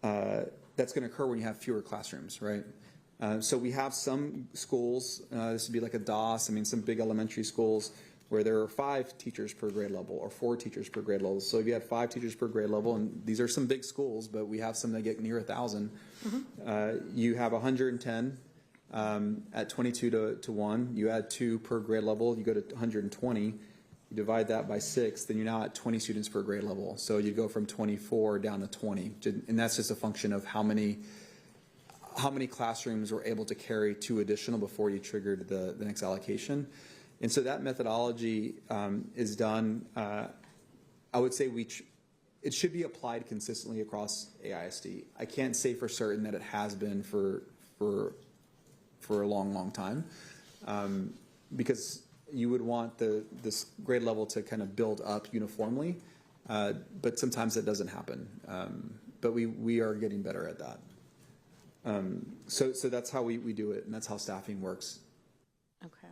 S13: that's going to occur when you have fewer classrooms, right? So we have some schools, this would be like a DOS, some big elementary schools where there are 5 teachers per grade level or 4 teachers per grade level. So if you had 5 teachers per grade level, and these are some big schools, but we have some that get near 1,000, you have 110 at 22 to 1. You add 2 per grade level, you go to 120. You divide that by 6, then you're now at 20 students per grade level. So you go from 24 down to 20. And that's just a function of how many classrooms were able to carry 2 additional before you triggered the next allocation. And so that methodology is done, I would say it should be applied consistently across AISD. I can't say for certain that it has been for a long, long time, because you would want this grade level to kind of build up uniformly, but sometimes that doesn't happen. But we are getting better at that. So that's how we do it, and that's how staffing works.
S17: Okay.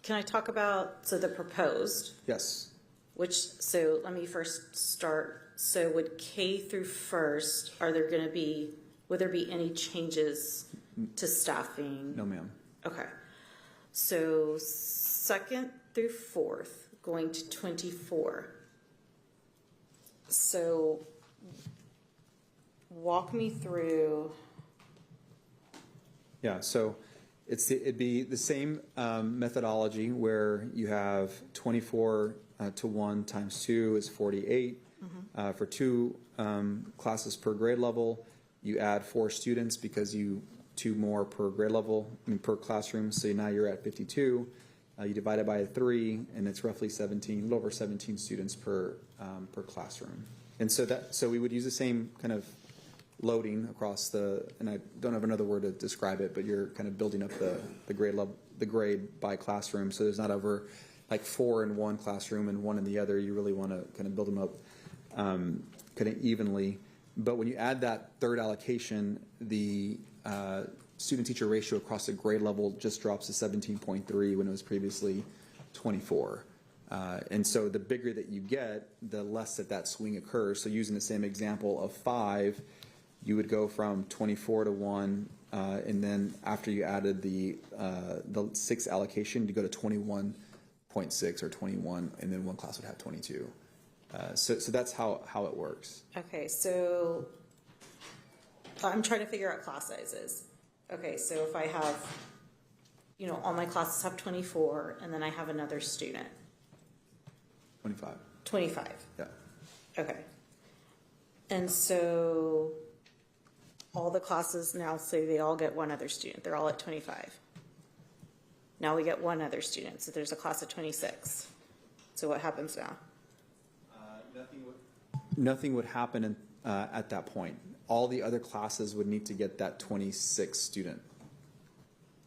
S17: Can I talk about the proposed?
S13: Yes.
S17: So let me first start. So would K through 1st, would there be any changes to staffing?
S13: No, ma'am.
S17: Okay. So second through fourth going to 24. So walk me through.
S13: Yeah, so it'd be the same methodology where you have 24 to 1 times 2 is 48. For 2 classes per grade level, you add 4 students because 2 more per grade level, per classroom, so now you're at 52. You divide it by 3, and it's roughly 17, a little over 17 students per classroom. And so we would use the same kind of loading across and I don't have another word to describe it, but you're kind of building up the grade by classroom. So there's not over like 4 in one classroom and 1 in the other. You really want to kind of build them up kind of evenly. But when you add that third allocation, the student-teacher ratio across the grade level just drops to 17.3 when it was previously 24. And so the bigger that you get, the less that swing occurs. So using the same example of 5, you would go from 24 to 1, and then after you added the 6 allocation, you go to 21.6 or 21, and then one class would have 22. So that's how it works.
S17: Okay, so I'm trying to figure out class sizes. Okay, so if I have, all my classes have 24, and then I have another student.
S13: 25.
S17: 25.
S13: Yeah.
S17: Okay. And so all the classes now say they all get one other student. They're all at 25. Now we get one other student. So there's a class of 26. So what happens now?
S13: Nothing would happen at that point. All the other classes would need to get that 26 student.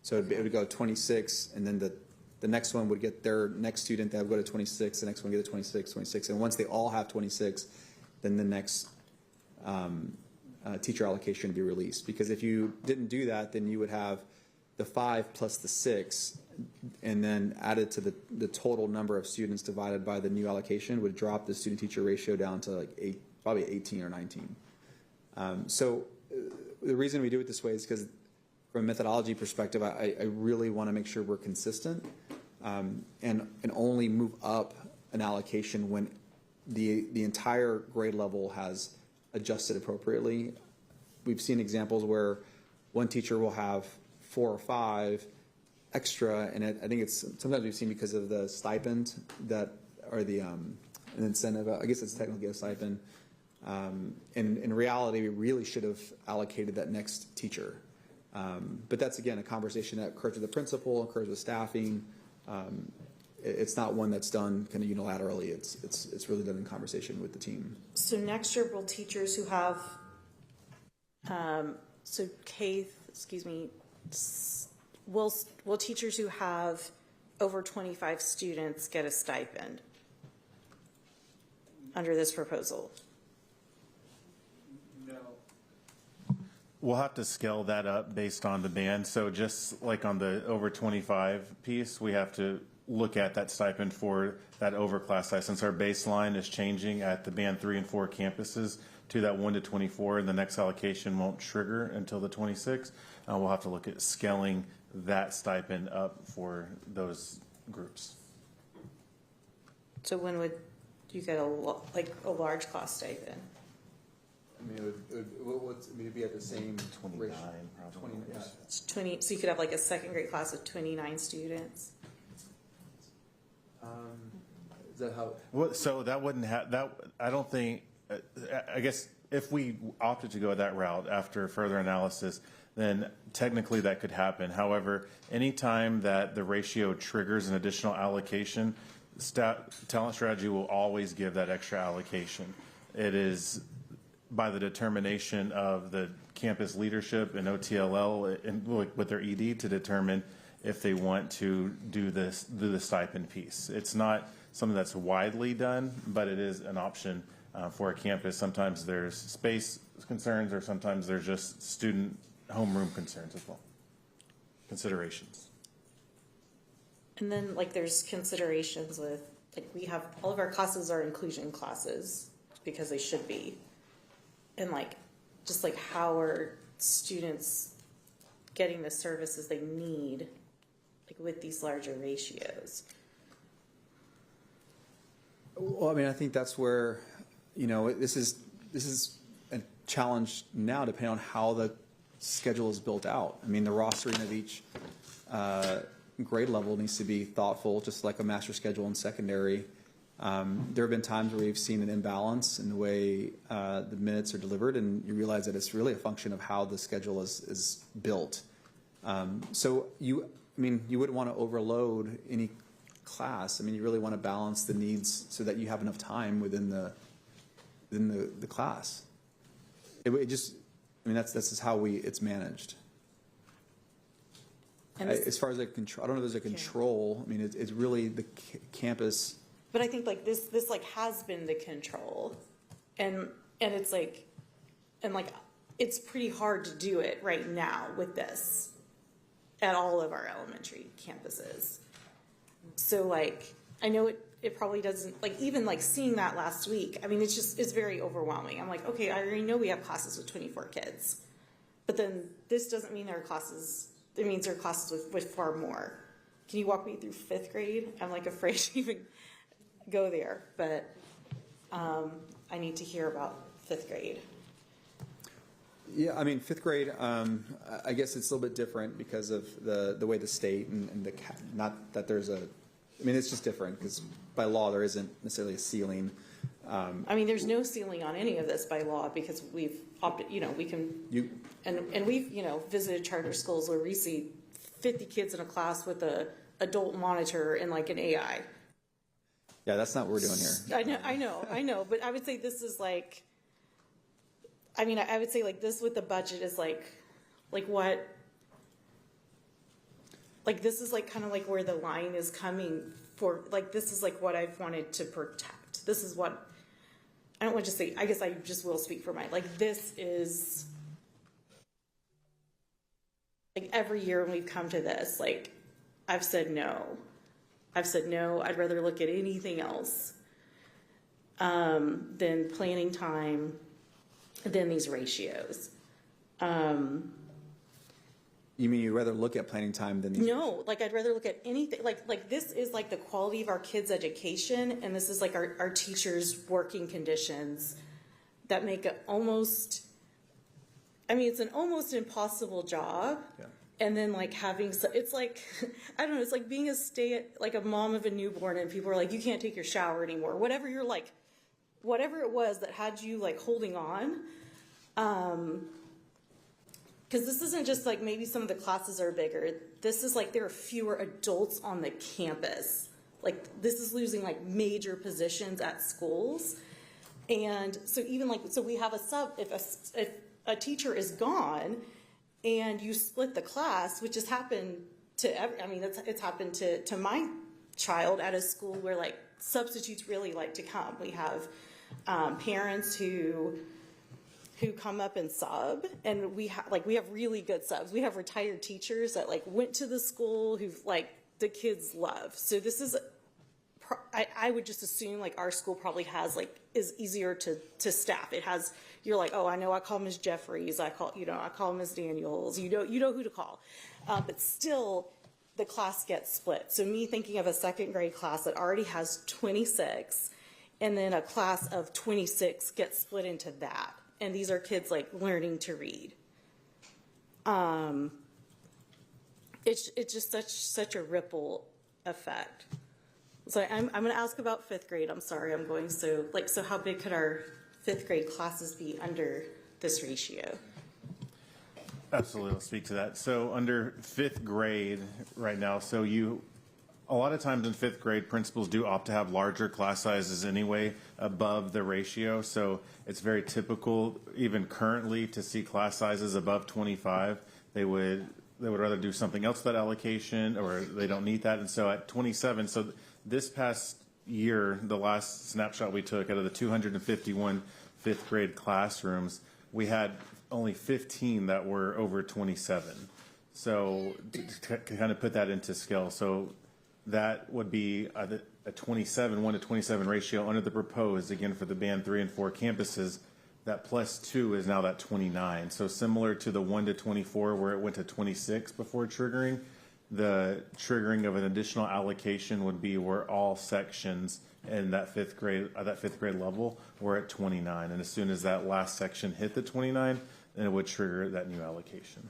S13: So it would go 26, and then the next one would get their next student. That would go to 26. The next one would get to 26, 26. And once they all have 26, then the next teacher allocation would be released. Because if you didn't do that, then you would have the 5 plus the 6, and then added to the total number of students divided by the new allocation would drop the student-teacher ratio down to like probably 18 or 19. So the reason we do it this way is because from a methodology perspective, I really want to make sure we're consistent and only move up an allocation when the entire grade level has adjusted appropriately. We've seen examples where one teacher will have 4 or 5 extra, and I think it's sometimes we've seen because of the stipend that or the an incentive. I guess it's technically a stipend. In reality, we really should have allocated that next teacher. But that's, again, a conversation that occurs with the principal, occurs with staffing. It's not one that's done kind of unilaterally. It's really done in conversation with the team.
S17: So next year, will teachers who have, will teachers who have over 25 students get a stipend under this proposal?
S2: We'll have to scale that up based on demand. So just like on the over 25 piece, we have to look at that stipend for that overclass size. Since our baseline is changing at the band 3 and 4 campuses to that 1 to 24, and the next allocation won't trigger until the 26, we'll have to look at scaling that stipend up for those groups.
S17: So when would you get a large class stipend?
S13: I mean, it'd be at the same
S2: 29,
S13: probably.
S17: 20. So you could have like a second grade class of 29 students.
S13: Is that how?
S2: Well, so that wouldn't have that. I don't think. I guess if we opted to go that route after further analysis, then technically that could happen. However, anytime that the ratio triggers an additional allocation, talent strategy will always give that extra allocation. It is by the determination of the campus leadership and OTLL and with their ED to determine if they want to do the stipend piece. It's not something that's widely done, but it is an option for a campus. Sometimes there's space concerns, or sometimes there's just student homeroom concerns as well. Considerations.
S17: And then there's considerations with we have all of our classes are inclusion classes because they should be. And just how are students getting the services they need like with these larger ratios?
S13: Well, I mean, I think that's where, this is a challenge now, depending on how the schedule is built out. I mean, the rostering of each grade level needs to be thoughtful, just like a master schedule in secondary. There have been times where we've seen an imbalance in the way the minutes are delivered, and you realize that it's really a function of how the schedule is built. So you wouldn't want to overload any class. I mean, you really want to balance the needs so that you have enough time within the class. That's just how it's managed. As far as I don't know if there's a control. I mean, it's really the campus.
S17: But I think like this like has been the control, and it's like, and like it's pretty hard to do it right now with this at all of our elementary campuses. So like I know it probably doesn't, like even like seeing that last week, I mean it's very overwhelming. I'm like, okay, I already know we have classes with 24 kids, but then this doesn't mean there are classes. It means there are classes with far more. Can you walk me through 5th grade? I'm like afraid to even go there, but I need to hear about 5th grade.
S13: Yeah, I mean, 5th grade, I guess it's a little bit different because of the way the state and the, not that there's it's just different because by law there isn't necessarily a ceiling.
S17: I mean, there's no ceiling on any of this by law because we've opted, we can, and we've, visited charter schools where we see 50 kids in a class with a adult monitor and like an AI.
S13: Yeah, that's not what we're doing here.
S17: I know, but I would say this is like, I would say like this with the budget is like what, like this is like kind of like where the line is coming for, like this is like what I've wanted to protect. This is what, I don't want to just say, I guess I just will speak for like this is, like every year when we've come to this, like I've said no. I'd rather look at anything else than planning time, than these ratios.
S13: You mean you'd rather look at planning time than these?
S17: No, like I'd rather look at anything. Like this is like the quality of our kids' education, and this is like our teachers' working conditions that make it almost. It's an almost impossible job. Yeah. And then like having, it's like, I don't know, it's like being like a mom of a newborn and people are like, you can't take your shower anymore. Whatever you're like, whatever it was that had you like holding on. Because this isn't just like maybe some of the classes are bigger. This is like there are fewer adults on the campus. Like this is losing like major positions at schools. And so even like, so we have if a teacher is gone, and you split the class, which has happened to it's happened to my child at a school where like substitutes really like to come. We have parents who come up and sub, and we have really good subs. We have retired teachers that like went to the school who like the kids love. So this is, I would just assume like our school probably has like is easier to staff. It has, you're like, oh, I know I call Ms. Jeffries, I call Ms. Daniels, you know who to call. But still the class gets split. So me thinking of a 2nd grade class that already has 26 and then a class of 26 gets split into that. And these are kids like learning to read. It's just such a ripple effect. So I'm going to ask about 5th grade. I'm sorry, I'm going so how big could our 5th grade classes be under this ratio?
S2: Absolutely, I'll speak to that. So under 5th grade right now, a lot of times in 5th grade, principals do opt to have larger class sizes anyway above the ratio. So it's very typical, even currently, to see class sizes above 25. They would rather do something else with that allocation, or they don't need that. And so at 27, so this past year, the last snapshot we took out of the 251 5th grade classrooms, we had only 15 that were over 27. So to kind of put that into scale, so that would be a 27, 1 to 27 ratio under the proposed, again, for the band 3 and 4 campuses. That +2 is now that 29. So similar to the 1 to 24 where it went to 26 before triggering, the triggering of an additional allocation would be where all sections in that fifth grade level were at 29. And as soon as that last section hit the 29, then it would trigger that new allocation.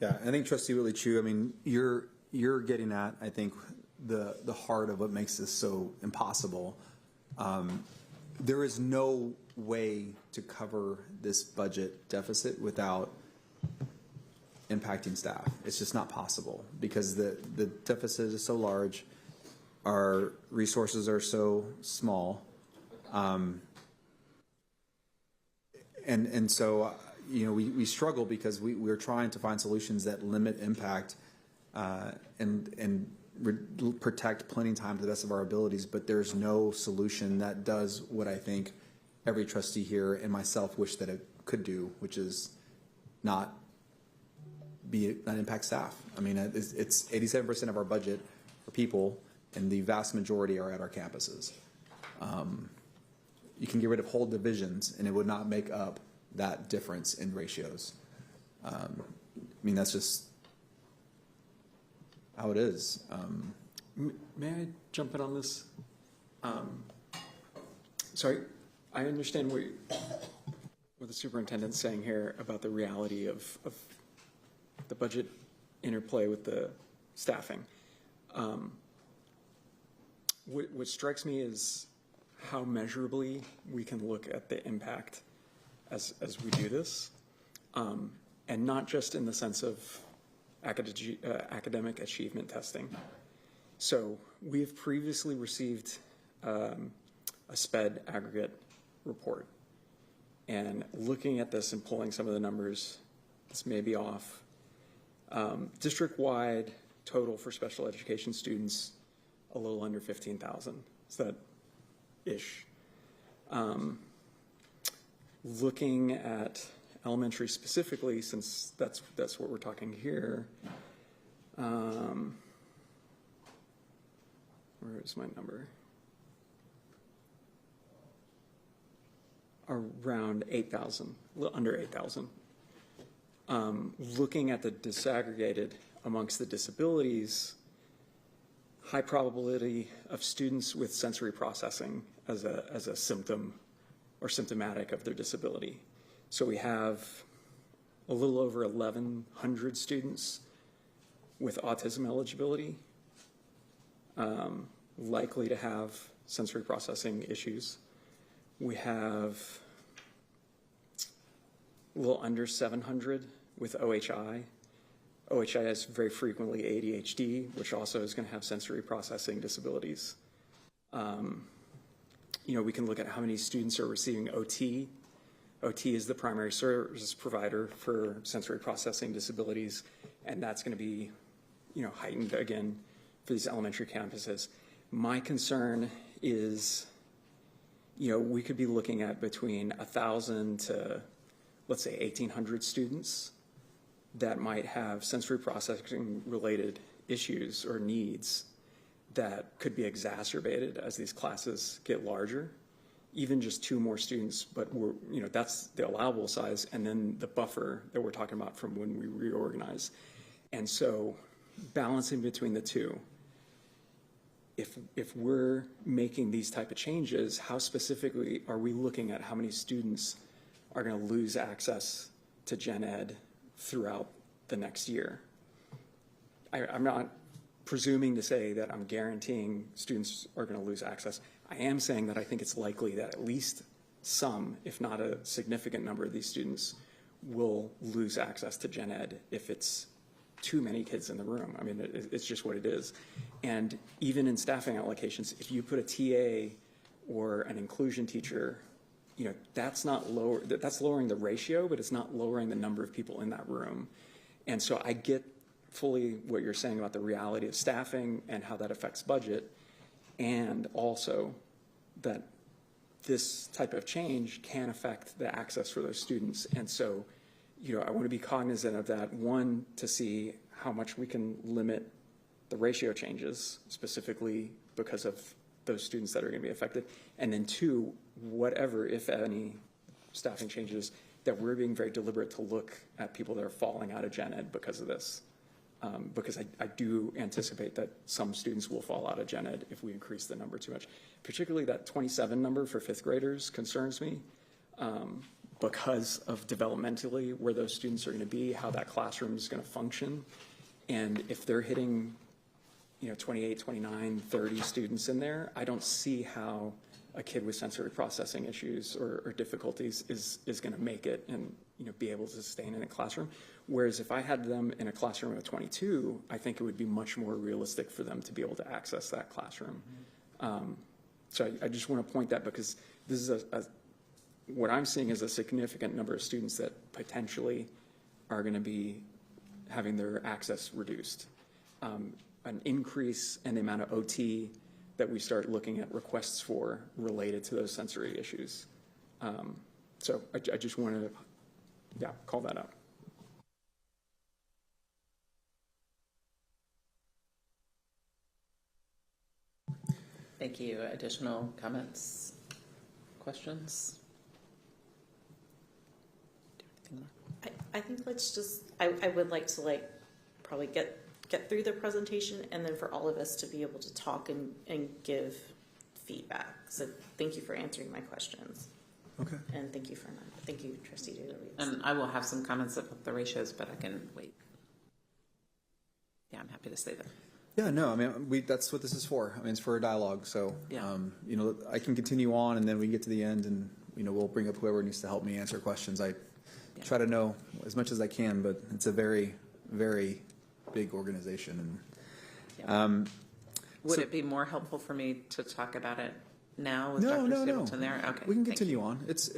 S13: Yeah, I think Trustee Whitley Chu, I mean, you're getting at, I think, the heart of what makes this so impossible. There is no way to cover this budget deficit without impacting staff. It's just not possible because the deficit is so large, our resources are so small, and so we struggle because we're trying to find solutions that limit impact and protect planning time to the best of our abilities, but there's no solution that does what I think every trustee here and myself wish that it could do, which is not impact staff. I mean, it's 87% of our budget for people, and the vast majority are at our campuses. You can get rid of whole divisions, and it would not make up that difference in ratios. I mean, that's just how it is.
S18: May I jump in on this? Sorry, I understand what the superintendent's saying here about the reality of the budget interplay with the staffing. What strikes me is how measurably we can look at the impact as we do this, and not just in the sense of academic achievement testing. So we have previously received a SPED aggregate report, and looking at this and pulling some of the numbers, this may be off. District-wide total for special education students, a little under 15,000. Is that ish? Looking at elementary specifically, since that's what we're talking here, where is my number? Around 8,000, a little under 8,000. Looking at the disaggregated amongst the disabilities, high probability of students with sensory processing as a symptom or symptomatic of their disability. So we have a little over 1,100 students with autism eligibility, likely to have sensory processing issues. We have a little under 700 with OHI. OHI is very frequently ADHD, which also is going to have sensory processing disabilities. We can look at how many students are receiving OT. OT is the primary service provider for sensory processing disabilities, and that's going to be, heightened again for these elementary campuses. My concern is, we could be looking at between 1,000 to, let's say, 1,800 students that might have sensory processing related issues or needs that could be exacerbated as these classes get larger. Even just 2 more students, but that's the allowable size, and then the buffer that we're talking about from when we reorganize. And so balancing between the two, if we're making these type of changes, how specifically are we looking at how many students are going to lose access to gen ed throughout the next year? I'm not presuming to say that I'm guaranteeing students are going to lose access. I am saying that I think it's likely that at least some, if not a significant number of these students, will lose access to gen ed if it's too many kids in the room. I mean, it's just what it is. And even in staffing allocations, if you put a TA or an inclusion teacher, that's lowering the ratio, but it's not lowering the number of people in that room. And so I get fully what you're saying about the reality of staffing and how that affects budget, and also that this type of change can affect the access for those students. And so, I want to be cognizant of that, one, to see how much we can limit the ratio changes, specifically because of those students that are going to be affected, and then two, whatever, if any, staffing changes, that we're being very deliberate to look at people that are falling out of gen ed because of this. because I do anticipate that some students will fall out of gen ed if we increase the number too much. Particularly that 27 number for fifth graders concerns me because of developmentally where those students are going to be, how that classroom is going to function. And if they're hitting, 28, 29, 30 students in there, I don't see how a kid with sensory processing issues or difficulties is going to make it and be able to sustain in a classroom. Whereas if I had them in a classroom of 22, I think it would be much more realistic for them to be able to access that classroom. So I just want to point that because this is what I'm seeing is a significant number of students that potentially are going to be having their access reduced. An increase in the amount of OT that we start looking at requests for related to those sensory issues. So I just want to, call that out.
S1: Thank you. Additional comments, questions?
S17: I think let's just, I would like to probably get through the presentation and then for all of us to be able to talk and give feedback. So thank you for answering my questions.
S13: Okay.
S17: And thank you, Trustee Daly.
S1: And I will have some comments about the ratios, but I can wait. Yeah, I'm happy to say that.
S13: Yeah, no, I mean, that's what this is for. I mean, it's for a dialogue. So,
S1: Yeah.
S13: I can continue on and then we get to the end and, we'll bring up whoever needs to help me answer questions. I try to know as much as I can, but it's a very, very big organization. And
S1: would it be more helpful for me to talk about it now with Dr. Stapleton there? Okay.
S13: We can continue on. It's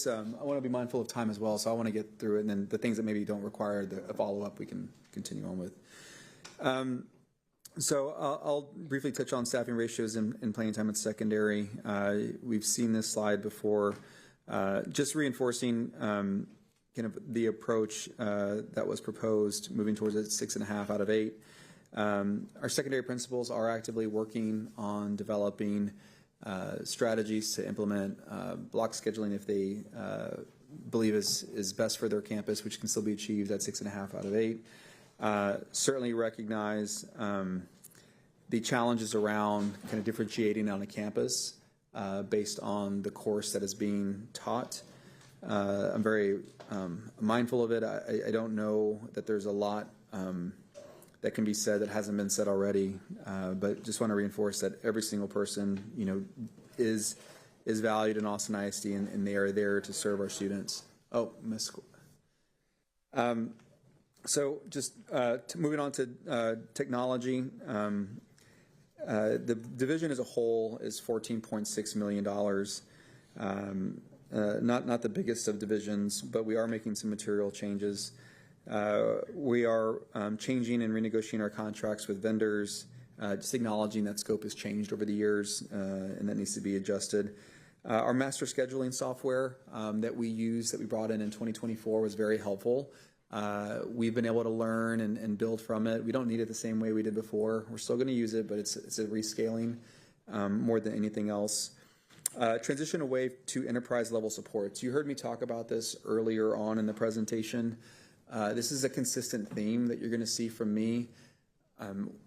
S13: I want to be mindful of time as well, so I want to get through it, and then the things that maybe don't require a follow-up, we can continue on with. So I'll briefly touch on staffing ratios in planning time at secondary. We've seen this slide before. Just reinforcing kind of the approach that was proposed, moving towards a 6.5 out of 8. Our secondary principals are actively working on developing strategies to implement block scheduling if they believe is best for their campus, which can still be achieved at 6.5 out of 8. Certainly recognize the challenges around kind of differentiating on a campus based on the course that is being taught. I'm very mindful of it. I don't know that there's a lot that can be said that hasn't been said already, but just want to reinforce that every single person, is valued in Austin ISD, and they are there to serve our students. Oh, Miss. So just moving on to technology. The division as a whole is $14.6 million. Not the biggest of divisions, but we are making some material changes. We are changing and renegotiating our contracts with vendors, just acknowledging that scope has changed over the years, and that needs to be adjusted. Our master scheduling software that we brought in 2024 was very helpful. We've been able to learn and build from it. We don't need it the same way we did before. We're still going to use it, but it's a rescaling more than anything else. Transition away to enterprise level supports. You heard me talk about this earlier on in the presentation. This is a consistent theme that you're going to see from me.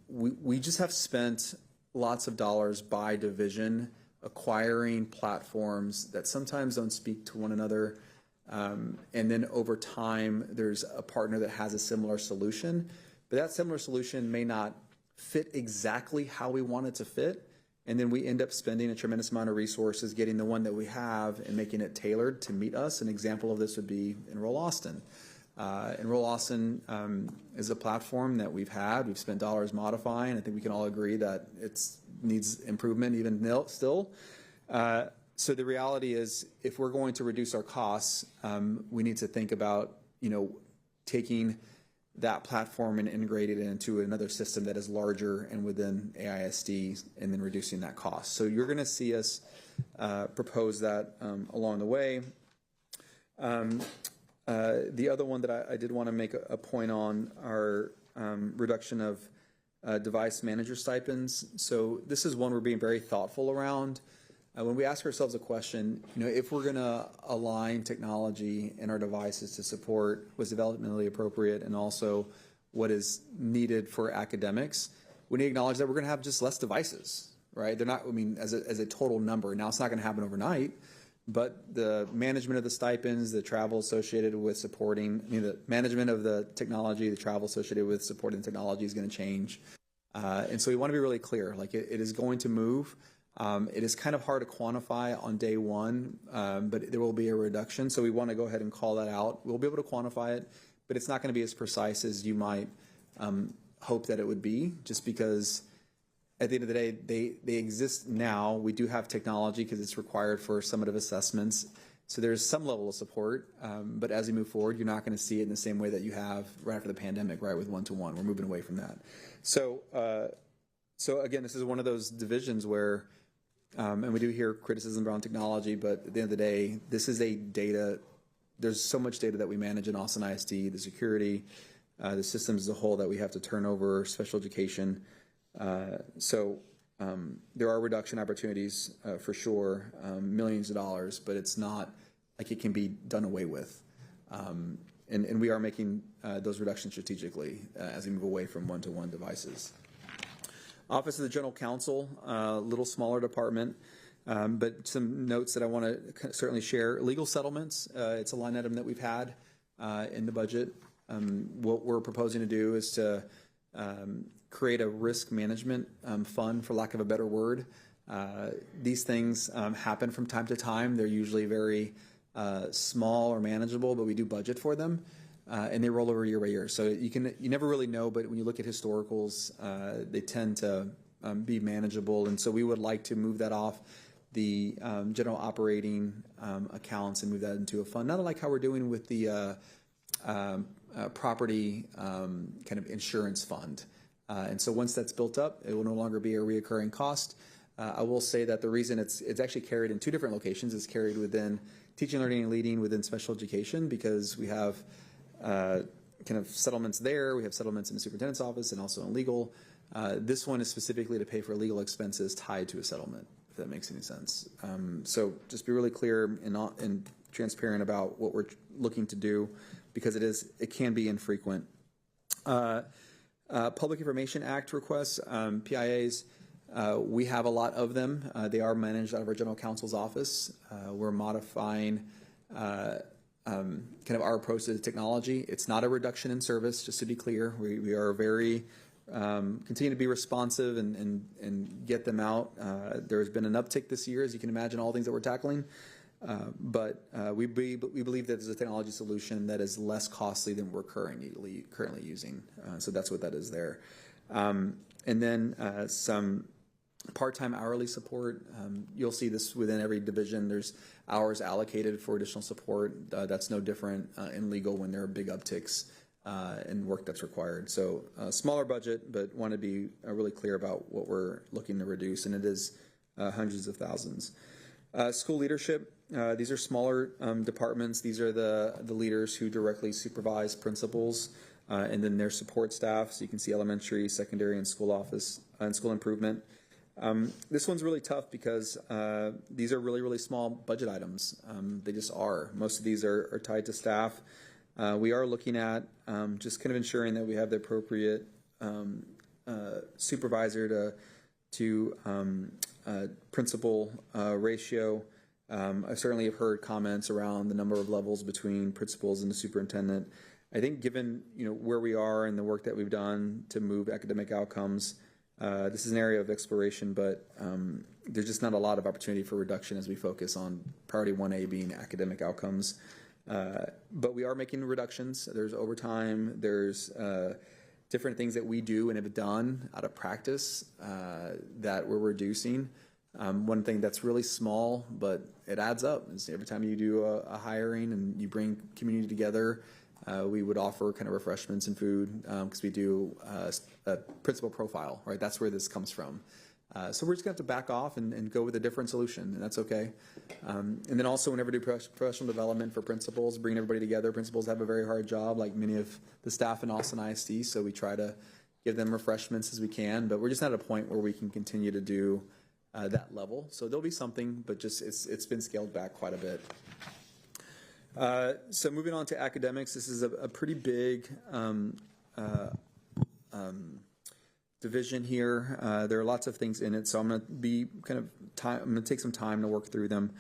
S13: We just have spent lots of dollars by division acquiring platforms that sometimes don't speak to one another. And then over time, there's a partner that has a similar solution, but that similar solution may not fit exactly how we want it to fit. And then we end up spending a tremendous amount of resources getting the one that we have and making it tailored to meet us. An example of this would be Enroll Austin. Enroll Austin is a platform that we've spent dollars modifying. I think we can all agree that it needs improvement even still. So the reality is, if we're going to reduce our costs, we need to think about, taking that platform and integrating it into another system that is larger and within AISD, and then reducing that cost. So you're going to see us propose that along the way. The other one that I did want to make a point on are reduction of device manager stipends. So this is one we're being very thoughtful around. When we ask ourselves a question, if we're going to align technology in our devices to support what's developmentally appropriate and also what is needed for academics, we need to acknowledge that we're going to have just less devices, right? They're not, I mean, as a total number. Now, it's not going to happen overnight, but the management of the stipends, the travel associated with supporting, I mean, the management of the technology, the travel associated with supporting the technology is going to change. And so we want to be really clear, like it is going to move. It is kind of hard to quantify on day one, but there will be a reduction. So we want to go ahead and call that out. We'll be able to quantify it, but it's not going to be as precise as you might hope that it would be, just because at the end of the day, they exist now. We do have technology because it's required for summative assessments. So there's some level of support, but as we move forward, you're not going to see it in the same way that you have right after the pandemic, right, with one-to-one. We're moving away from that. So again, this is one of those divisions where, and we do hear criticism around technology, but at the end of the day, this is a data, there's so much data that we manage in Austin ISD, the security, the systems as a whole that we have to turn over, special education. There are reduction opportunities for sure, millions of dollars, but it's not like it can be done away with. And we are making those reductions strategically as we move away from one-to-one devices. Office of the General Counsel, a little smaller department, but some notes that I want to certainly share. Legal settlements, it's a line item that we've had in the budget. What we're proposing to do is to create a risk management fund, for lack of a better word. These things happen from time to time. They're usually very small or manageable, but we do budget for them, and they roll over year by year. So you never really know, but when you look at historicals, they tend to be manageable, and so we would like to move that off the general operating accounts and move that into a fund, not unlike how we're doing with the property kind of insurance fund. And so once that's built up, it will no longer be a reoccurring cost. I will say that the reason it's actually carried in two different locations. It's carried within teaching, learning, and leading within special education, because we have kind of settlements there. We have settlements in the superintendent's office and also in legal. This one is specifically to pay for legal expenses tied to a settlement, if that makes any sense. So just be really clear and transparent about what we're looking to do, because it can be infrequent. Public Information Act requests, PIAs, we have a lot of them. They are managed out of our general counsel's office. We're modifying kind of our approach to the technology. It's not a reduction in service, just to be clear. We are very, continue to be responsive and get them out. There's been an uptick this year, as you can imagine, all things that we're tackling. But we believe that there's a technology solution that is less costly than we're currently using. So that's what that is there. And then some part-time hourly support. You'll see this within every division. There's hours allocated for additional support. That's no different in legal when there are big upticks in work that's required. So smaller budget, but want to be really clear about what we're looking to reduce, and it is hundreds of thousands. School leadership. These are smaller departments. These are the leaders who directly supervise principals and then their support staff. So you can see elementary, secondary, and school office and school improvement. This one's really tough because these are really, really small budget items. They just are. Most of these are tied to staff. We are looking at just kind of ensuring that we have the appropriate supervisor to principal ratio. I certainly have heard comments around the number of levels between principals and the superintendent. I think given where we are and the work that we've done to move academic outcomes, this is an area of exploration, but there's just not a lot of opportunity for reduction as we focus on priority 1A being academic outcomes. But we are making reductions. There's overtime. There's different things that we do and have done out of practice that we're reducing. One thing that's really small, but it adds up, is every time you do a hiring and you bring community together, we would offer kind of refreshments and food because we do a principal profile, right? That's where this comes from. So we're just going to have to back off and go with a different solution, and that's okay. And then also whenever we do professional development for principals, bringing everybody together, principals have a very hard job, like many of the staff in Austin ISD, so we try to give them refreshments as we can, but we're just not at a point where we can continue to do that level. So there'll be something, but just it's been scaled back quite a bit. So moving on to academics, this is a pretty big division here. There are lots of things in it, so I'm going to be I'm going to take some time to work through them.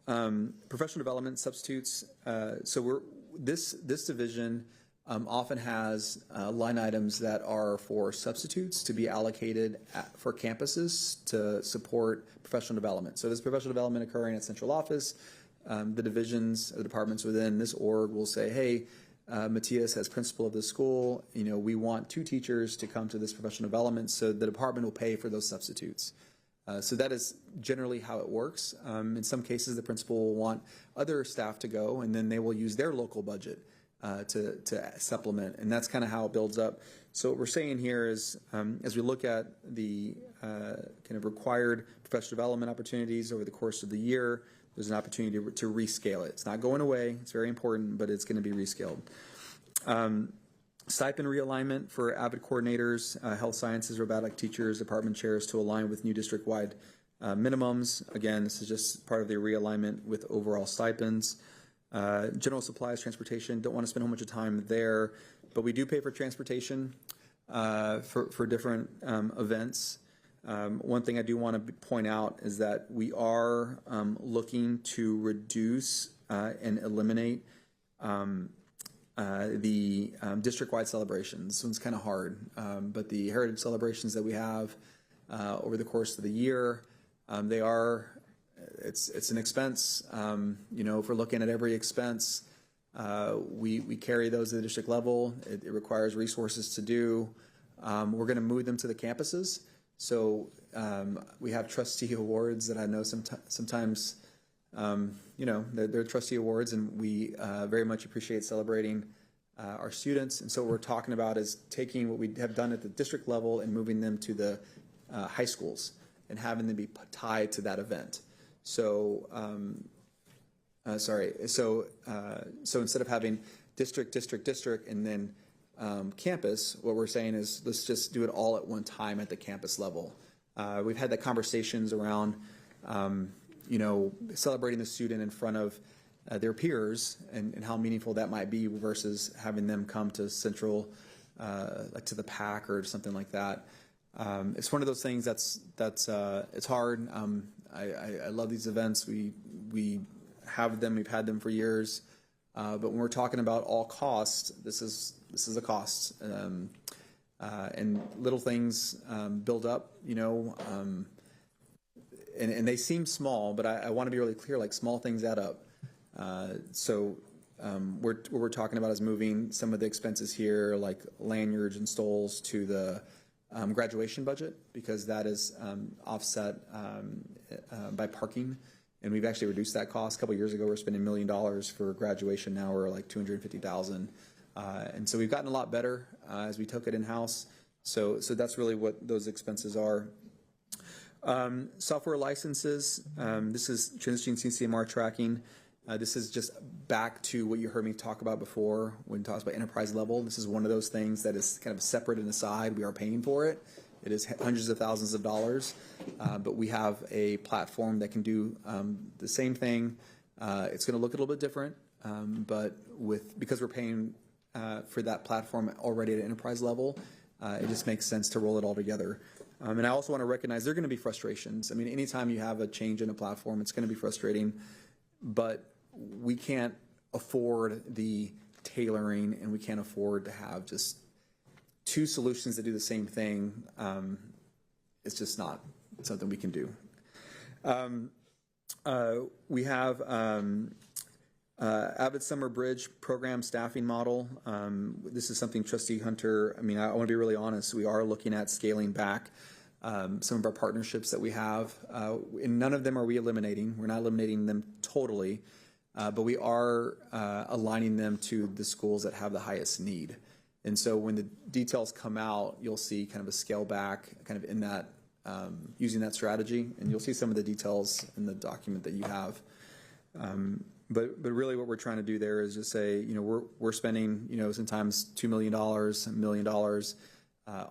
S13: Professional development substitutes. This division often has line items that are for substitutes to be allocated for campuses to support professional development. So there's professional development occurring at central office. The divisions, the departments within this org will say, hey, Matthias, as principal of the school, we want 2 teachers to come to this professional development, so the department will pay for those substitutes. So that is generally how it works. In some cases, the principal will want other staff to go, and then they will use their local budget to supplement, and that's kind of how it builds up. So what we're saying here is, as we look at the kind of required professional development opportunities over the course of the year, there's an opportunity to rescale it. It's not going away. It's very important, but it's going to be rescaled. Stipend realignment for AVID coordinators, health sciences, robotic teachers, department chairs to align with new district-wide minimums. Again, this is just part of the realignment with overall stipends. General supplies, transportation, don't want to spend a whole bunch of time there, but we do pay for transportation for different events. One thing I do want to point out is that we are looking to reduce and eliminate the district-wide celebrations. This one's kind of hard, but the heritage celebrations that we have over the course of the year, it's an expense. If we're looking at every expense, we carry those at the district level. It requires resources to do. We're going to move them to the campuses. So we have trustee awards that I know sometimes, they're trustee awards, and we very much appreciate celebrating our students. And so what we're talking about is taking what we have done at the district level and moving them to the high schools and having them be tied to that event. So, so instead of having district, and then campus, what we're saying is let's just do it all at one time at the campus level. We've had the conversations around, celebrating the student in front of their peers and how meaningful that might be versus having them come to central, like to the PAC or something like that. It's one of those things that's it's hard. I love these events. We have them. We've had them for years. But when we're talking about all costs, this is a cost, and little things build up, and they seem small, but I want to be really clear, like small things add up. What we're talking about is moving some of the expenses here, like lanyards and stoles, to the graduation budget, because that is offset by parking. And we've actually reduced that cost. A couple of years ago, we were spending $1 million for graduation. Now we're like $250,000. And so we've gotten a lot better as we took it in-house. So that's really what those expenses are. Software licenses. This is transitioning CCMR tracking. This is just back to what you heard me talk about before when we talked about enterprise level. This is one of those things that is kind of separate and aside. We are paying for it. It is hundreds of thousands of dollars, but we have a platform that can do the same thing. It's going to look a little bit different, but because we're paying for that platform already at enterprise level, it just makes sense to roll it all together. And I also want to recognize there are going to be frustrations. I mean, anytime you have a change in a platform, it's going to be frustrating, but we can't afford the tailoring, and we can't afford to have just two solutions that do the same thing. It's just not something we can do. We have AVID Summer Bridge program staffing model. This is something Trustee Hunter, I want to be really honest, we are looking at scaling back some of our partnerships that we have. And none of them are we eliminating. We're not eliminating them totally, but we are aligning them to the schools that have the highest need. And so when the details come out, you'll see kind of a scale back kind of in that, using that strategy, and you'll see some of the details in the document that you have. But really what we're trying to do there is just say, we're spending, sometimes $2 million, $1 million,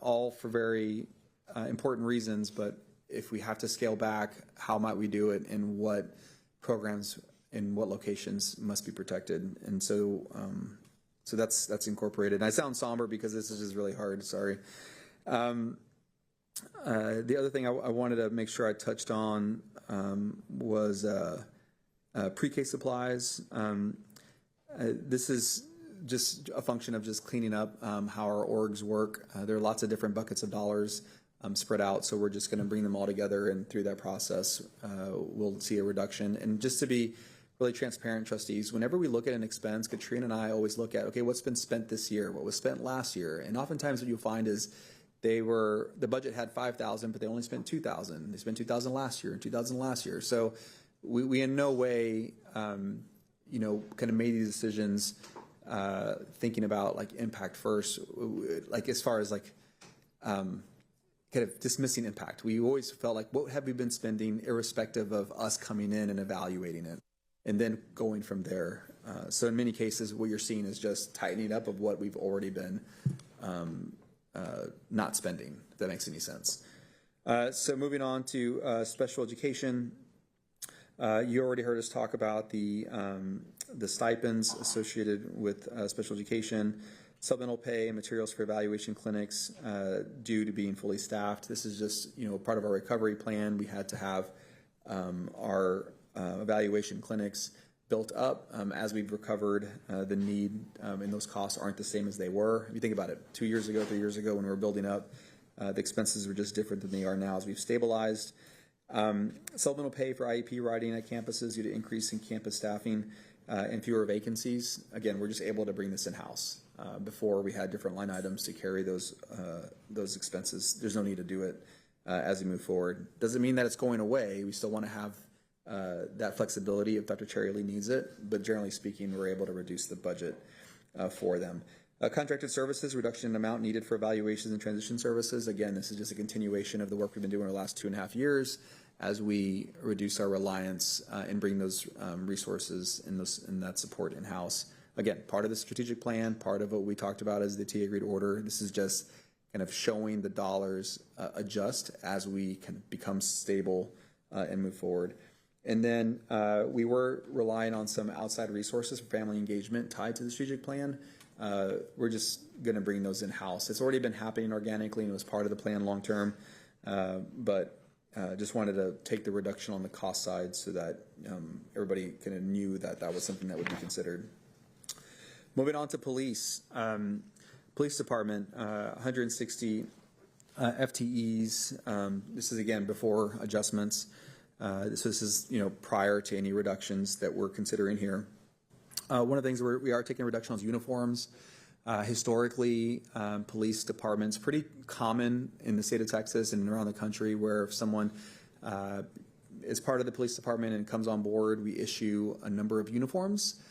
S13: all for very important reasons, but if we have to scale back, how might we do it, and what programs in what locations must be protected? And so So that's incorporated. And I sound somber because this is just really hard. Sorry. The other thing I wanted to make sure I touched on was pre-K supplies. This is just a function of just cleaning up how our orgs work. There are lots of different buckets of dollars spread out, so we're just going to bring them all together, and through that process, we'll see a reduction. And just to be really transparent, trustees, whenever we look at an expense, Katrina and I always look at, okay, what's been spent this year? What was spent last year? And oftentimes what you'll find is the budget had 5,000, but they only spent 2,000. They spent 2,000 last year and 2,000 last year. So we in no way, kind of made these decisions thinking about like impact first, like as far as like kind of dismissing impact. We always felt like, what have we been spending irrespective of us coming in and evaluating it, and then going from there. So in many cases, what you're seeing is just tightening up of what we've already been not spending, if that makes any sense. So moving on to special education. You already heard us talk about the stipends associated with special education, supplemental pay, and materials for evaluation clinics due to being fully staffed. This is just part of our recovery plan. We had to have our evaluation clinics built up as we've recovered. The need and those costs aren't the same as they were. If you think about it, 2 years ago, 3 years ago, when we were building up, the expenses were just different than they are now as we've stabilized. Supplemental pay for IEP writing at campuses due to increase in campus staffing and fewer vacancies. Again, we're just able to bring this in-house. Before we had different line items to carry those expenses. There's no need to do it as we move forward. Doesn't mean that it's going away. We still want to have that flexibility if Dr. Cherry Lee needs it, but generally speaking, we're able to reduce the budget for them. Contracted services, reduction in amount needed for evaluations and transition services. Again, this is just a continuation of the work we've been doing the last 2.5 years as we reduce our reliance and bring those resources and that support in-house. Again, part of the strategic plan, part of what we talked about is the T agreed order. This is just kind of showing the dollars adjust as we can become stable and move forward. And then we were relying on some outside resources for family engagement tied to the strategic plan. We're just going to bring those in-house. It's already been happening organically and it was part of the plan long-term, but just wanted to take the reduction on the cost side so that everybody kind of knew that that was something that would be considered. Moving on to police. Police department, 160 FTEs. This is, again, before adjustments. This is prior to any reductions that we're considering here. One of the things we are taking a reduction on is uniforms. Historically, police departments, pretty common in the state of Texas and around the country, where if someone is part of the police department and comes on board, we issue a number of uniforms.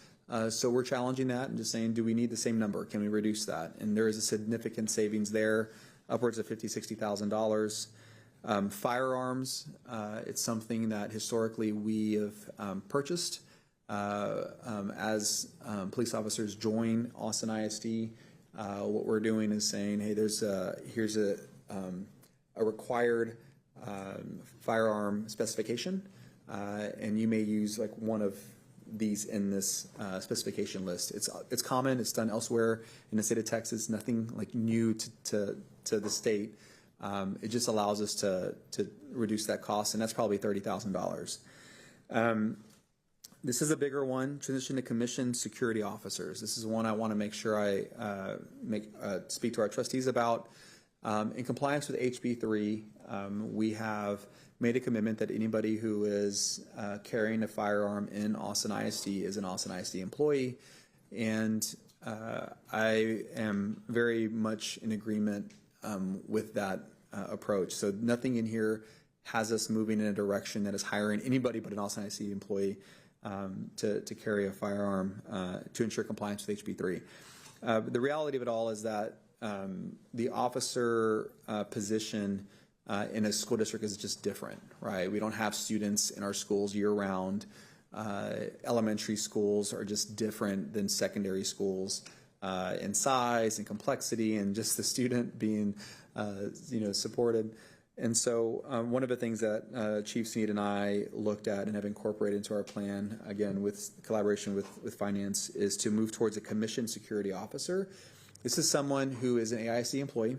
S13: So we're challenging that and just saying, do we need the same number? Can we reduce that? And there is a significant savings there, upwards of $50,000, $60,000. Firearms, it's something that historically we have purchased as police officers join Austin ISD. What we're doing is saying, hey, here's a required firearm specification, and you may use like one of these in this specification list. It's common. It's done elsewhere in the state of Texas. Nothing like new to the state. It just allows us to reduce that cost, and that's probably $30,000. This is a bigger one, transition to commissioned security officers. This is one I want to make sure I speak to our trustees about. In compliance with HB 3, we have made a commitment that anybody who is carrying a firearm in Austin ISD is an Austin ISD employee, and I am very much in agreement with that approach. So nothing in here has us moving in a direction that is hiring anybody but an Austin ISD employee to carry a firearm to ensure compliance with HB 3. The reality of it all is that the officer position in a school district is just different, right? We don't have students in our schools year-round. Elementary schools are just different than secondary schools in size and complexity, and just the student being, supported. And so one of the things that Chief Sneed and I looked at and have incorporated into our plan, again, with collaboration with finance, is to move towards a commissioned security officer. This is someone who is an AISD employee,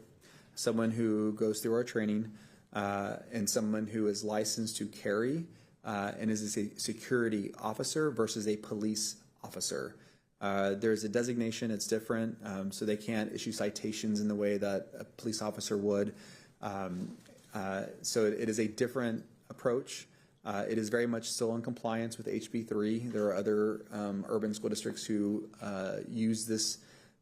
S13: someone who goes through our training, and someone who is licensed to carry and is a security officer versus a police officer. There's a designation, it's different, so they can't issue citations in the way that a police officer would. So it is a different approach. It is very much still in compliance with HB3. There are other urban school districts who use this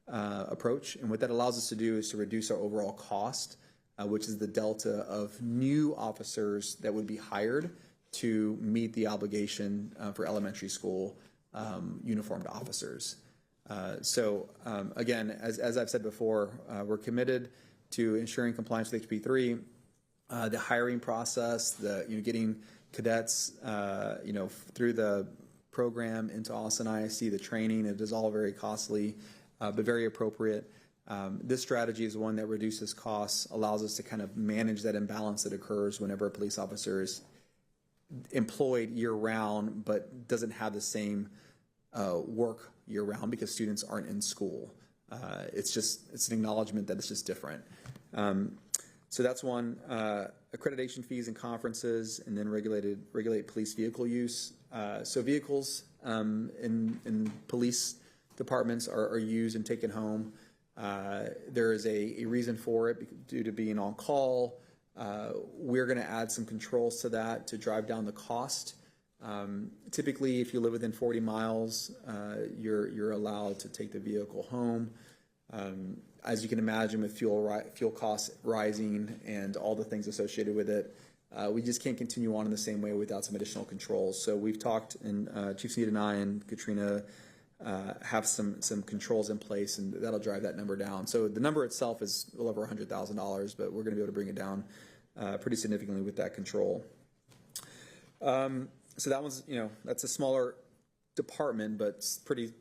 S13: approach, and what that allows us to do is to reduce our overall cost, which is the delta of new officers that would be hired to meet the obligation for elementary school uniformed officers. So again, as I've said before, we're committed to ensuring compliance with HB3. The hiring process, getting cadets, through the program into Austin ISD, the training, it is all very costly, but very appropriate. This strategy is one that reduces costs, allows us to kind of manage that imbalance that occurs whenever a police officer is employed year-round, but doesn't have the same work year-round because students aren't in school. It's an acknowledgement that it's just different. So that's one. Accreditation fees and conferences, and then regulate police vehicle use. So vehicles in police departments are used and taken home. There is a reason for it due to being on call. We're going to add some controls to that to drive down the cost. Typically, if you live within 40 miles, you're allowed to take the vehicle home. As you can imagine, with fuel costs rising and all the things associated with it, we just can't continue on in the same way without some additional controls. So we've talked, and Chief Sneed and I and Katrina have some controls in place, and that'll drive that number down. So the number itself is a little over $100,000, but we're going to be able to bring it down pretty significantly with that control. So that one's, that's a smaller department, but it's pretty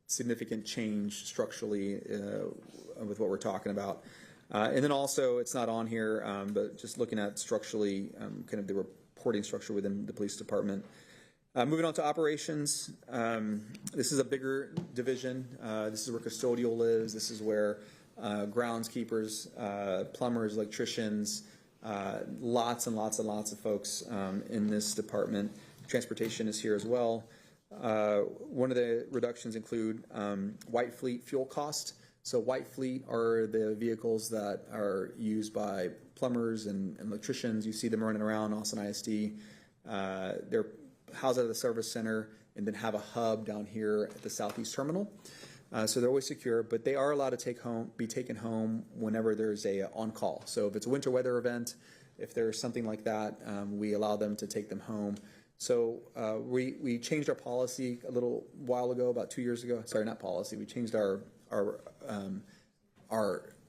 S13: significant change structurally with what we're talking about. And then also, it's not on here, but just looking at structurally, kind of the reporting structure within the police department. Moving on to operations, this is a bigger division. This is where custodial lives. This is where groundskeepers, plumbers, electricians, lots and lots and lots of folks in this department. Transportation is here as well. One of the reductions include white fleet fuel cost. So white fleet are the vehicles that are used by plumbers and electricians. You see them running around Austin ISD. They're housed at the service center and then have a hub down here at the Southeast Terminal. So they're always secure, but they are allowed to be taken home whenever there's a on-call. So if it's a winter weather event, if there's something like that, we allow them to take them home. So we changed our policy a little while ago, about 2 years ago. Sorry, not policy. We changed our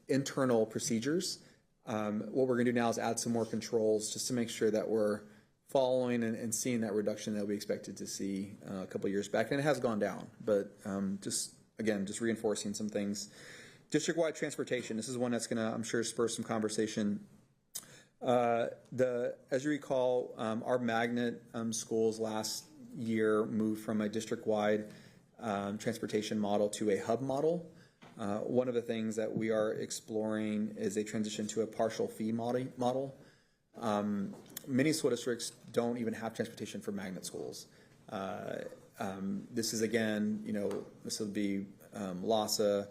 S13: internal procedures. What we're going to do now is add some more controls just to make sure that we're following and seeing that reduction that we expected to see a couple of years back, and it has gone down. But just reinforcing some things. District-wide transportation. This is one that's going to, I'm sure, spur some conversation. As you recall, our magnet schools last year moved from a district-wide transportation model to a hub model. One of the things that we are exploring is a transition to a partial fee model. Many school districts don't even have transportation for magnet schools. This is, again, this will be LASA,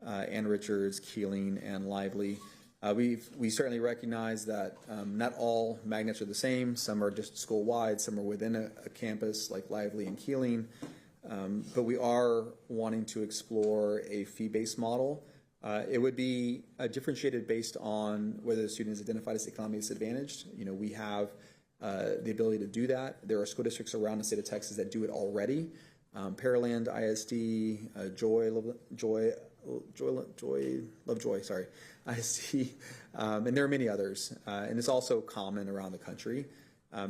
S13: Ann Richards, Keeling, and Lively. We certainly recognize that not all magnets are the same. Some are just school-wide, some are within a campus like Lively and Keeling. But we are wanting to explore a fee-based model. It would be differentiated based on whether the student is identified as economically disadvantaged. We have the ability to do that. There are school districts around the state of Texas that do it already. Pearland, ISD, Lovejoy, ISD, and there are many others. And it's also common around the country.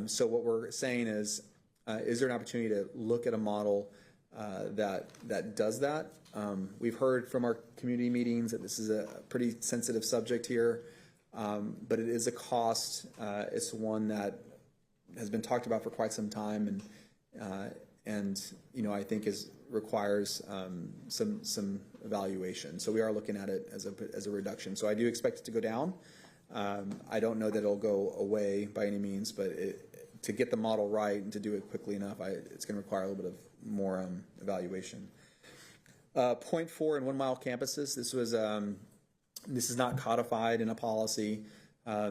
S13: So what we're saying is there an opportunity to look at a model that does that? We've heard from our community meetings that this is a pretty sensitive subject here. but it is a cost. It's one that has been talked about for quite some time, and I think requires some evaluation. So we are looking at it as a reduction. So I do expect it to go down. I don't know that it'll go away by any means, but to get the model right and to do it quickly enough, it's going to require a little bit of more evaluation. 0.4 and 1 mile campuses. This is not codified in a policy.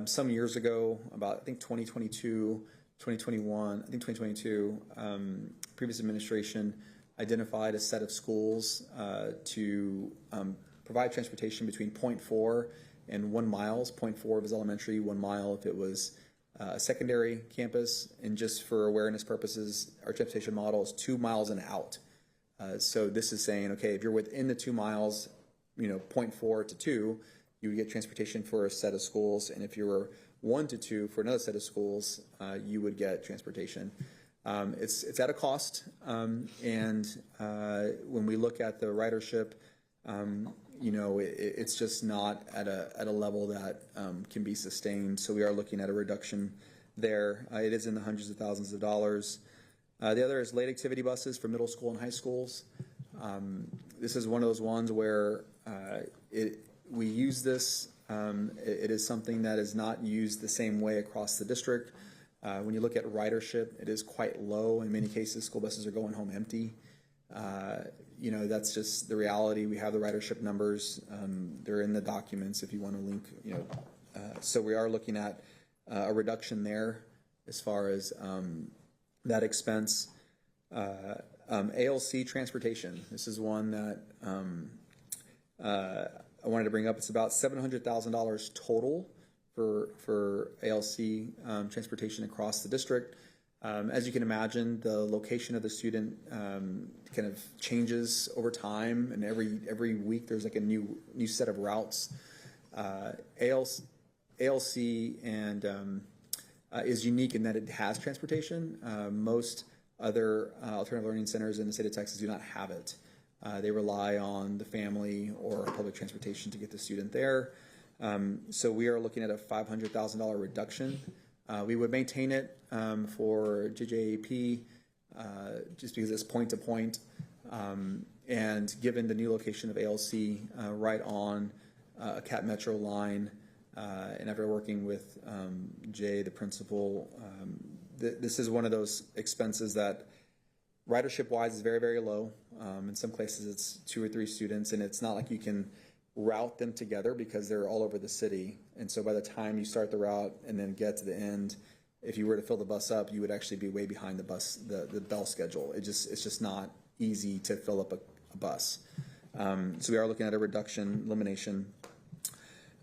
S13: Some years ago, about I think 2022, 2021, I think 2022, previous administration identified a set of schools to provide transportation between 0.4 and 1 miles. 0.4 if it was elementary, 1 mile if it was a secondary campus. And just for awareness purposes, our transportation model is 2 miles and out. So this is saying, okay, if you're within the 2 miles, 0.4 to 2, you would get transportation for a set of schools. And if you were 1 to 2 for another set of schools, you would get transportation. It's at a cost, and when we look at the ridership, it's just not at a level that can be sustained. So we are looking at a reduction there. It is in the hundreds of thousands of dollars. The other is late activity buses for middle school and high schools. This is one of those ones where we use this. It is something that is not used the same way across the district. When you look at ridership, it is quite low. In many cases, school buses are going home empty. That's just the reality. We have the ridership numbers. They're in the documents if you want to link, so we are looking at a reduction there as far as that expense. ALC transportation. This is one that I wanted to bring up. It's about $700,000 total for ALC transportation across the district. As you can imagine, the location of the student kind of changes over time, and every week there's like a new set of routes. ALC and is unique in that it has transportation. Most other alternative learning centers in the state of Texas do not have it. They rely on the family or public transportation to get the student there. So we are looking at a $500,000 reduction. We would maintain it for JJAP just because it's point to point. And given the new location of ALC right on a CAT Metro line, and after working with Jay, the principal, this is one of those expenses that ridership-wise is very, very low. In some places it's 2 or 3 students, and it's not like you can route them together because they're all over the city. And so by the time you start the route and then get to the end, if you were to fill the bus up, you would actually be way behind the bell schedule. It's just not easy to fill up a bus. So we are looking at a reduction, elimination.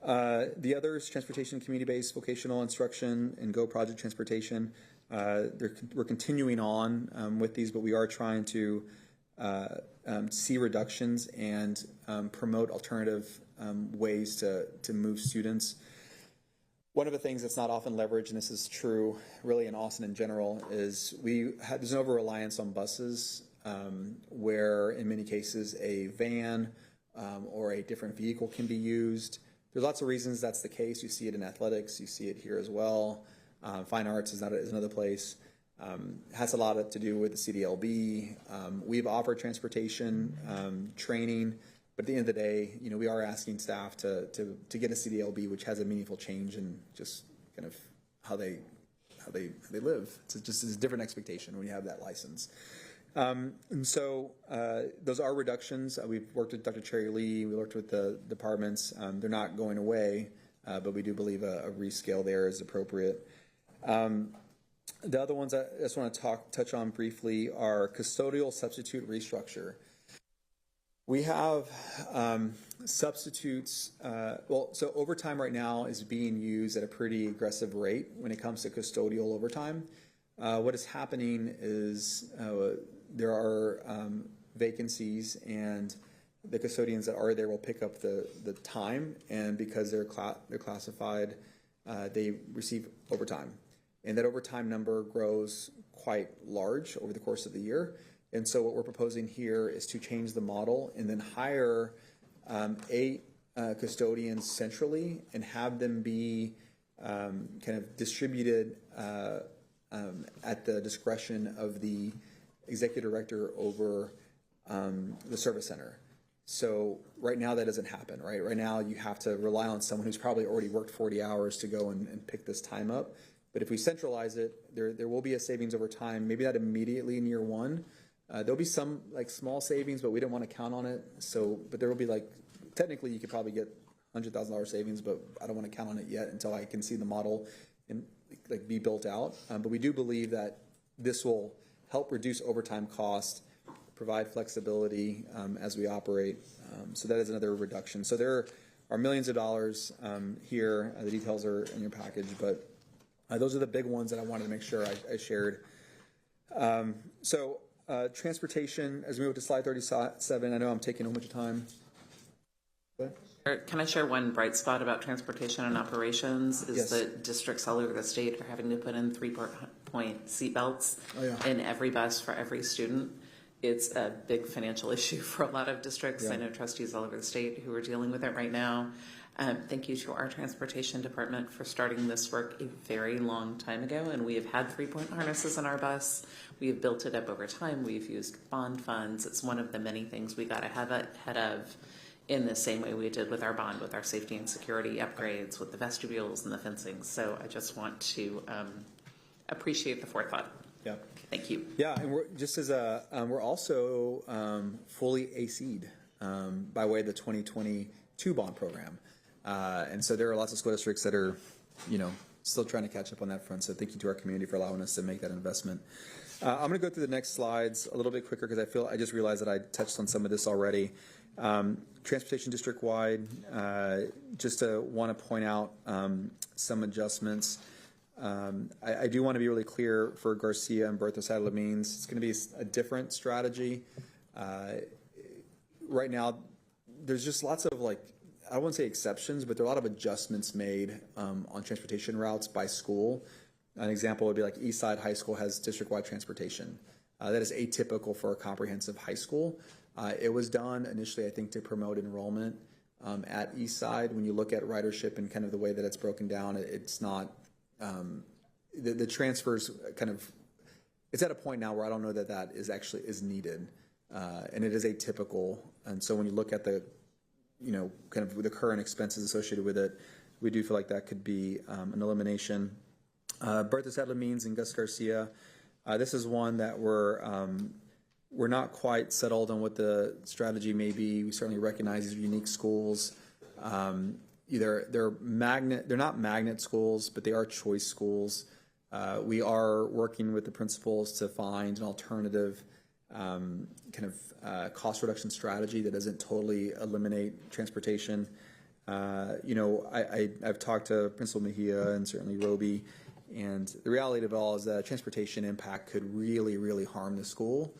S13: The others, transportation, community-based vocational instruction, and Go Project transportation. We're continuing on with these, but we are trying to see reductions and promote alternative ways to move students. One of the things that's not often leveraged, and this is true really in Austin in general, is there's an over-reliance on buses where in many cases a van or a different vehicle can be used. There's lots of reasons that's the case. You see it in athletics. You see it here as well. Fine arts is another place. Has a lot to do with the CDLB. We've offered transportation training, but at the end of the day, we are asking staff to get a CDLB, which has a meaningful change in just kind of how they live. It's just a different expectation when you have that license. And so those are reductions. We've worked with Dr. Cherry Lee. We worked with the departments. They're not going away, but we do believe a rescale there is appropriate. The other ones I just want to touch on briefly are custodial substitute restructure. We have substitutes. So overtime right now is being used at a pretty aggressive rate when it comes to custodial overtime. What is happening is there are vacancies, and the custodians that are there will pick up the time, and because they're classified, they receive overtime. And that overtime number grows quite large over the course of the year. And so what we're proposing here is to change the model and then hire 8 custodians centrally and have them be kind of distributed at the discretion of the executive director over the service center. So right now that doesn't happen, right? Right now you have to rely on someone who's probably already worked 40 hours to go and pick this time up. But if we centralize it, there will be a savings over time, maybe not immediately in year one. There'll be some like small savings, but we don't want to count on it. So, but there will be like, technically you could probably get $100,000 savings, but I don't want to count on it yet until I can see the model and like be built out. But we do believe that this will help reduce overtime cost, provide flexibility as we operate. So that is another reduction. So there are millions of dollars here. The details are in your package, but those are the big ones that I wanted to make sure I shared. Transportation, as we move to slide 37, I know I'm taking a bunch of time.
S1: Can I share one bright spot about transportation and operations? Is
S13: Yes.
S1: that districts all over the state are having to put in 3-point seatbelts in every bus for every student. It's a big financial issue for a lot of districts. I know trustees all over the state who are dealing with it right now. Thank you to our transportation department for starting this work a very long time ago, and we have had 3-point harnesses in our bus. We have built it up over time. We've used bond funds. It's one of the many things we got ahead of in the same way we did with our bond, with our safety and security upgrades, with the vestibules and the fencing. So I just want to appreciate the forethought.
S13: Yeah.
S1: Thank you.
S13: Yeah, and we're just as we're also fully AC'd by way of the 2022 bond program, and so there are lots of school districts that are, still trying to catch up on that front. So thank you to our community for allowing us to make that investment. I'm going to go through the next slides a little bit quicker because I just realized that I touched on some of this already. Transportation district-wide, just to want to point out some adjustments. I do want to be really clear for Garcia and Bertha Sadler Means. It's going to be a different strategy. Right now, there's just lots of I wouldn't say exceptions, but there are a lot of adjustments made on transportation routes by school. An example would be like Eastside High School has district-wide transportation. That is atypical for a comprehensive high school. It was done initially, I think, to promote enrollment at Eastside. When you look at ridership and kind of the way that it's broken down, it's not the transfers kind of, it's at a point now where I don't know that is needed, and it is atypical. And so when you look at the, kind of the current expenses associated with it, we do feel like that could be an elimination. Bertha Sadler Means and Gus Garcia, this is one that we're not quite settled on what the strategy may be. We certainly recognize these are unique schools. They're not magnet schools, but they are choice schools. We are working with the principals to find an alternative cost reduction strategy that doesn't totally eliminate transportation. I've talked to Principal Mejia and certainly Roby, and the reality of it all is that transportation impact could really, really harm the school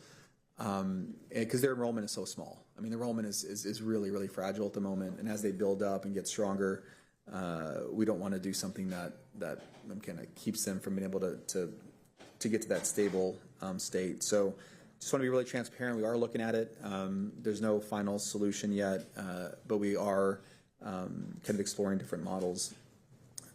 S13: because their enrollment is so small. I mean, the enrollment is really, really fragile at the moment, and as they build up and get stronger, we don't want to do something that kind of keeps them from being able to get to that stable state. So just want to be really transparent. We are looking at it. There's no final solution yet, but we are kind of exploring different models.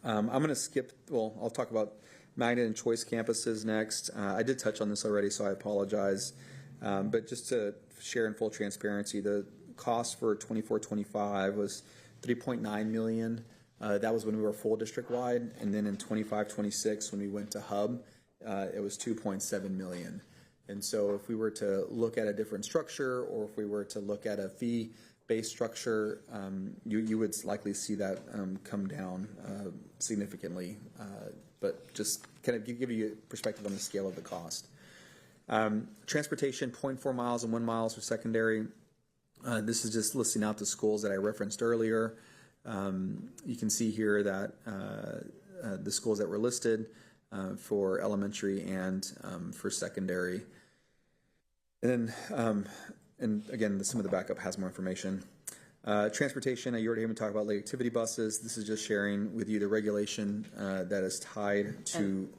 S13: I'm going to skip, I'll talk about magnet and choice campuses next. I did touch on this already, so I apologize. But just to share in full transparency, the cost for 24-25 was $3.9 million. That was when we were full district-wide. And then in 25-26, when we went to hub, it was $2.7 million. And so if we were to look at a different structure, or if we were to look at a fee-based structure, you would likely see that come down significantly. But just kind of give you a perspective on the scale of the cost. Transportation, 0.4 miles and 1 mile for secondary. This is just listing out the schools that I referenced earlier. You can see here that the schools that were listed for elementary and for secondary. And then, and again, some of the backup has more information. Transportation, you already heard me talk about late activity buses. This is just sharing with you the regulation that is tied to...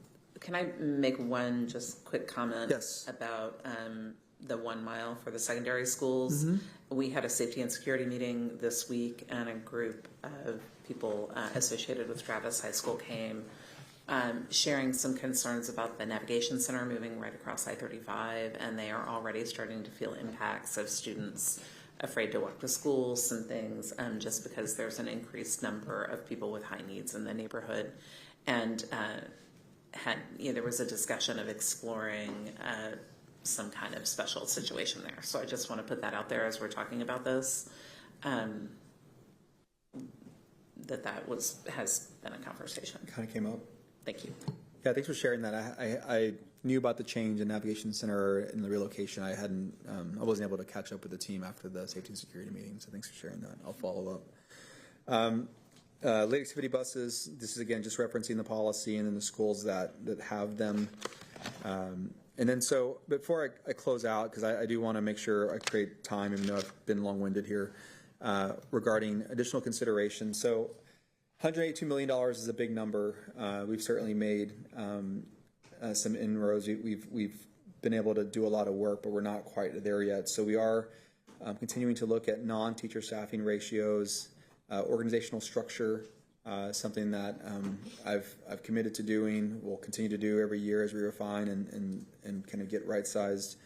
S1: Can I make one just quick comment
S13: Yes.
S1: about the 1 mile for the secondary schools. We had a safety and security meeting this week, and a group of people associated with Travis High School came, sharing some concerns about the navigation center moving right across I-35, and they are already starting to feel impacts of students afraid to walk to school, some things, just because there's an increased number of people with high needs in the neighborhood. And there was a discussion of exploring some kind of special situation there. So I just want to put that out there as we're talking about this, that has been a conversation.
S13: Kind of came up.
S1: Thank you.
S13: Yeah, thanks for sharing that. I knew about the change in navigation center and the relocation. I wasn't able to catch up with the team after the safety and security meeting, so thanks for sharing that. I'll follow up. Late activity buses, this is again just referencing the policy and then the schools that have them. And then so before I close out, because I do want to make sure I create time, even though I've been long-winded here, regarding additional consideration. So $182 million is a big number. We've certainly made some inroads. We've been able to do a lot of work, but we're not quite there yet. So we are continuing to look at non-teacher staffing ratios, organizational structure, something that I've committed to doing, will continue to do every year as we refine and kind of get right-sized.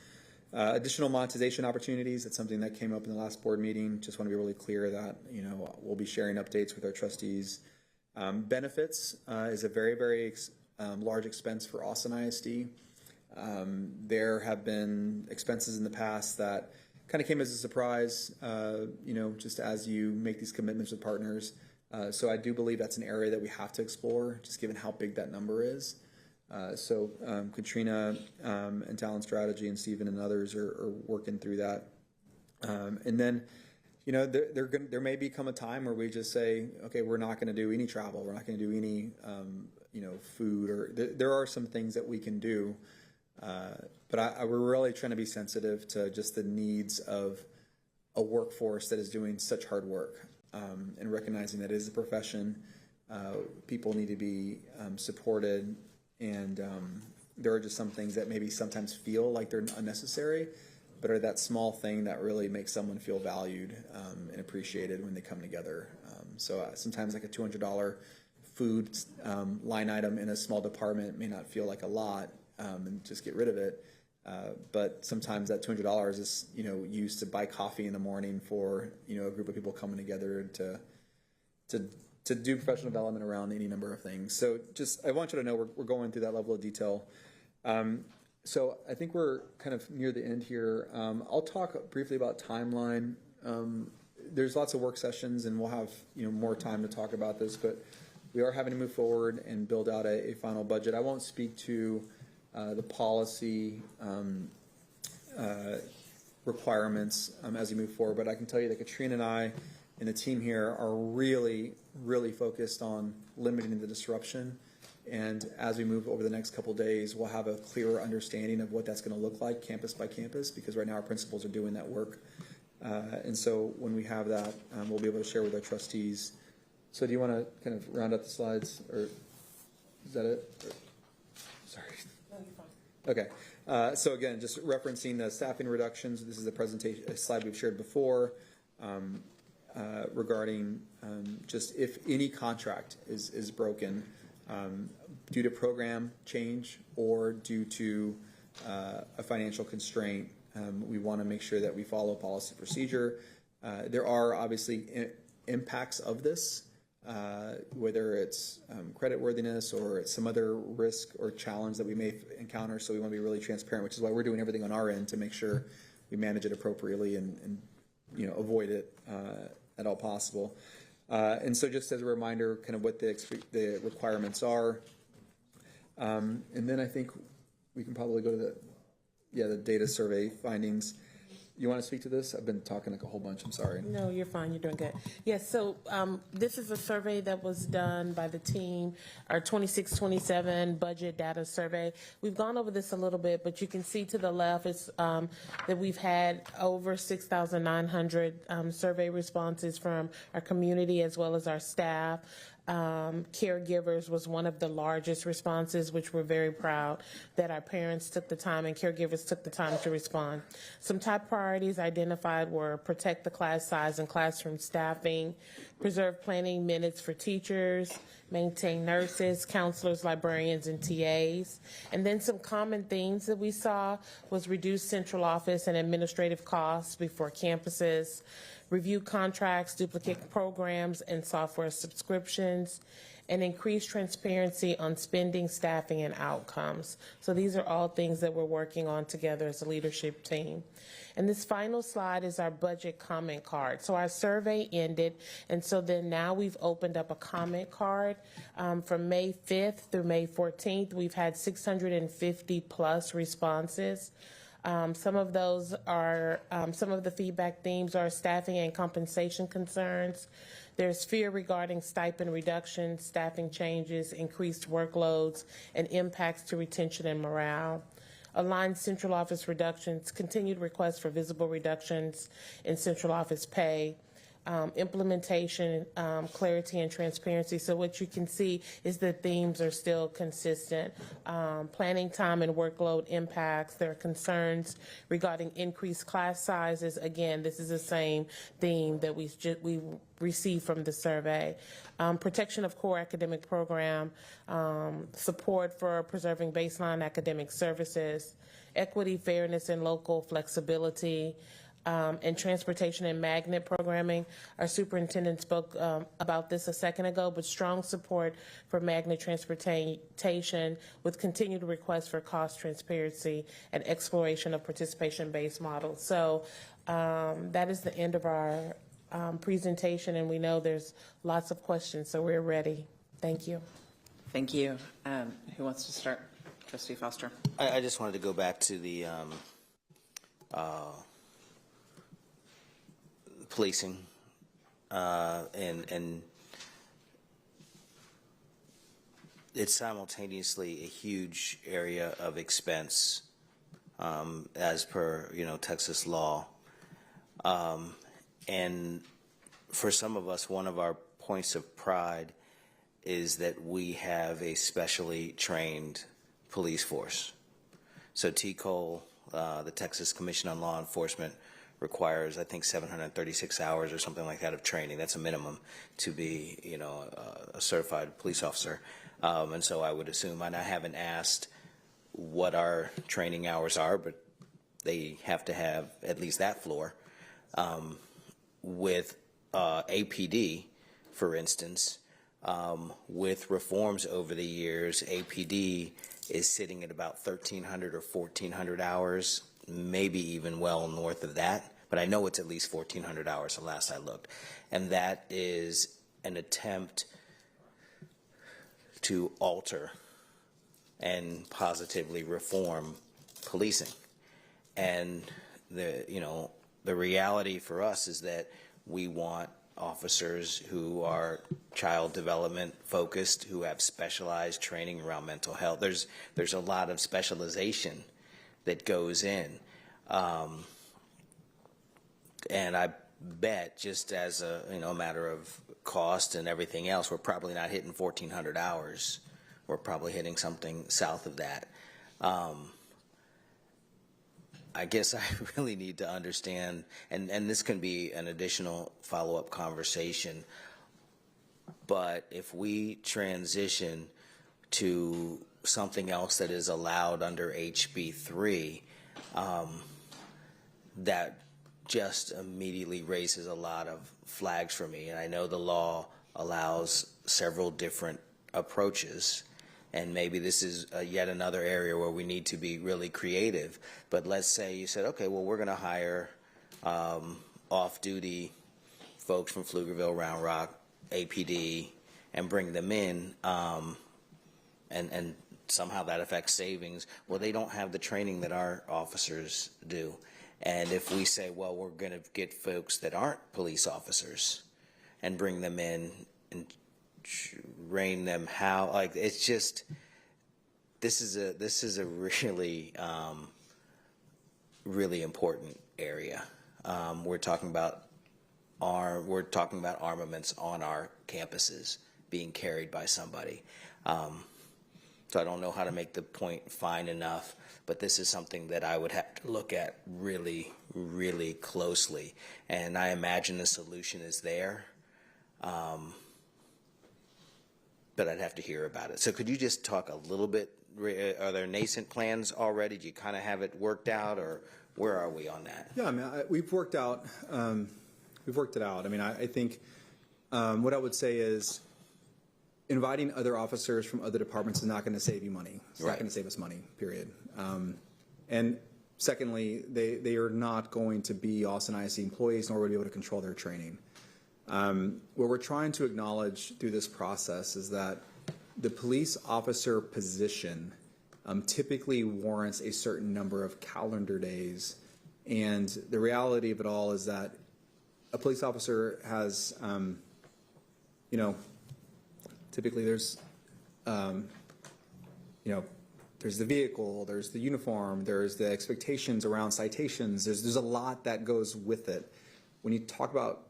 S13: Additional monetization opportunities, that's something that came up in the last board meeting. Just want to be really clear that, we'll be sharing updates with our trustees. Benefits is a very, very large expense for Austin ISD. There have been expenses in the past that kind of came as a surprise, just as you make these commitments with partners. So I do believe that's an area that we have to explore, just given how big that number is. So Katrina and Talent Strategy and Stephen and others are working through that. And then, there may become a time where we just say, okay, we're not going to do any travel. We're not going to do any, food, or there are some things that we can do. But we're really trying to be sensitive to just the needs of a workforce that is doing such hard work, and recognizing that it is a profession. People need to be supported. And there are just some things that maybe sometimes feel like they're unnecessary, but are that small thing that really makes someone feel valued and appreciated when they come together. So sometimes like a $200 food line item in a small department may not feel like a lot, and just get rid of it. But sometimes that $200 is used to buy coffee in the morning for a group of people coming together to do professional development around any number of things. So I want you to know we're going through that level of detail. So I think we're kind of near the end here. I'll talk briefly about timeline. There's lots of work sessions, and we'll have more time to talk about this, but we are having to move forward and build out a final budget. I won't speak to the policy requirements as we move forward, but I can tell you that Katrina and I and the team here are really, really focused on limiting the disruption. And as we move over the next couple of days, we'll have a clearer understanding of what that's going to look like campus by campus, because right now our principals are doing that work. And so when we have that, we'll be able to share with our trustees. So do you want to kind of round up the slides, or is that it? Sorry. No, you're fine. Okay. So again, just referencing the staffing reductions. This is a slide we've shared before. Regarding just if any contract is broken due to program change or due to a financial constraint, we want to make sure that we follow policy procedure. There are obviously impacts of this, whether it's creditworthiness or it's some other risk or challenge that we may encounter. So we want to be really transparent, which is why we're doing everything on our end to make sure we manage it appropriately and avoid it at all possible. And so just as a reminder, kind of what the requirements are. And then I think we can probably go to the data survey findings. You want to speak to this? I've been talking like a whole bunch. I'm sorry.
S19: No, you're fine. You're doing good. Yes, so this is a survey that was done by the team, our 26-27 budget data survey. We've gone over this a little bit, but you can see to the left it's that we've had over 6,900 survey responses from our community as well as our staff. Caregivers was one of the largest responses, which we're very proud that our parents took the time and caregivers took the time to respond. Some top priorities identified were protect the class size and classroom staffing, preserve planning minutes for teachers, maintain nurses, counselors, librarians, and TAs. And then some common themes that we saw was reduce central office and administrative costs before campuses, review contracts, duplicate programs, and software subscriptions, and increase transparency on spending, staffing, and outcomes. So these are all things that we're working on together as a leadership team. And this final slide is our budget comment card. So our survey ended, and so then now we've opened up a comment card. From May 5th through May 14th, we've had 650 plus responses. Some of those are, some of the feedback themes are staffing and compensation concerns. There's fear regarding stipend reductions, staffing changes, increased workloads, and impacts to retention and morale. Aligned central office reductions, continued requests for visible reductions in central office pay, implementation, clarity, and transparency. So what you can see is the themes are still consistent. Planning time and workload impacts. There are concerns regarding increased class sizes. Again, this is the same theme that we received from the survey. Protection of core academic program, support for preserving baseline academic services, equity, fairness, and local flexibility, and transportation and magnet programming. Our superintendent spoke about this a second ago, but strong support for magnet transportation with continued requests for cost transparency and exploration of participation-based models. So that is the end of our presentation, and we know there's lots of questions, so we're ready. Thank you.
S1: Thank you. Who wants to start? Trustee Foster.
S20: I just wanted to go back to the policing, and it's simultaneously a huge area of expense, as per Texas law, and for some of us, one of our points of pride is that we have a specially trained police force. So TCOL, the Texas Commission on Law Enforcement, requires, I think, 736 hours or something like that of training. That's a minimum to be, a certified police officer. And so I would assume, and I haven't asked what our training hours are, but they have to have at least that floor. With APD, for instance, with reforms over the years, APD is sitting at about 1,300 or 1,400 hours, maybe even well north of that, but I know it's at least 1,400 hours the last I looked. And that is an attempt to alter and positively reform policing. And the reality for us is that we want officers who are child development focused, who have specialized training around mental health. There's a lot of specialization that goes in. And I bet, just as a matter of cost and everything else, we're probably not hitting 1,400 hours. We're probably hitting something south of that. I guess I really need to understand, and this can be an additional follow-up conversation, but if we transition to something else that is allowed under HB 3, that just immediately raises a lot of flags for me. And I know the law allows several different approaches, and maybe this is yet another area where we need to be really creative. But let's say you said, okay, well, we're going to hire off-duty folks from Pflugerville, Round Rock, APD, and bring them in, and somehow that affects savings. Well, they don't have the training that our officers do. And if we say, well, we're going to get folks that aren't police officers and bring them in and train them how, like, it's just, this is a really really important area. We're talking about armaments on our campuses, being carried by somebody. So I don't know how to make the point fine enough, but this is something that I would have to look at really, really closely. And I imagine the solution is there, but I'd have to hear about it. So could you just talk a little bit? Are there nascent plans already? Do you kind of have it worked out, or where are we on that?
S13: Yeah, I mean, we've worked it out. I mean, I think what I would say is inviting other officers from other departments is not going to save you money. It's not going to save us money, period. And secondly, they are not going to be Austin ISD employees, nor will be able to control their training. What we're trying to acknowledge through this process is that the police officer position typically warrants a certain number of calendar days. And the reality of it all is that a police officer has, you know, typically there's, you know, there's the vehicle, there's the uniform, there's the expectations around citations. There's a lot that goes with it. When you talk about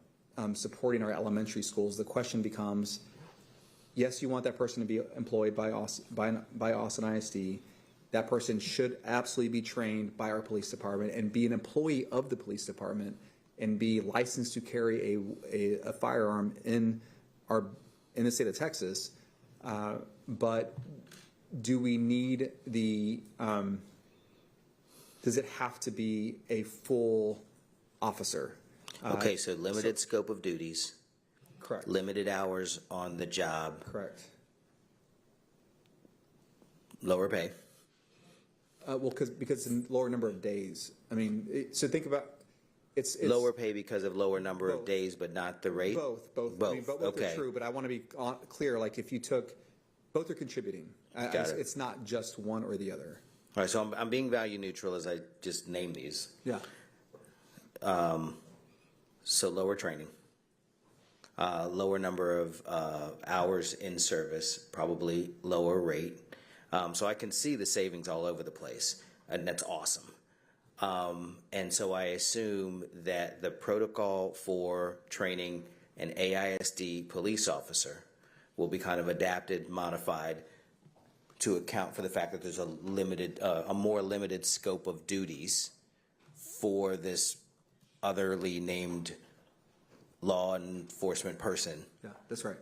S13: supporting our elementary schools, the question becomes, yes, you want that person to be employed by Austin ISD. That person should absolutely be trained by our police department and be an employee of the police department and be licensed to carry a firearm in the state of Texas. But do we need the, does it have to be a full officer?
S20: Okay, so limited scope of duties.
S13: Correct.
S20: Limited hours on the job.
S13: Correct.
S20: Lower pay.
S13: Well, because it's a lower number of days. I mean, so think about it's
S20: lower pay because of lower number of days, but not the rate.
S13: Both. I mean, both
S20: okay.
S13: are true, but I want to be clear. Like if you took, both are contributing. It's not just one or the other.
S20: All right, so I'm being value neutral as I just name these.
S13: Yeah.
S20: So lower training. Lower number of hours in service, probably lower rate. So I can see the savings all over the place, and that's awesome. And so I assume that the protocol for training an AISD police officer will be kind of adapted, modified to account for the fact that there's a more limited scope of duties for this otherly named law enforcement person.
S13: Yeah, that's right.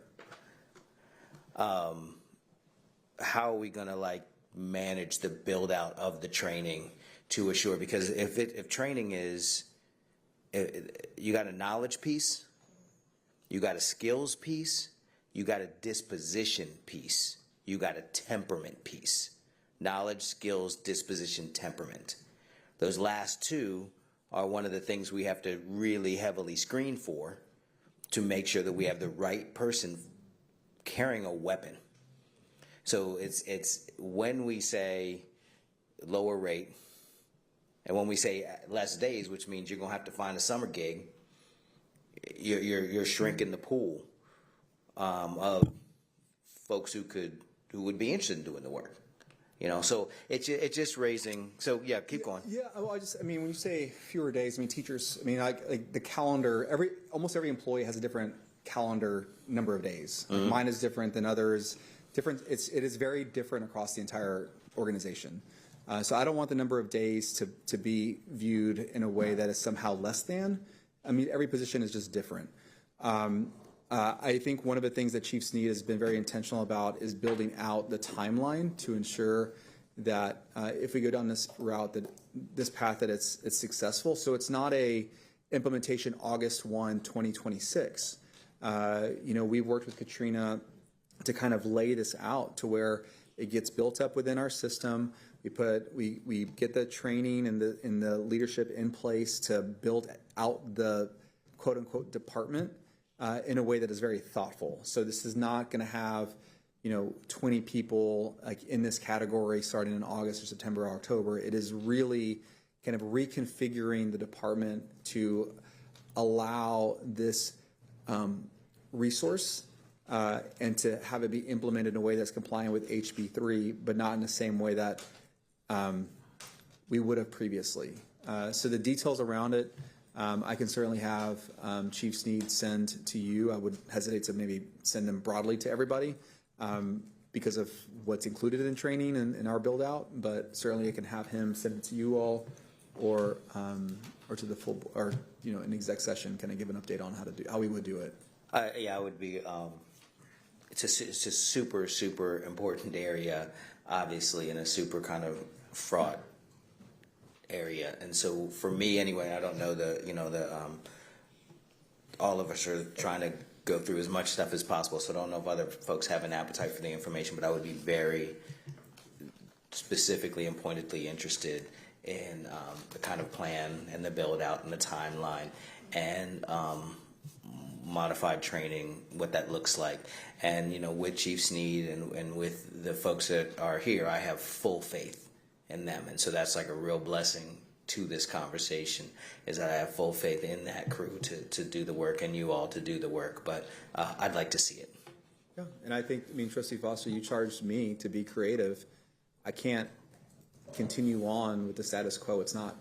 S20: How are we going to manage the build out of the training to assure? Because if training is, you got a knowledge piece, you got a skills piece, you got a disposition piece, you got a temperament piece. Knowledge, skills, disposition, temperament. Those last two are one of the things we have to really heavily screen for to make sure that we have the right person carrying a weapon. So it's when we say lower rate and when we say less days, which means you're gonna have to find a summer gig, you're shrinking the pool of folks who would be interested in doing the work. You know, so it's just raising. So yeah, keep going.
S13: Yeah, well, I mean, when you say fewer days, I mean teachers. I mean, like the calendar. Almost every employee has a different calendar number of days.
S20: Mm-hmm.
S13: Mine is different than others. It is very different across the entire organization. So I don't want the number of days to be viewed in a way that is somehow less than. I mean, every position is just different. I think one of the things that Chief Snead has been very intentional about is building out the timeline to ensure that if we go down this route, this path, that it's successful. So it's not a implementation August 1, 2026. You know, we've worked with Katrina to kind of lay this out to where it gets built up within our system. We get the training and the leadership in place to build out the quote unquote department in a way that is very thoughtful. So this is not going to have, 20 people like in this category starting in August or September or October. It is really kind of reconfiguring the department to allow this resource and to have it be implemented in a way that's compliant with HB3, but not in the same way that we would have previously. So the details around it, I can certainly have Chief Sneed send to you. I would hesitate to maybe send them broadly to everybody because of what's included in training and our build out, but certainly I can have him send it to you all or to the full, or an exec session, kind of give an update on how we would do it.
S20: Yeah, I would be. It's a super, super important area, obviously, in a super kind of fraught area. And so for me, anyway, I don't know all of us are trying to go through as much stuff as possible. So I don't know if other folks have an appetite for the information, but I would be very specifically and pointedly interested in the kind of plan and the build out and the timeline and modified training, what that looks like. And, with Chief Sneed and with the folks that are here, I have full faith in them. And so that's like a real blessing to this conversation, is that I have full faith in that crew to do the work and you all to do the work. But I'd like to see it.
S13: Yeah, and I think, Trustee Foster, you charged me to be creative. I can't continue on with the status quo. It's not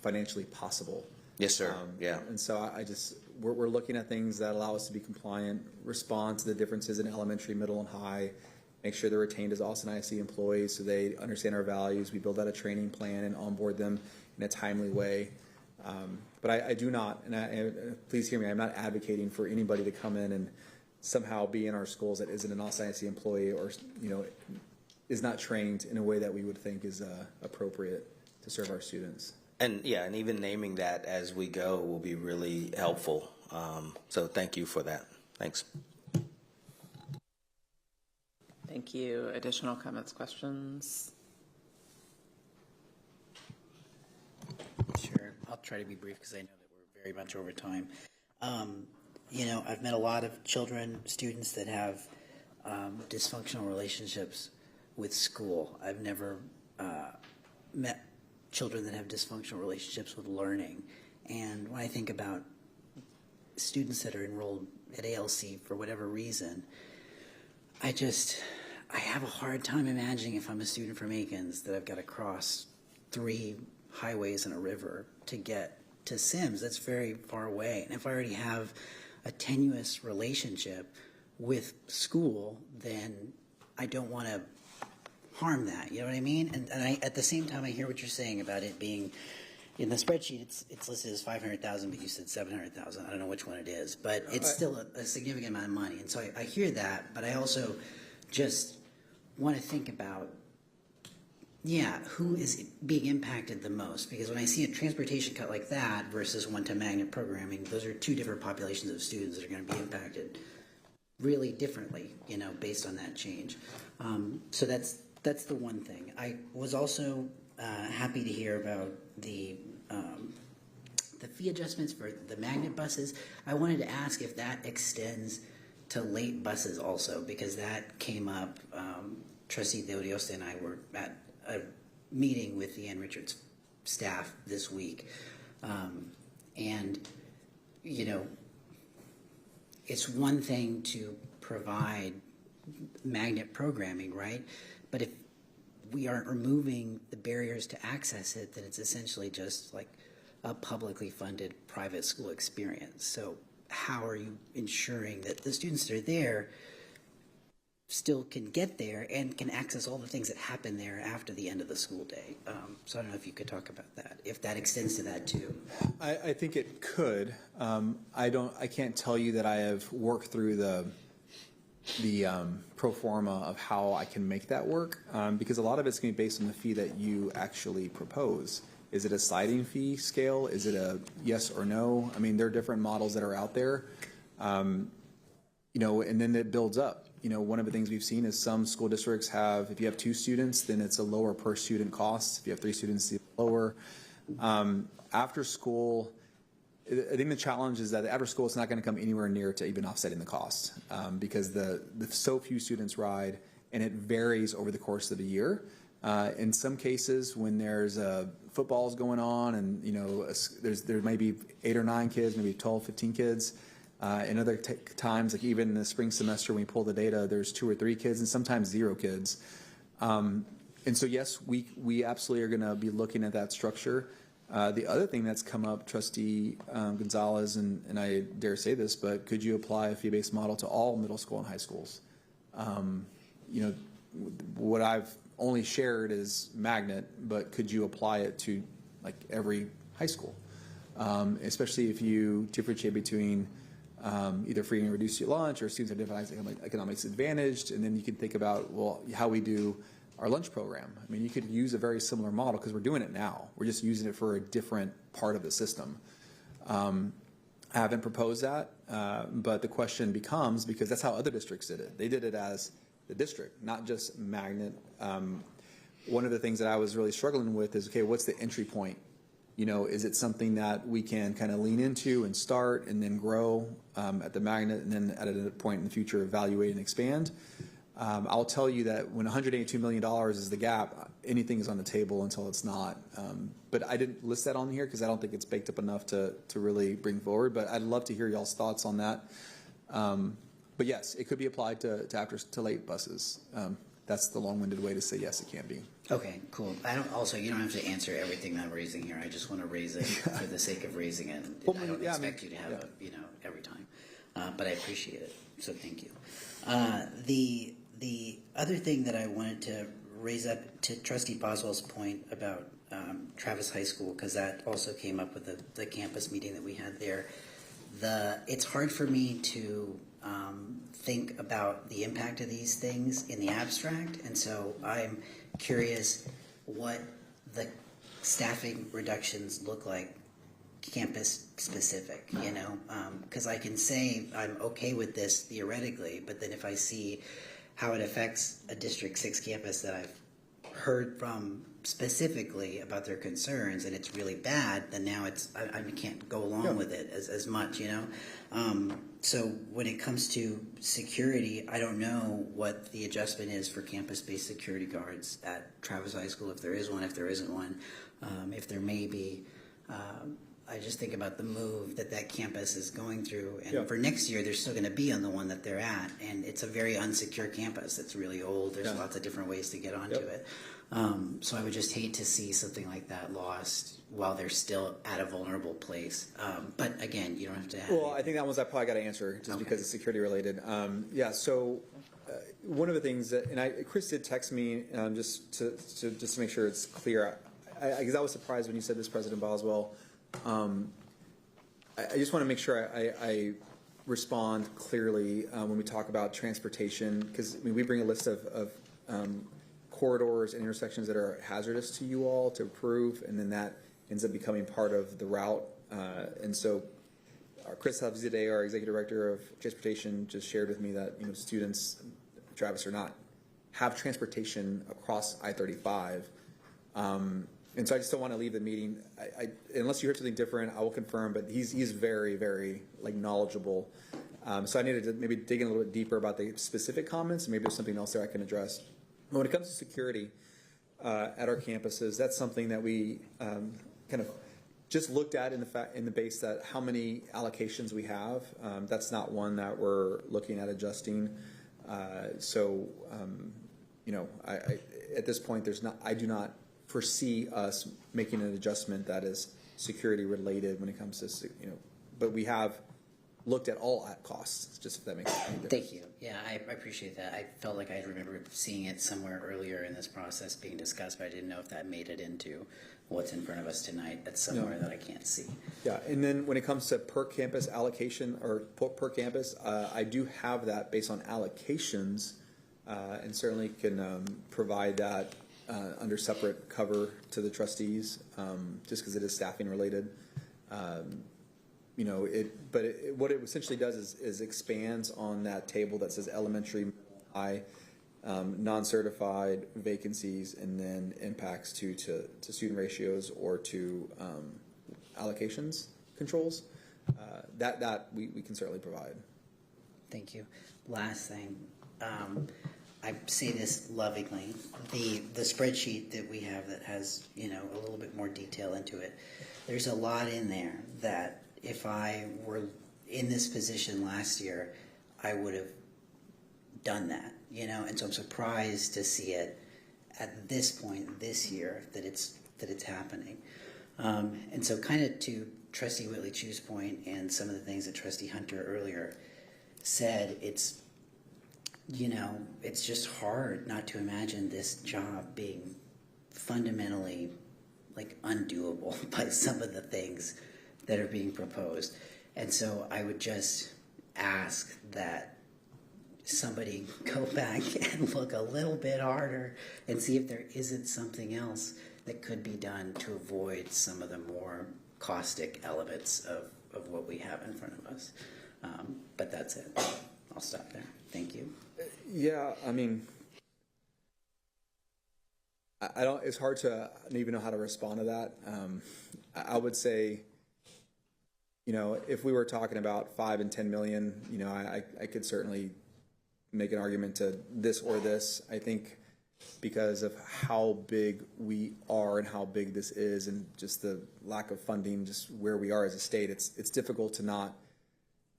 S13: financially possible.
S20: Yes, sir. Yeah.
S13: And so we're looking at things that allow us to be compliant, respond to the differences in elementary, middle, and high, make sure they're retained as Austin ISD employees so they understand our values. We build out a training plan and onboard them in a timely way. But I do not, and please hear me, I'm not advocating for anybody to come in and somehow be in our schools that isn't an Austin ISD employee or, is not trained in a way that we would think is appropriate to serve our students.
S20: And even naming that as we go will be really helpful. So thank you for that. Thanks.
S1: Thank you. Additional comments, questions?
S3: Sure. I'll try to be brief because I know that we're very much over time. I've met a lot of children, students that have dysfunctional relationships with school. I've never met children that have dysfunctional relationships with learning. And when I think about students that are enrolled at ALC for whatever reason, I have a hard time imagining, if I'm a student from Aikens, that I've got to cross 3 highways and a river to get to Sims. That's very far away. And if I already have a tenuous relationship with school, then I don't want to harm that. You know what I mean? And at the same time, I hear what you're saying about it being in the spreadsheet. It's listed as 500,000, but you said 700,000. I don't know which one it is, but it's still a significant amount of money. And so I hear that, but I also just want to think about, who is being impacted the most? Because when I see a transportation cut like that versus one-time magnet programming, those are 2 different populations of students that are going to be impacted really differently, based on that change. So that's the one thing. I was also happy to hear about the fee adjustments for the magnet buses. I wanted to ask if that extends to late buses also, because that came up. Trustee Deodiosta and I were at a meeting with the Ann Richards staff this week. It's one thing to provide magnet programming, right? But if we aren't removing the barriers to access it, then it's essentially just like a publicly funded private school experience. So how are you ensuring that the students that are there still can get there and can access all the things that happen there after the end of the school day? So I don't know if you could talk about that, if that extends to that too.
S13: I think it could. I can't tell you that I have worked through the pro forma of how I can make that work, because a lot of it's going to be based on the fee that you actually propose. Is it a sliding fee scale? Is it a yes or no? I mean, there are different models that are out there, and then it builds up. One of the things we've seen is some school districts have, if you have 2 students, then it's a lower per student cost. If you have 3 students, it's lower. After school, I think the challenge is that after school, it's not going to come anywhere near to even offsetting the cost, because the so few students ride, and it varies over the course of the year. In some cases, when there's footballs going on, and there may be 8 or 9 kids, maybe 12, 15 kids. In other times, like even in the spring semester, when we pull the data, there's 2 or 3 kids, and sometimes 0 kids. And so, yes, we absolutely are going to be looking at that structure. The other thing that's come up, Trustee Gonzalez, and I dare say this, but could you apply a fee-based model to all middle school and high schools? What I've only shared is magnet, but could you apply it to like every high school? Especially if you differentiate between either free and reduced lunch or students are economically disadvantaged, and then you can think about, well, how we do our lunch program. I mean, you could use a very similar model because we're doing it now. We're just using it for a different part of the system. I haven't proposed that, but the question becomes, because that's how other districts did it. They did it as the district, not just magnet. One of the things that I was really struggling with is, okay, what's the entry point? Is it something that we can kind of lean into and start and then grow at the magnet, and then at a point in the future evaluate and expand? I'll tell you that when $182 million is the gap, anything is on the table until it's not. But I didn't list that on here because I don't think it's baked up enough to really bring forward. But I'd love to hear y'all's thoughts on that. But yes, it could be applied to after to late buses. That's the long-winded way to say yes, it can be.
S3: Okay, cool. You don't have to answer everything that I'm raising here. I just want to raise it for the sake of raising it. I don't expect you to have it, every time. But I appreciate it, so thank you. The other thing that I wanted to raise up to Trustee Boswell's point about Travis High School, because that also came up with the campus meeting that we had there. It's hard for me to think about the impact of these things in the abstract, and so I'm curious what the staffing reductions look like campus specific, because I can say I'm okay with this theoretically, but then if I see how it affects a District 6 campus that I've heard from specifically about their concerns and it's really bad, then now I can't go along with it as much, So when it comes to security, I don't know what the adjustment is for campus-based security guards at Travis High School, if there is one, if there isn't one, if there may be. I just think about the move that campus is going through, and for next year, they're still going to be on the one that they're at, and it's a very unsecure campus. It's really old. There's lots of different ways to get onto it. So I would just hate to see something like that lost while they're still at a vulnerable place. But again, you don't have to have.
S13: Well, I think that one's I probably got to answer just because it's security related. So one of the things that, and Chris did text me just to make sure it's clear. Because I was surprised when you said this, President Boswell. I just want to make sure I respond clearly when we talk about transportation, because we bring a list of corridors and intersections that are hazardous to you all to approve, and then that ends up becoming part of the route. And so Chris Havzadeh, our Executive Director of Transportation, just shared with me that students, Travis, have transportation across I-35. And so I just don't want to leave the meeting. Unless you heard something different, I will confirm. But he's very, very knowledgeable. So I needed to maybe dig in a little bit deeper about the specific comments. And maybe there's something else there I can address. But when it comes to security at our campuses, that's something that we kind of just looked at in the base that how many allocations we have. That's not one that we're looking at adjusting. At this point, I do not foresee us making an adjustment that is security related when it comes to, but we have looked at all costs, just if that makes any difference.
S3: Thank you. Yeah, I appreciate that. I felt like I remember seeing it somewhere earlier in this process being discussed, but I didn't know if that made it into what's in front of us tonight. That's somewhere that I can't see. Yeah,
S13: and then when it comes to per campus allocation or per campus, I do have that based on allocations and certainly can provide that under separate cover to the trustees, just because it is staffing related. What it essentially does is expands on that table that says elementary, high, non-certified vacancies, and then impacts to student ratios or to allocations controls. That we can certainly provide.
S3: Thank you. Last thing. I say this lovingly, the spreadsheet that we have that has, a little bit more detail into it, there's a lot in there that if I were in this position last year, I would have done that, and so I'm surprised to see it at this point this year that it's happening. And so kind of to Trustee Whitley Chu's point and some of the things that Trustee Hunter earlier said, it's, you know, it's just hard not to imagine this job being fundamentally like undoable by some of the things that are being proposed. And so I would just ask that somebody go back and look a little bit harder and see if there isn't something else that could be done to avoid some of the more caustic elements of what we have in front of us. But that's it. I'll stop there. Thank you.
S13: Yeah, I mean, I don't, it's hard to even know how to respond to that. I would say, you know, if we were talking about 5 and 10 million, you know, I could certainly make an argument to this or this. I think because of how big we are and how big this is and just the lack of funding, just where we are as a state, it's difficult to not,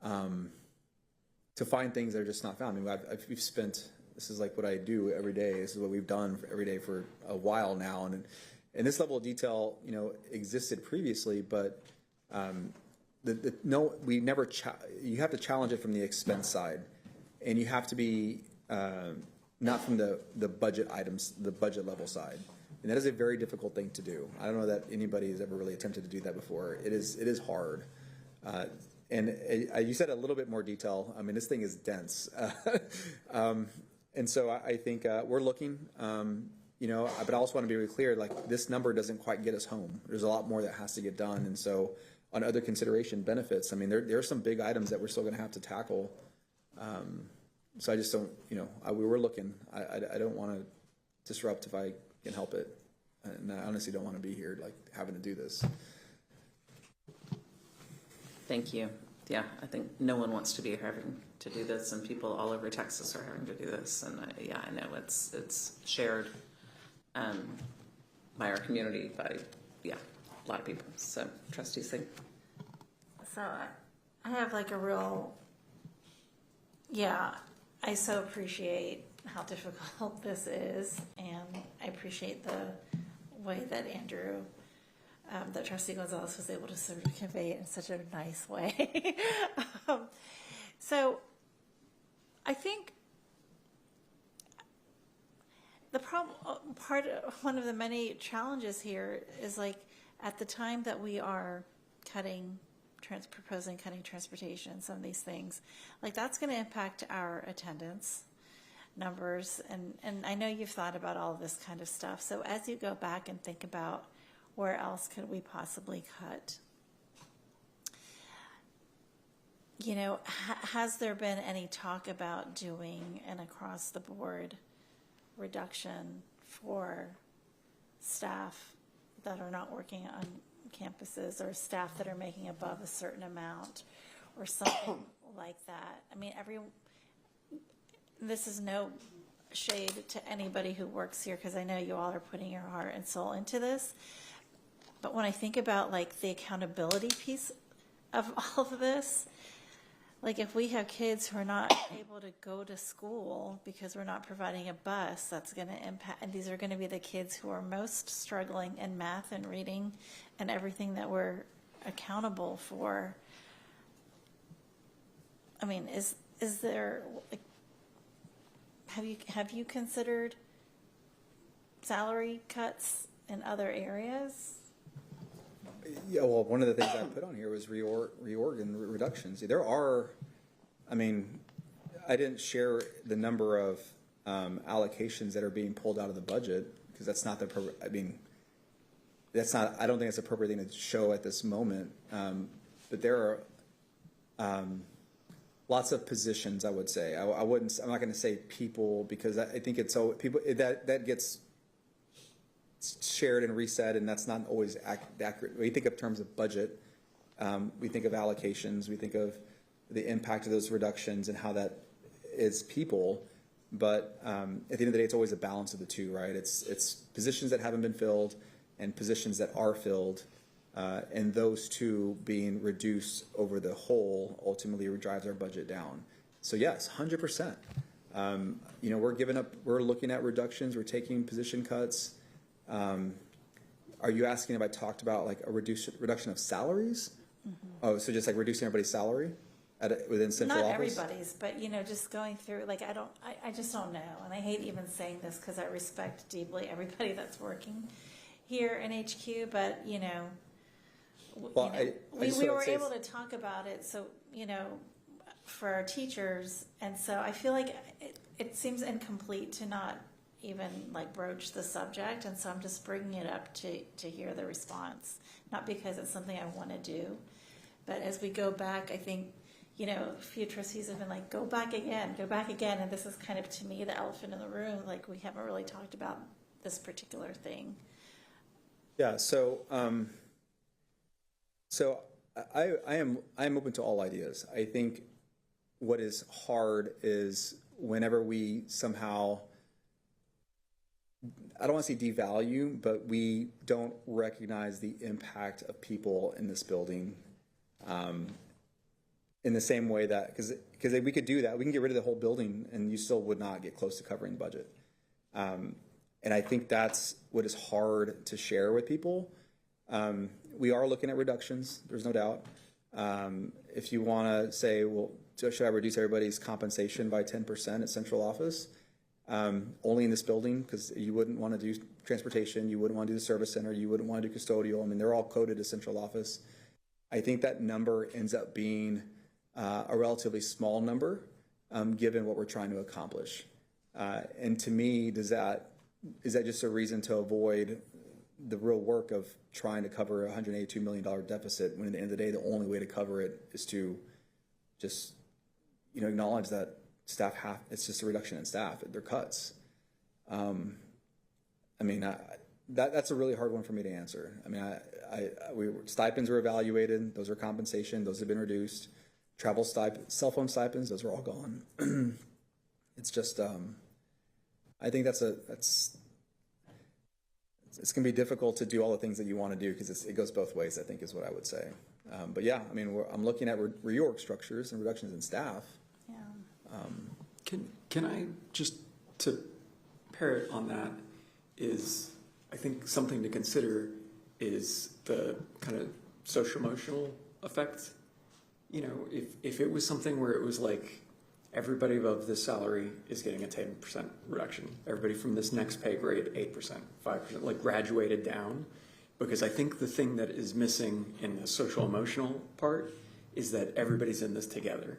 S13: to find things that are just not found. I mean, we've spent, this is like what I do every day. This is what we've done every day for a while now. And this level of detail, you know, existed previously, but no, we never, you have to challenge it from the expense side. And you have to be, not from the budget items, the budget level side. And that is a very difficult thing to do. I don't know that anybody has ever really attempted to do that before. It is hard. And you said a little bit more detail. I mean, this thing is dense. And so I think we're looking, you know, but I also want to be really clear, like this number doesn't quite get us home. There's a lot more that has to get done. And so on other consideration benefits, I mean, there are some big items that we're still going to have to tackle. So I just don't, you know, we were looking. I don't want to disrupt if I can help it. And I honestly don't want to be here, like, having to do this.
S1: Thank you. Yeah, I think no one wants to be having to do this, and people all over Texas are having to do this. And yeah, I know it's shared by our community, by, yeah, a lot of people. So, Trustee Singh.
S16: So I have like a real, yeah, I so appreciate how difficult this is, and I appreciate the way that Andrew, that Trustee Gonzalez was able to sort of convey it in such a nice way. So I think the problem, one of the many challenges here is like at the time that we are proposing cutting transportation, some of these things, like that's going to impact our attendance numbers. And I know you've thought about all of this kind of stuff. So as you go back and think about where else could we possibly cut, you know, has there been any talk about doing an across the board reduction for staff that are not working on campuses, or staff that are making above a certain amount, or something like that? I mean, this is no shade to anybody who works here, because I know you all are putting your heart and soul into this. But when I think about like the accountability piece of all of this, like if we have kids who are not able to go to school because we're not providing a bus, that's going to impact, and these are going to be the kids who are most struggling in math and reading and everything that we're accountable for. I mean, is there, like, have you considered salary cuts in other areas?
S13: Yeah, well, one of the things I put on here was reorg and reductions. There are, I mean, I didn't share the number of allocations that are being pulled out of the budget, because that's not the, I mean, that's not, I don't think it's an appropriate thing to show at this moment. But there are lots of positions, I would say. I wouldn't, I'm not going to say people, because I think it's so, people, that gets shared and reset, and that's not always accurate. We think of terms of budget, we think of allocations, we think of the impact of those reductions and how that is people, but at the end of the day, it's always a balance of the two, right? It's positions that haven't been filled and positions that are filled, and those two being reduced over the whole ultimately drives our budget down. So yes, 100%. You know, we're looking at reductions, we're taking position cuts. are you asking if I talked about like a reduction of salaries? Oh, so just like reducing everybody's salary within central
S16: Not
S13: office?
S16: everybody's, but just going through, like, I just don't know. And I hate even saying this because I respect deeply everybody that's working here in HQ, but,
S13: Well,
S16: we were able to talk about it. So, for our teachers. And so I feel like it seems incomplete to not even like broach the subject. And so I'm just bringing it up to hear the response, not because it's something I want to do, but as we go back, I think, a few trustees have been like, go back again. And this is kind of, to me, the elephant in the room. Like, we haven't really talked about this particular thing.
S13: Yeah. So, I am open to all ideas. I think what is hard is whenever we somehow, I don't want to say devalue, but we don't recognize the impact of people in this building in the same way that, because if we could do that, we can get rid of the whole building and you still would not get close to covering the budget. And I think that's what is hard to share with people. We are looking at reductions, there's no doubt. If you want to say, well, should I reduce everybody's compensation by 10% at central office? Only in this building, because you wouldn't want to do transportation, you wouldn't want to do the service center, you wouldn't want to do custodial. I mean, they're all coded as central office. I think that number ends up being a relatively small number, given what we're trying to accomplish. And to me, is that just a reason to avoid the real work of trying to cover a $182 million deficit, when at the end of the day, the only way to cover it is to just, acknowledge that it's just a reduction in staff, they're cuts. That's a really hard one for me to answer. I mean, stipends were evaluated, those are compensation, those have been reduced. Travel stipends, cell phone stipends, those are all gone. It's just, I think it's going to be difficult to do all the things that you want to do, because it goes both ways, I think, is what I would say. But yeah, I mean, I'm looking at reorg structures and reductions in staff.
S16: Yeah.
S18: Can I just, to parrot on that, is I think something to consider is the kind of social emotional effect. If it was something where it was like everybody above this salary is getting a 10% reduction, everybody from this next pay grade 8%, 5%, like graduated down, because I think the thing that is missing in the social emotional part is that everybody's in this together.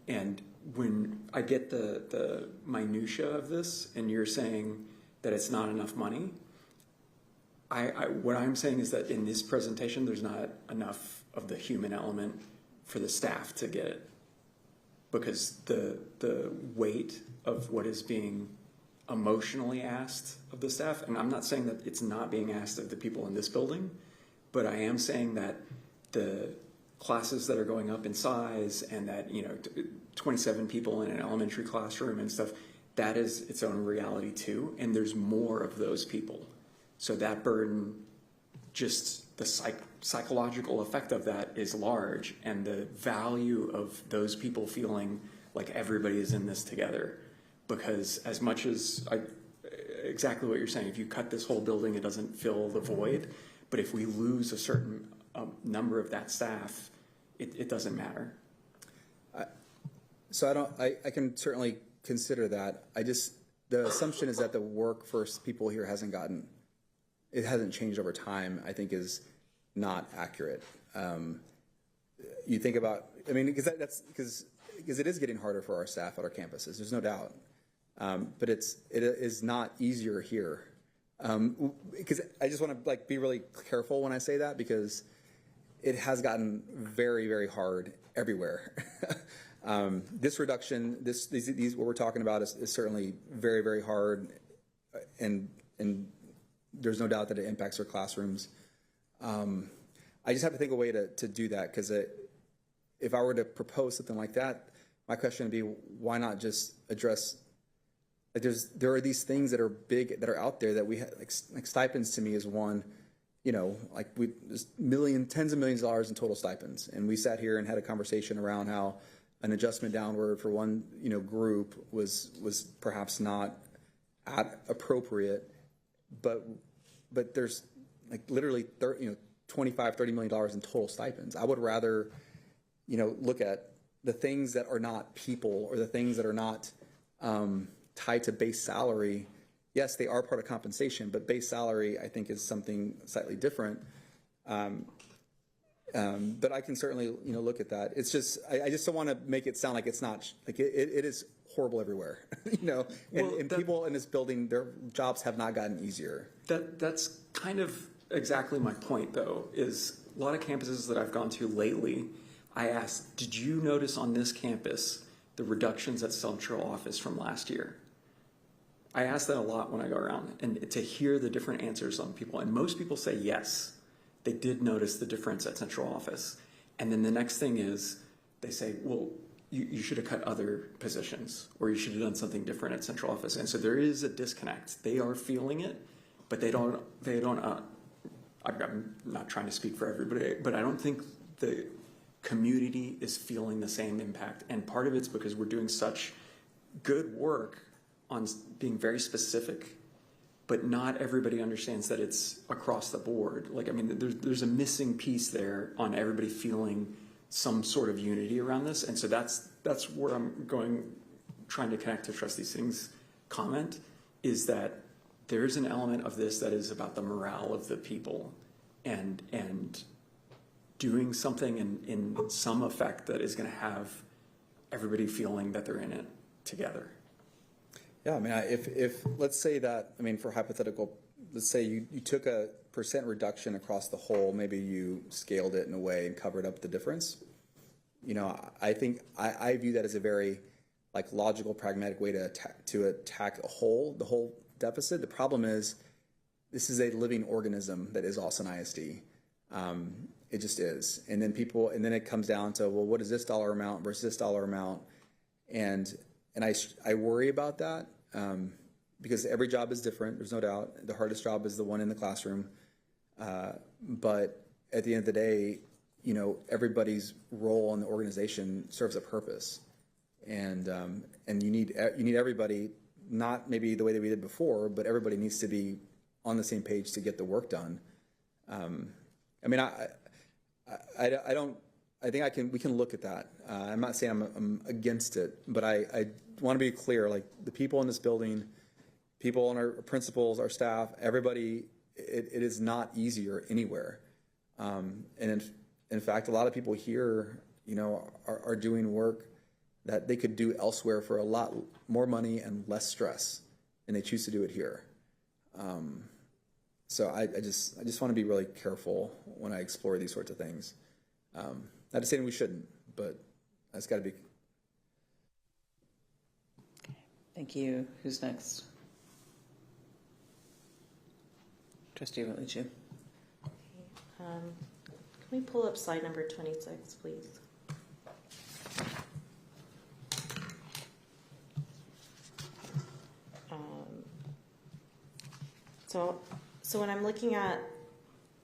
S18: And when I get the minutia of this, and you're saying that it's not enough money, what I'm saying is that in this presentation, there's not enough of the human element for the staff to get it, because the weight of what is being emotionally asked of the staff, and I'm not saying that it's not being asked of the people in this building, but I am saying that the classes that are going up in size, and that 27 people in an elementary classroom and stuff, that is its own reality too, and there's more of those people. So that burden, just the psychological effect of that is large, and the value of those people feeling like everybody is in this together. Because as much as exactly what you're saying, if you cut this whole building, it doesn't fill the void. But if we lose a certain number of that staff, it doesn't matter.
S13: So I can certainly consider that. The assumption is that the workforce people here hasn't changed over time, I think is not accurate. You think about, because it is getting harder for our staff at our campuses, there's no doubt. But it is not easier here. Because I just want to be really careful when I say that, because it has gotten very, very hard everywhere. This reduction, these what we're talking about is certainly very, very hard, and there's no doubt that it impacts our classrooms. I just have to think of a way to do that, because if I were to propose something like that, my question would be, why not just address, there are these things that are big, that are out there that we have, like stipends to me is one, there's tens of millions of dollars in total stipends. And we sat here and had a conversation around how an adjustment downward for one, group was perhaps not appropriate, but there's like literally 25, $30 million in total stipends. I would rather, look at the things that are not people or the things that are not tied to base salary. Yes, they are part of compensation, but base salary, I think, is something slightly different. But I can certainly, look at that. It's just, I just don't want to make it sound like it's not, like it is horrible everywhere, and people in this building, their jobs have not gotten easier.
S18: That's kind of exactly my point, though, is a lot of campuses that I've gone to lately, I asked, did you notice on this campus the reductions at central office from last year? I ask that a lot when I go around, and to hear the different answers on people, and most people say yes, they did notice the difference at central office. And then the next thing is they say, well, you should have cut other positions, or you should have done something different at central office. And so there is a disconnect. They are feeling it, but they don't, I'm not trying to speak for everybody, but I don't think the community is feeling the same impact. And part of it's because we're doing such good work on being very specific, but not everybody understands that it's across the board. Like, I mean, there's a missing piece there on everybody feeling some sort of unity around this. And so that's where I'm trying to connect to Trustee Singh's comment, is that there's an element of this that is about the morale of the people and doing something in some effect that is going to have everybody feeling that they're in it together.
S13: Yeah, I mean, if let's say that, I mean, for hypothetical, let's say you took a % reduction across the whole, maybe you scaled it in a way and covered up the difference. I think I view that as a very logical, pragmatic way to attack the whole deficit. The problem is this is a living organism that is Austin ISD. It just is. And then it comes down to, well, what is this dollar amount versus this dollar amount? And I worry about that because every job is different. There's no doubt. The hardest job is the one in the classroom. But at the end of the day, everybody's role in the organization serves a purpose. And you need everybody, not maybe the way that we did before, but everybody needs to be on the same page to get the work done. I mean, I think we can look at that. I'm not saying I'm against it, but I want to be clear, like the people in this building, people on our principals, our staff, everybody, it is not easier anywhere. And in fact, a lot of people here, are doing work that they could do elsewhere for a lot more money and less stress, and they choose to do it here. So I just want to be really careful when I explore these sorts of things. Not to say we shouldn't, but that's got to be.
S1: Thank you. Who's next? Trustee Rutledge.
S17: Can we pull up slide number 26, please? So when I'm looking at,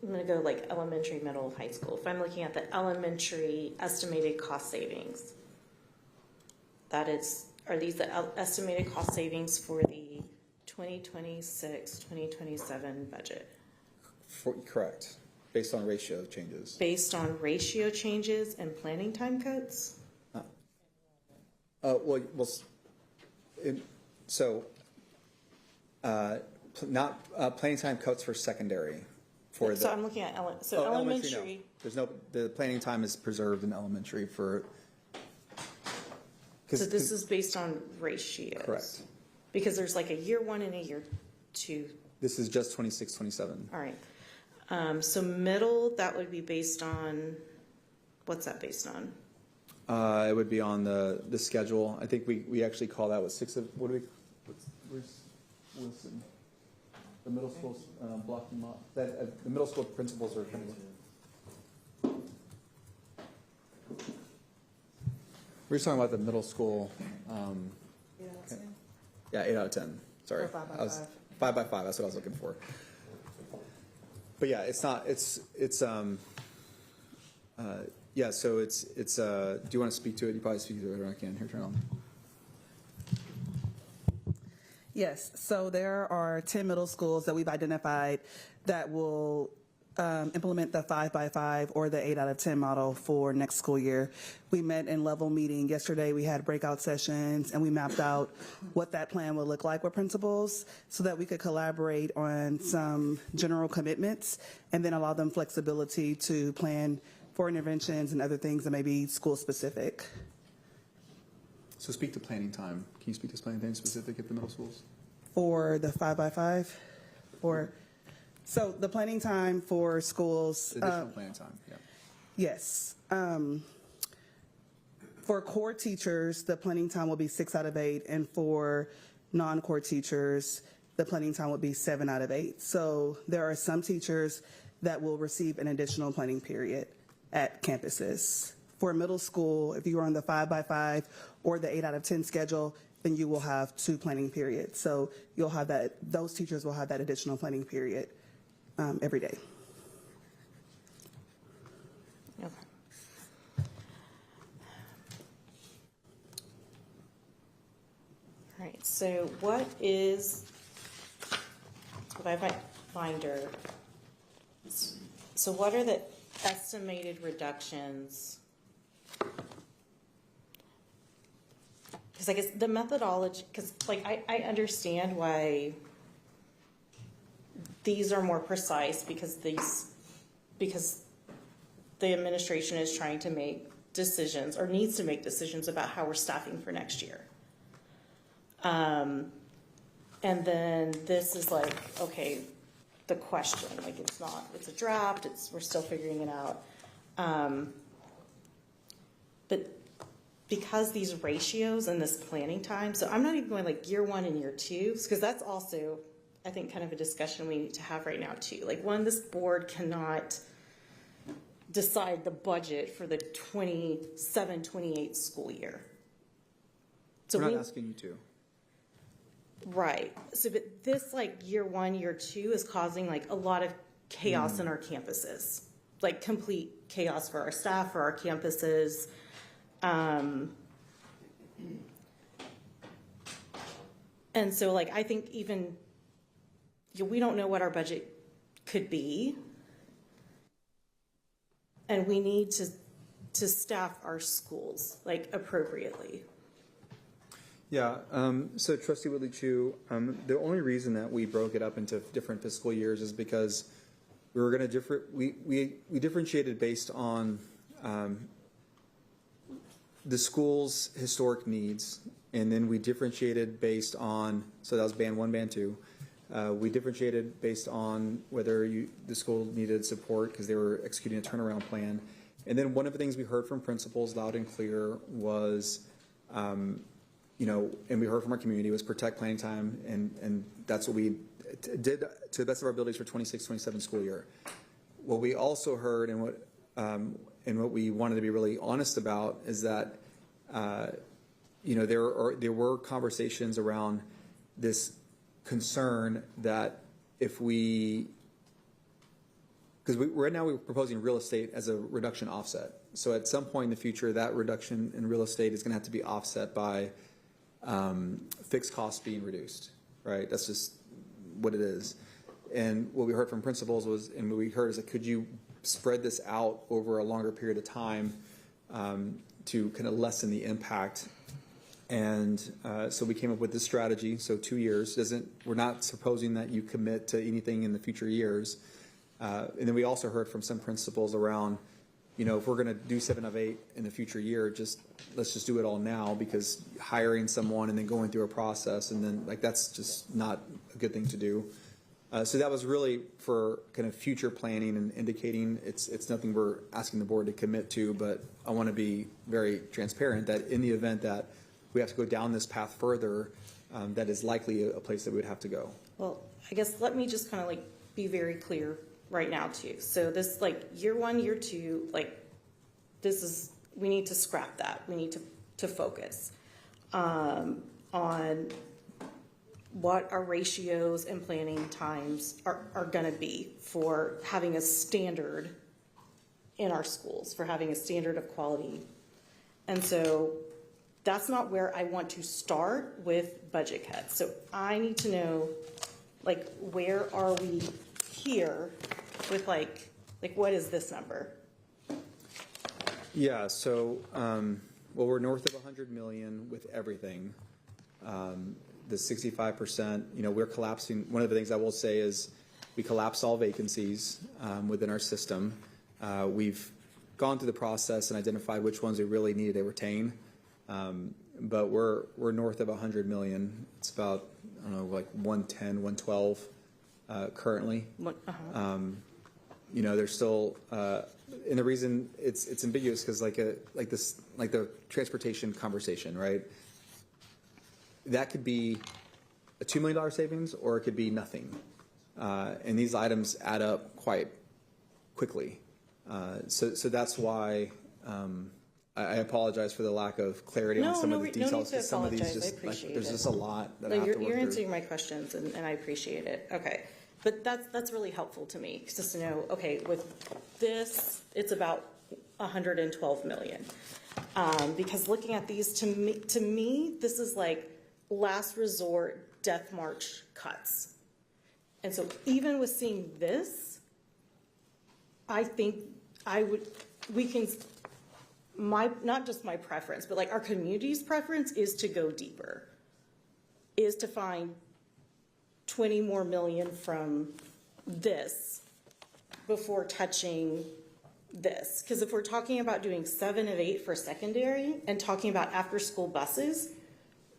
S17: I'm going to go like elementary, middle, high school. If I'm looking at the elementary estimated cost savings, are these the estimated cost savings for the 2026-2027 budget?
S13: Correct. Based on ratio changes.
S17: Based on ratio changes and planning time codes?
S13: Not planning time codes for secondary.
S17: I'm looking at elementary.
S13: No. There's the planning time is preserved in elementary for.
S17: So this is based on ratios.
S13: Correct.
S17: Because there's like a year one and a year two.
S13: This is just 26, 27.
S17: All right. So middle, that would be based on, what's that based on?
S13: It would be on the schedule. I think we actually call that where's Wilson? The middle school blocking the middle school principals are kind of. We're just talking about the middle school.
S14: 8 out of 10.
S13: Yeah, 8 out of 10. Sorry,
S14: 5 by
S13: 5 by 5. That's what I was looking for. But yeah, it's not. Yeah. So it's. Do you want to speak to it? You probably speak to it, or I can. Here, turn on.
S4: Yes, so there are 10 middle schools that we've identified that will implement the 5x5 or the 8 out of 10 model for next school year. We met in level meeting yesterday. We had breakout sessions and we mapped out what that plan would look like with principals so that we could collaborate on some general commitments and then allow them flexibility to plan for interventions and other things that may be school specific.
S13: So speak to planning time. Can you speak to planning time specific at the middle schools? For
S4: the 5x5? So the planning time for schools.
S13: Additional planning time, yeah.
S4: Yes. For core teachers, the planning time will be 6 out of 8, and for non-core teachers, the planning time will be 7 out of 8. So there are some teachers that will receive an additional planning period at campuses. For middle school, if you are on the 5x5 or the 8 out of 10 schedule, then you will have 2 planning periods. So you'll have that, those teachers will have that additional planning period every day.
S17: Okay. All right, so what is, what I binder, so what are the estimated reductions? Because I guess the methodology, because like I understand why these are more precise because the administration is trying to make decisions or needs to make decisions about how we're staffing for next year. And then this is like, okay, the question, like it's a draft, we're still figuring it out. But because these ratios and this planning time, so I'm not even going like year 1 and year 2, because that's also, I think, kind of a discussion we need to have right now too. Like, one, this board cannot decide the budget for the 27-28 school year. So
S13: we're not asking you to.
S17: Right. So, but this like year 1, year 2 is causing like a lot of chaos in our campuses, like complete chaos for our staff, for our campuses. And so like, I think even, we don't know what our budget could be. And we need to staff our schools like appropriately.
S13: Yeah, so Trustee Whitley Chu, the only reason that we broke it up into different fiscal years is because we were going to we differentiated based on the school's historic needs, and then we differentiated based on, so that was band 1, band 2. We differentiated based on whether the school needed support because they were executing a turnaround plan. And then one of the things we heard from principals loud and clear was, and we heard from our community, was protect planning time, and that's what we did to the best of our abilities for 26-27 school year. What we also heard and what we wanted to be really honest about is that, there were conversations around this concern that if because right now we're proposing real estate as a reduction offset. So at some point in the future, that reduction in real estate is going to have to be offset by fixed costs being reduced, right? That's just what it is. And what we heard from principals was, and what we heard is that could you spread this out over a longer period of time to kind of lessen the impact. And so we came up with this strategy. So 2 years we're not supposing that you commit to anything in the future years. And then we also heard from some principals around, if we're going to do 7 of 8 in the future year, let's just do it all now, because hiring someone and then going through a process and then that's just not a good thing to do. So that was really for kind of future planning and indicating it's nothing we're asking the board to commit to, but I want to be very transparent that in the event that we have to go down this path further, that is likely a place that we would have to go.
S17: Well, I guess let me just kind of like be very clear right now too. So this like year 1, year 2, we need to scrap that. We need to focus on what our ratios and planning times are going to be for having a standard in our schools, for having a standard of quality. And so that's not where I want to start with budget cuts. So I need to know, like, where are we here with like what is this number?
S13: Yeah, so, well, we're north of 100 million with everything. The 65%, we're collapsing. One of the things I will say is we collapse all vacancies within our system. We've gone through the process and identified which ones we really needed to retain. But we're north of 100 million. It's about, I don't know, like 110, 112 currently. There's still, and the reason it's ambiguous because like the transportation conversation, right? That could be a $2 million savings, or it could be nothing. And these items add up quite quickly. So that's why I apologize for the lack of clarity on some of the details.
S17: No need to
S13: some of these
S17: apologize.
S13: just
S17: I appreciate
S13: there's
S17: it.
S13: just a lot that I
S17: No,
S13: have to work
S17: you're
S13: through.
S17: answering my questions, and I appreciate it. Okay, but that's really helpful to me, just to know. Okay, with this, it's about 112 million. Because looking at these, to me, this is like last resort death march cuts. And so even with seeing this, I think not just my preference, but like our community's preference is to go deeper, is to find 20 more million from this before touching this. Because if we're talking about doing 7 of 8 for secondary and talking about after-school buses,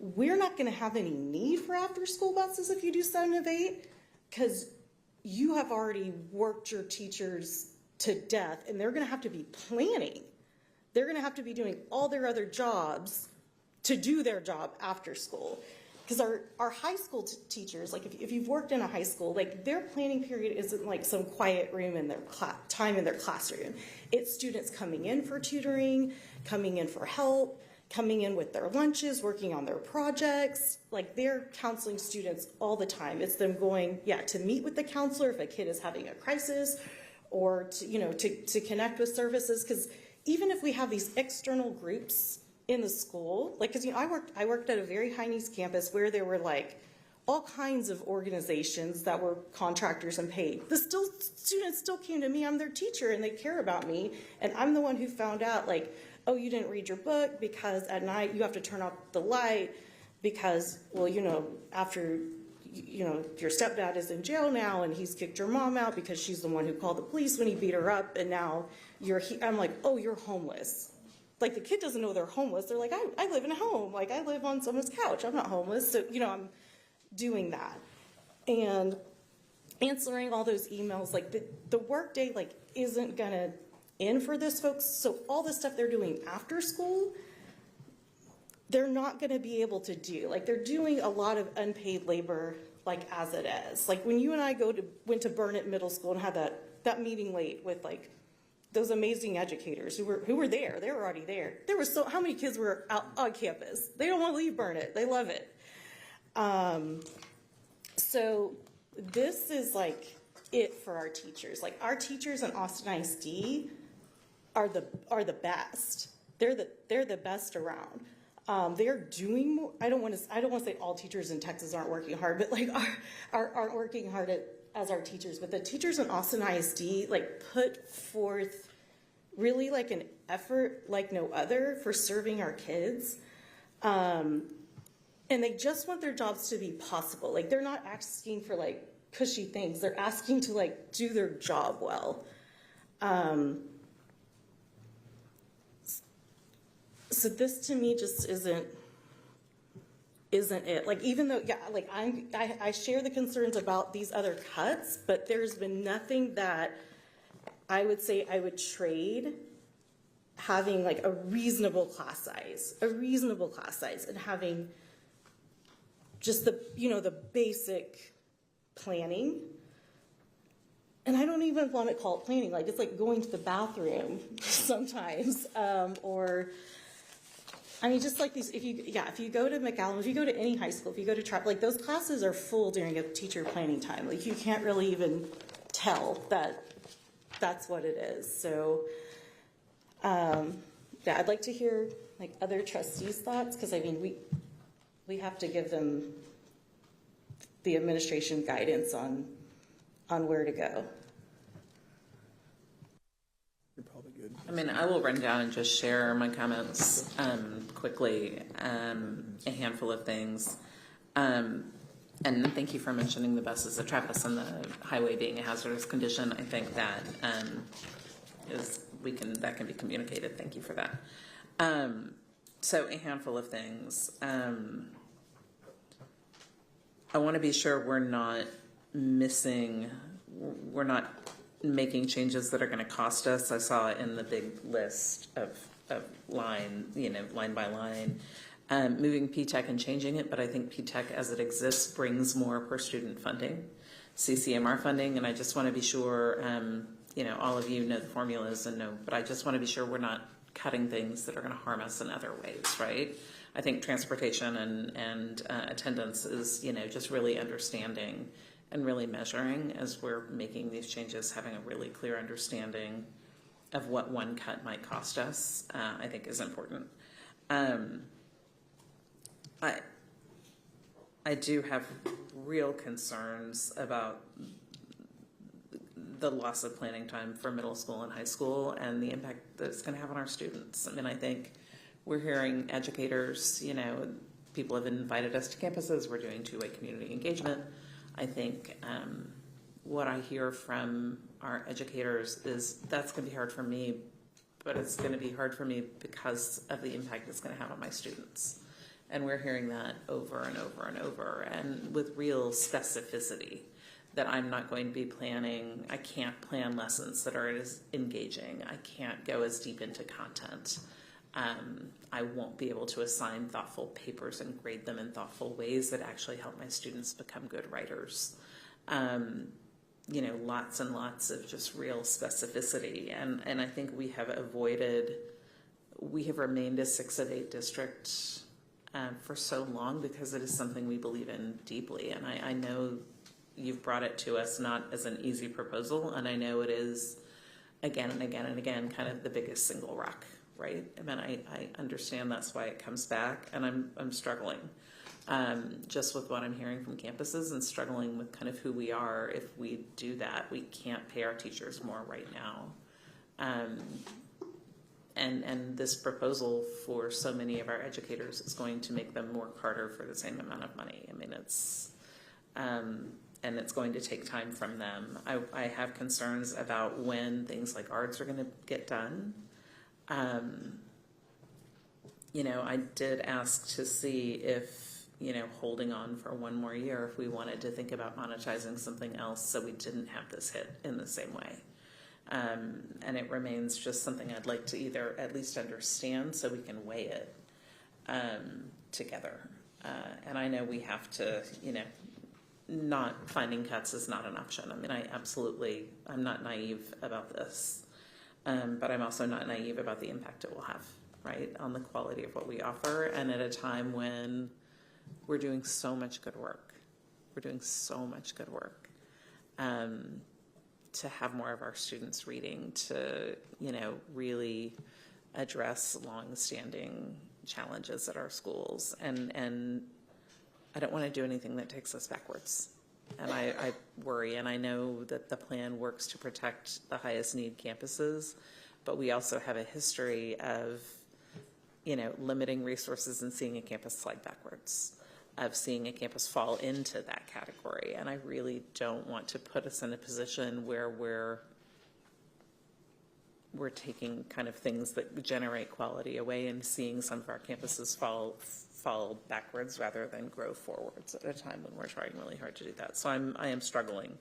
S17: we're not going to have any need for after-school buses if you do 7 of 8, because you have already worked your teachers to death, and they're going to have to be planning. They're going to have to be doing all their other jobs to do their job after school. Because our high school teachers, like if you've worked in a high school, like their planning period isn't like some quiet room in their time in their classroom. It's students coming in for tutoring, coming in for help, coming in with their lunches, working on their projects. Like they're counseling students all the time. It's them going, to meet with the counselor if a kid is having a crisis, or to connect with services. Because even if we have these external groups in the school, like, because I worked at a very high needs campus where there were like all kinds of organizations that were contractors and paid. Students still came to me. I'm their teacher and they care about me, and I'm the one who found out, like, oh, you didn't read your book because at night you have to turn off the light because, well, after your stepdad is in jail now and he's kicked your mom out because she's the one who called the police when he beat her up, and now I'm like, oh, you're homeless. Like, the kid doesn't know they're homeless. They're like, I live in a home. Like, I live on someone's couch. I'm not homeless. So, I'm doing that. And answering all those emails, like, the work day, like, isn't going to end for those folks. So all the stuff they're doing after school, they're not going to be able to do. Like, they're doing a lot of unpaid labor, like, as it is. Like, when you and I went to Burnett Middle School and had that meeting late with, like, those amazing educators who were there. They were already there. How many kids were out on campus? They don't want to leave Burnett. They love it. So this is like it for our teachers. Like, our teachers in Austin ISD are the best. They're the best around. They're doing more. I don't want to say all teachers in Texas aren't working hard, but like aren't working hard as our teachers. But the teachers in Austin ISD like put forth really like an effort like no other for serving our kids. And they just want their jobs to be possible. Like, they're not asking for like cushy things. They're asking to like do their job well. So this to me just isn't it. Like, even though, like I share the concerns about these other cuts, but there's been nothing that I would say I would trade having like a reasonable class size, and having just the basic planning. And I don't even want to call it planning. Like, it's like going to the bathroom sometimes, or I mean, just like these, if you go to McAllen, if you go to any high school, if you go to like those classes are full during a teacher planning time. Like, you can't really even tell that that's what it is. So, yeah, I'd like to hear like other trustees' thoughts, because I mean, we have to give them the administration guidance on where to go.
S18: You're probably good.
S1: I mean, I will run down and just share my comments quickly, a handful of things. And thank you for mentioning the buses, the Travis, and the highway being a hazardous condition. I think that that can be communicated. Thank you for that. So a handful of things. I want to be sure we're not making changes that are going to cost us. I saw it in the big list of line by line, moving P-TECH and changing it, but I think P-TECH as it exists brings more per student funding, CCMR funding, and I just want to be sure, all of you know the formulas but I just want to be sure we're not cutting things that are going to harm us in other ways, right? I think transportation and attendance is, just really understanding and really measuring as we're making these changes, having a really clear understanding of what one cut might cost us, I think is important. I do have real concerns about the loss of planning time for middle school and high school and the impact that it's going to have on our students. I mean, I think we're hearing educators, people have invited us to campuses, we're doing two-way community engagement. I think what I hear from our educators is that's going to be hard for me, but it's going to be hard for me because of the impact it's going to have on my students. And we're hearing that over and over and over, and with real specificity, that I'm not going to be planning, I can't plan lessons that are as engaging. I can't go as deep into content. I won't be able to assign thoughtful papers and grade them in thoughtful ways that actually help my students become good writers. Lots and lots of just real specificity. And I think we have remained a 6 of 8 district for so long because it is something we believe in deeply. And I know you've brought it to us not as an easy proposal, and I know it is again and again and again kind of the biggest single rock, right? I mean, I understand that's why it comes back, and I'm struggling just with what I'm hearing from campuses and struggling with kind of who we are. If we do that, we can't pay our teachers more right now. And this proposal for so many of our educators is going to make them work harder for the same amount of money. I mean, and it's going to take time from them. I have concerns about when things like ARDS are going to get done. I did ask to see if, holding on for one more year, if we wanted to think about monetizing something else so we didn't have this hit in the same way. And it remains just something I'd like to either at least understand so we can weigh it together. And I know we have to, not finding cuts is not an option. I mean, I'm not naive about this, but I'm also not naive about the impact it will have, right, on the quality of what we offer. And at a time when we're doing so much good work, to have more of our students reading, to, really address long-standing challenges at our schools. And I don't want to do anything that takes us backwards. And I worry, and I know that the plan works to protect the highest need campuses, but we also have a history of, limiting resources and seeing a campus slide backwards, of seeing a campus fall into that category. And I really don't want to put us in a position where we're taking kind of things that generate quality away and seeing some of our campuses fall backwards rather than grow forwards at a time when we're trying really hard to do that. So I am struggling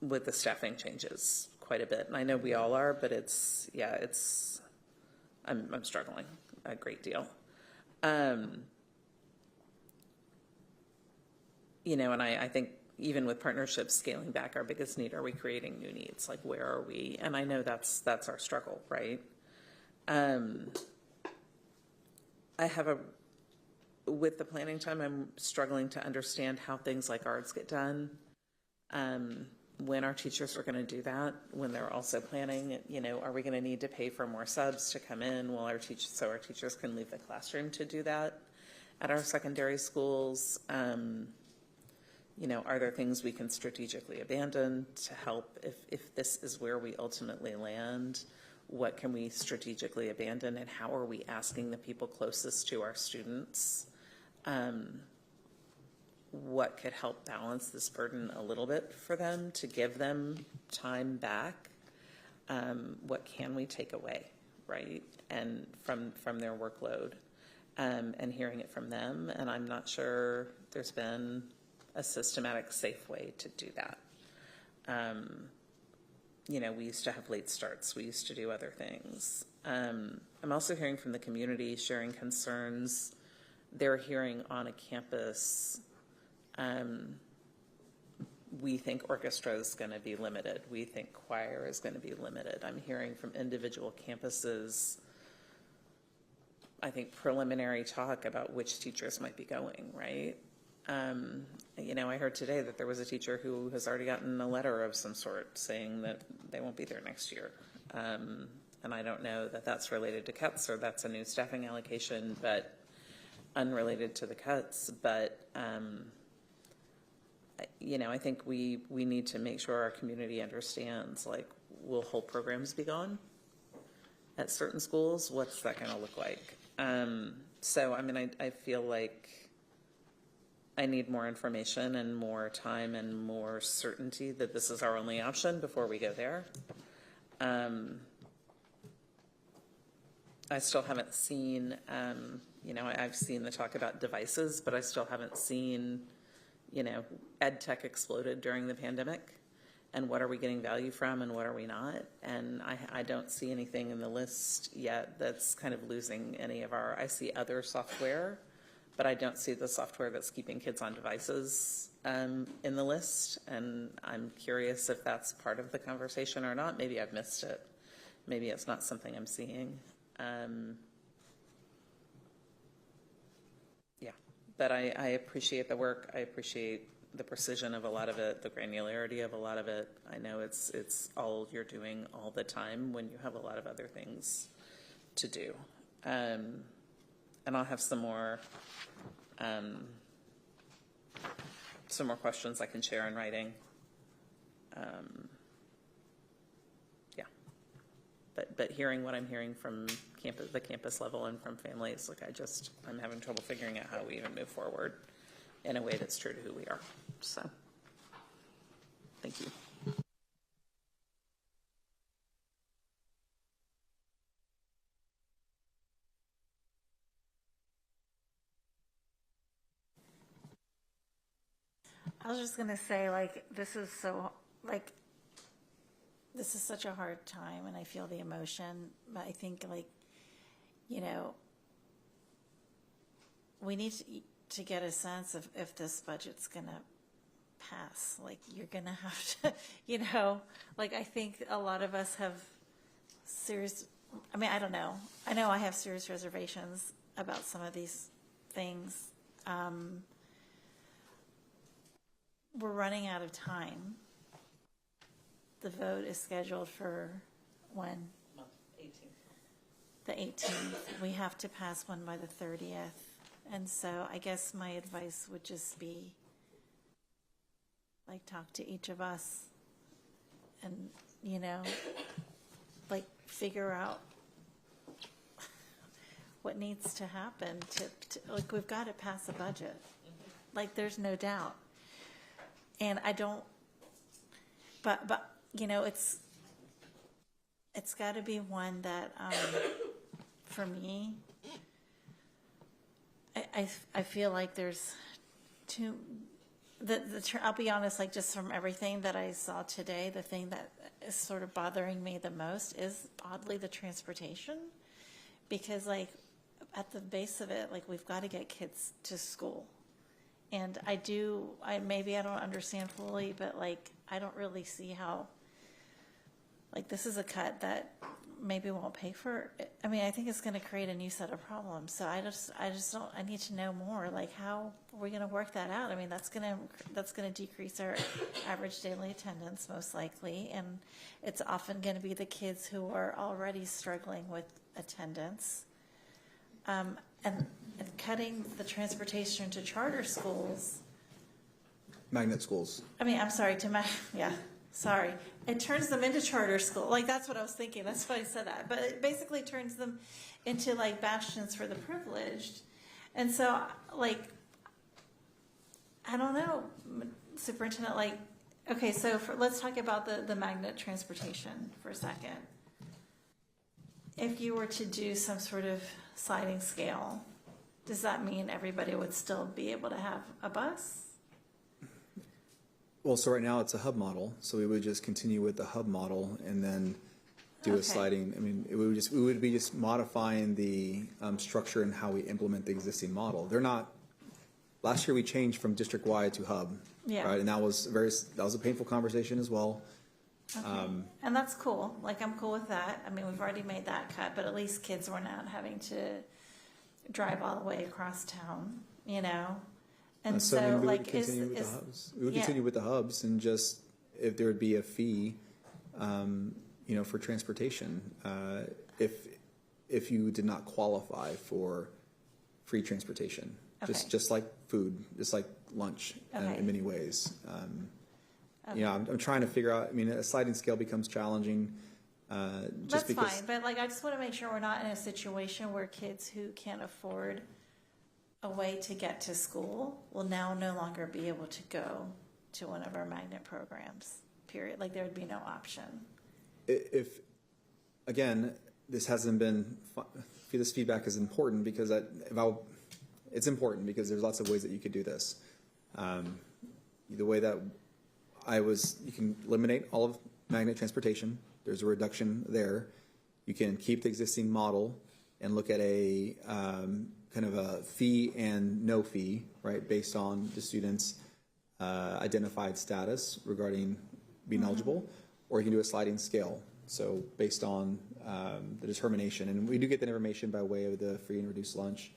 S1: with the staffing changes quite a bit, and I know we all are, but I'm struggling a great deal. And I think even with partnerships scaling back, our biggest need, are we creating new needs? Like, where are we? And I know that's our struggle, right? With the planning time, I'm struggling to understand how things like ARDS get done. when our teachers are going to do that, when they're also planning, are we going to need to pay for more subs to come in while our teachers can leave the classroom to do that at our secondary schools? Are there things we can strategically abandon to help if this is where we ultimately land? What can we strategically abandon, and how are we asking the people closest to our students what could help balance this burden a little bit for them to give them time back? What can we take away, right? And from their workload, and hearing it from them. And I'm not sure there's been a systematic, safe way to do that. We used to have late starts. We used to do other things. I'm also hearing from the community sharing concerns. They're hearing on a campus, we think orchestra is going to be limited. We think choir is going to be limited. I'm hearing from individual campuses, I think, preliminary talk about which teachers might be going, right? I heard today that there was a teacher who has already gotten a letter of some sort saying that they won't be there next year. And I don't know that that's related to cuts or that's a new staffing allocation, but unrelated to the cuts. But, I think we need to make sure our community understands, like, will whole programs be gone at certain schools? What's that going to look like? I feel like I need more information and more time and more certainty that this is our only option before we go there. I still haven't seen, I've seen the talk about devices, but I still haven't seen, ed tech exploded during the pandemic. And what are we getting value from and what are we not? And I don't see anything in the list yet that's kind of losing any of I see other software, but I don't see the software that's keeping kids on devices in the list. And I'm curious if that's part of the conversation or not. Maybe I've missed it. Maybe it's not something I'm seeing. But I appreciate the work. I appreciate the precision of a lot of it, the granularity of a lot of it. I know it's all you're doing all the time when you have a lot of other things to do. And I'll have some more questions I can share in writing. But hearing what I'm hearing from the campus level and from families, like I'm having trouble figuring out how we even move forward in a way that's true to who we are. So, thank you.
S16: I was just going to say, this is such a hard time, and I feel the emotion, but I think, we need to get a sense of if this budget's going to pass. You're going to have to, I think a lot of us have I don't know. I know I have serious reservations about some of these things. We're running out of time. The vote is scheduled for when? 18th. The 18th. We have to pass one by the 30th. And so I guess my advice would just be, talk to each of us and, figure out what needs to happen to we've got to pass a budget. There's no doubt. And I don't, but it's got to be one that, for me, I feel like there's too, I'll be honest, just from everything that I saw today, the thing that is sort of bothering me the most is oddly the transportation, because at the base of it, we've got to get kids to school. And maybe I don't understand fully, but I don't really see how, this is a cut that maybe won't pay for it. I mean, I think it's going to create a new set of problems. So I just don't, I need to know more, like how are we going to work that out? I mean, that's going to decrease our average daily attendance most likely. And it's often going to be the kids who are already struggling with attendance. And cutting the transportation to charter schools.
S13: Magnet schools.
S16: I mean, I'm sorry, sorry. It turns them into charter school. Like, that's what I was thinking. That's why I said that. But it basically turns them into, like, bastions for the privileged. And so, like, I don't know, Superintendent, like, okay, so let's talk about the magnet transportation for a second. If you were to do some sort of sliding scale, does that mean everybody would still be able to have a bus?
S13: Well, so right now it's a hub model, so we would just continue with the hub model and then do a sliding. I mean, we would be just modifying the structure and how we implement the existing model. They're not. Last year we changed from district wide to hub, right? And that was a painful conversation as well.
S16: Okay. And that's cool. Like, I'm cool with that. I mean, we've already made that cut, but at least kids were not having to drive all the way across town, you know. And so,
S13: I mean,
S16: like,
S13: we would continue with the hubs, and just if there would be a fee, you know, for transportation, if you did not qualify for free transportation, just like food, just like lunch, in many ways. You know, I'm trying to figure out. I mean, a sliding scale becomes challenging.
S16: That's fine, but like, I just want to make sure we're not in a situation where kids who can't afford a way to get to school will now no longer be able to go to one of our magnet programs, period. Like, there would be no option.
S13: If again, this hasn't been, this feedback is important because it's important because there's lots of ways that you could do this. The way that you can eliminate all of magnet transportation. There's a reduction there. You can keep the existing model and look at a kind of a fee and no fee, right, based on the student's identified status regarding being eligible, or you can do a sliding scale. So based on the determination, and we do get that information by way of the free and reduced lunch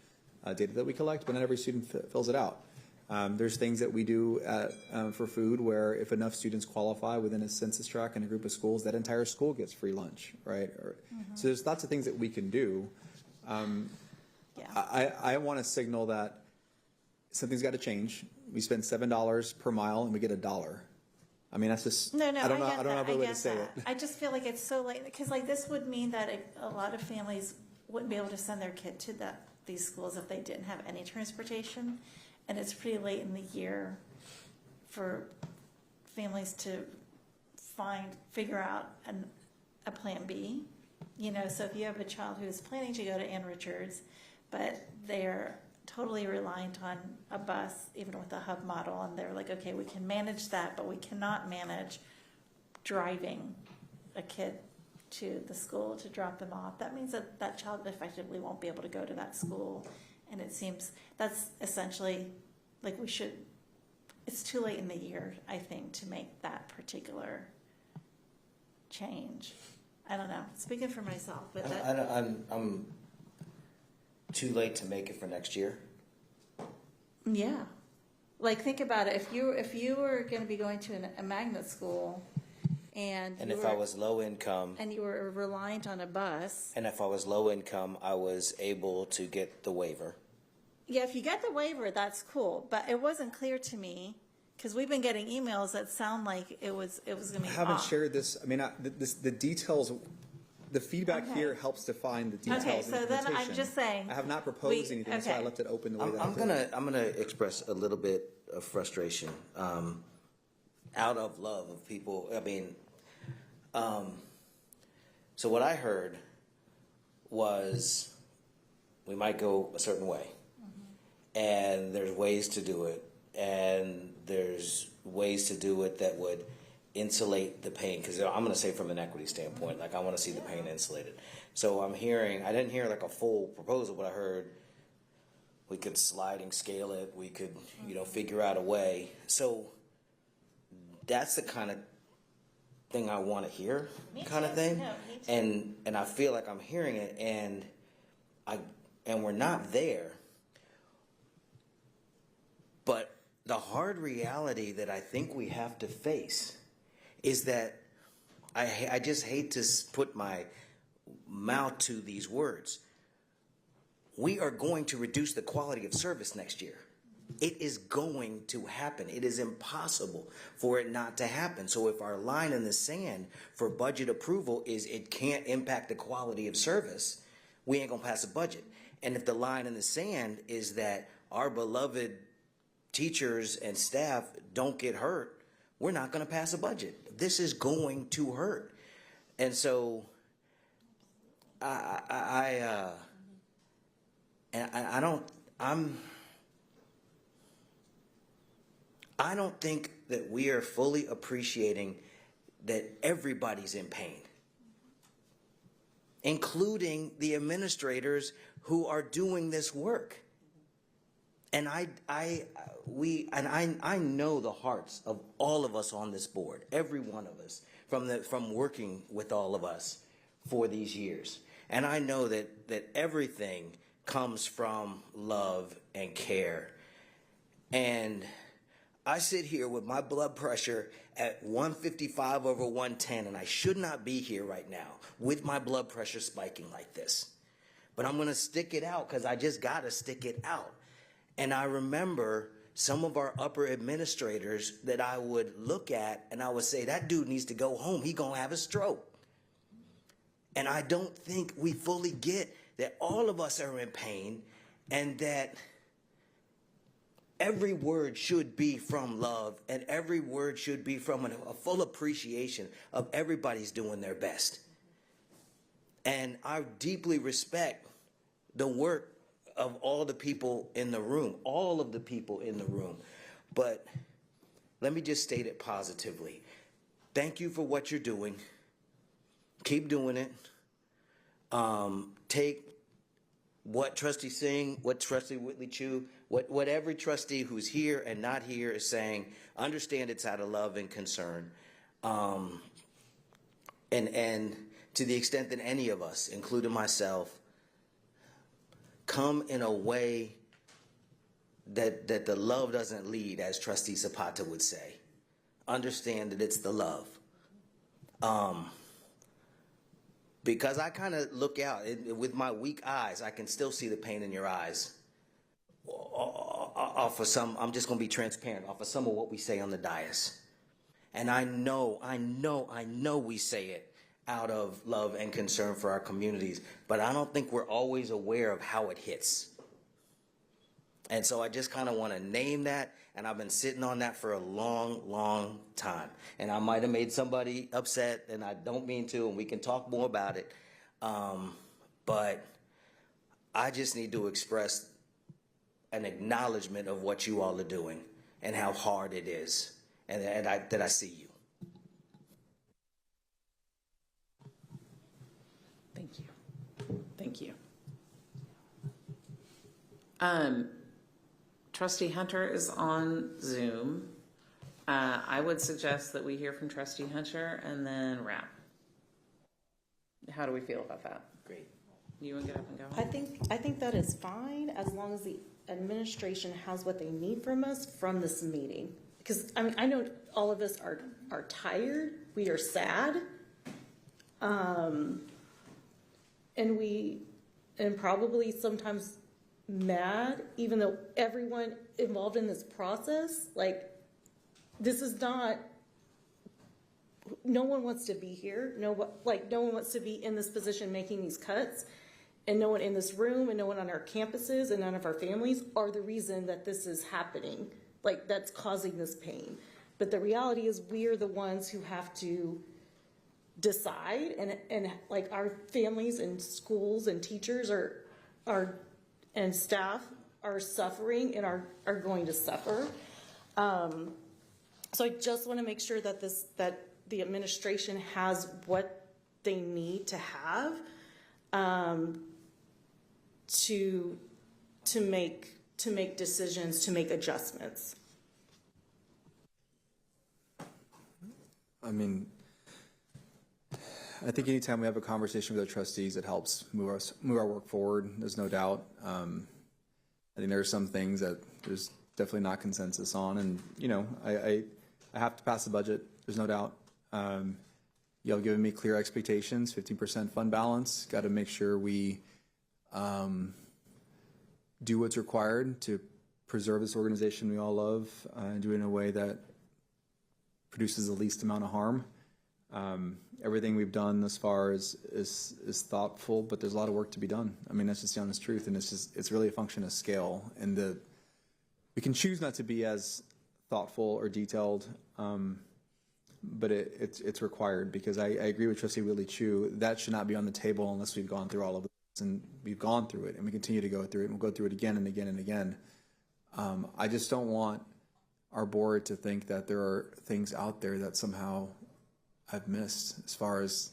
S13: data that we collect, but not every student fills it out. There's things that we do for food where if enough students qualify within a census tract in a group of schools, that entire school gets free lunch, right? So there's lots of things that we can do. I want to signal that something's got to change. We spend $7 per mile and we get $1. I mean, that's just, I don't know how to say it.
S16: I just feel like it's so late, because like this would mean that a lot of families wouldn't be able to send their kid to these schools if they didn't have any transportation. And it's pretty late in the year for families to figure out a plan B. You know, so if you have a child who is planning to go to Ann Richards, but they're totally reliant on a bus, even with the hub model, and they're like, okay, we can manage that, but we cannot manage driving a kid to the school to drop them off. That means that child effectively won't be able to go to that school. And it seems that's essentially like it's too late in the year, I think, to make that particular change. I don't know. Speaking for myself, but
S20: I'm too late to make it for next year.
S16: Yeah. Like, think about it. If you were going to be going to a magnet school and
S20: if I was low income
S16: and you were reliant on a bus.
S20: And if I was low income, I was able to get the waiver.
S16: Yeah, if you get the waiver, that's cool. But it wasn't clear to me, because we've been getting emails that sound like it was going to be
S13: I haven't
S16: off.
S13: shared this. I mean, the details, the feedback here helps define the details.
S16: Okay, so then I'm just saying.
S13: I have not proposed anything, so I left it open the way that
S20: I'm gonna express a little bit of frustration out of love of people. I mean, so what I heard was we might go a certain way, and there's ways to do it, and there's ways to do it that would insulate the pain, because I'm going to say from an equity standpoint, like I want to see the pain insulated. So I didn't hear like a full proposal, but I heard we could sliding scale it, we could, figure out a way. So that's the kind of thing I want to hear,
S16: Me
S20: kind of
S16: too.
S20: thing.
S16: No, me too.
S20: And I feel like I'm hearing it, and we're not there. But the hard reality that I think we have to face is that I just hate to put my mouth to these words. We are going to reduce the quality of service next year. It is going to happen. It is impossible for it not to happen. So if our line in the sand for budget approval is it can't impact the quality of service, we ain't gonna pass a budget. And if the line in the sand is that our beloved teachers and staff don't get hurt, we're not gonna pass a budget. This is going to hurt. And so I don't think that we are fully appreciating that everybody's in pain, including the administrators who are doing this work. And I know the hearts of all of us on this board, every one of us, from working with all of us for these years. And I know that everything comes from love and care. And I sit here with my blood pressure at 155 over 110, and I should not be here right now with my blood pressure spiking like this. But I'm going to stick it out because I just got to stick it out. And I remember some of our upper administrators that I would look at and I would say, that dude needs to go home. He's going to have a stroke. And I don't think we fully get that all of us are in pain and that every word should be from love and every word should be from a full appreciation of everybody's doing their best. And I deeply respect the work of all the people in the room, all of the people in the room. But let me just state it positively. Thank you for what you're doing. Keep doing it. Take what Trustee Singh, what Trustee Whitley Chu, what every trustee who's here and not here is saying, understand it's out of love and concern. And to the extent that any of us, including myself, come in a way that the love doesn't lead, as Trustee Zapata would say. Understand that it's the love. Because I kind of look out with my weak eyes, I can still see the pain in your eyes. Off of some, I'm just going to be transparent, off of some of what we say on the dais. And I know we say it out of love and concern for our communities, but I don't think we're always aware of how it hits. And so I just kind of want to name that, and I've been sitting on that for a long, long time. And I might have made somebody upset, and I don't mean to, and we can talk more about it. But I just need to express an acknowledgement of what you all are doing and how hard it is, and that I see you.
S1: Thank you. Thank you. Trustee Hunter is on Zoom. I would suggest that we hear from Trustee Hunter and then wrap. How do we feel about that?
S20: Great.
S1: You want to get up and go?
S17: I think that is fine as long as the administration has what they need from us from this meeting. Because I know all of us are tired. We are sad. And probably sometimes mad, even though everyone involved in this process, like, this is not, no one wants to be here. No one wants to be in this position making these cuts, and no one in this room and no one on our campuses and none of our families are the reason that this is happening, like, that's causing this pain. But the reality is we're the ones who have to decide, and like, our families and schools and teachers and staff are suffering and are going to suffer. So I just want to make sure that the administration has what they need to have to make decisions, to make adjustments.
S18: I mean,
S13: I think anytime we have a conversation with our trustees, it helps move our work forward. There's no doubt. I think there are some things that there's definitely not consensus on, and I have to pass the budget. There's no doubt. Y'all given me clear expectations, 15% fund balance. Got to make sure we do what's required to preserve this organization we all love and do it in a way that produces the least amount of harm. Everything we've done thus far is thoughtful, but there's a lot of work to be done. I mean, that's just the honest truth, and it's really a function of scale. And we can choose not to be as thoughtful or detailed, but it's required, because I agree with Trustee Willie Chu. That should not be on the table unless we've gone through all of this, and we've gone through it, and we continue to go through it, and we'll go through it again and again and again. I just don't want our board to think that there are things out there that somehow I've missed as far as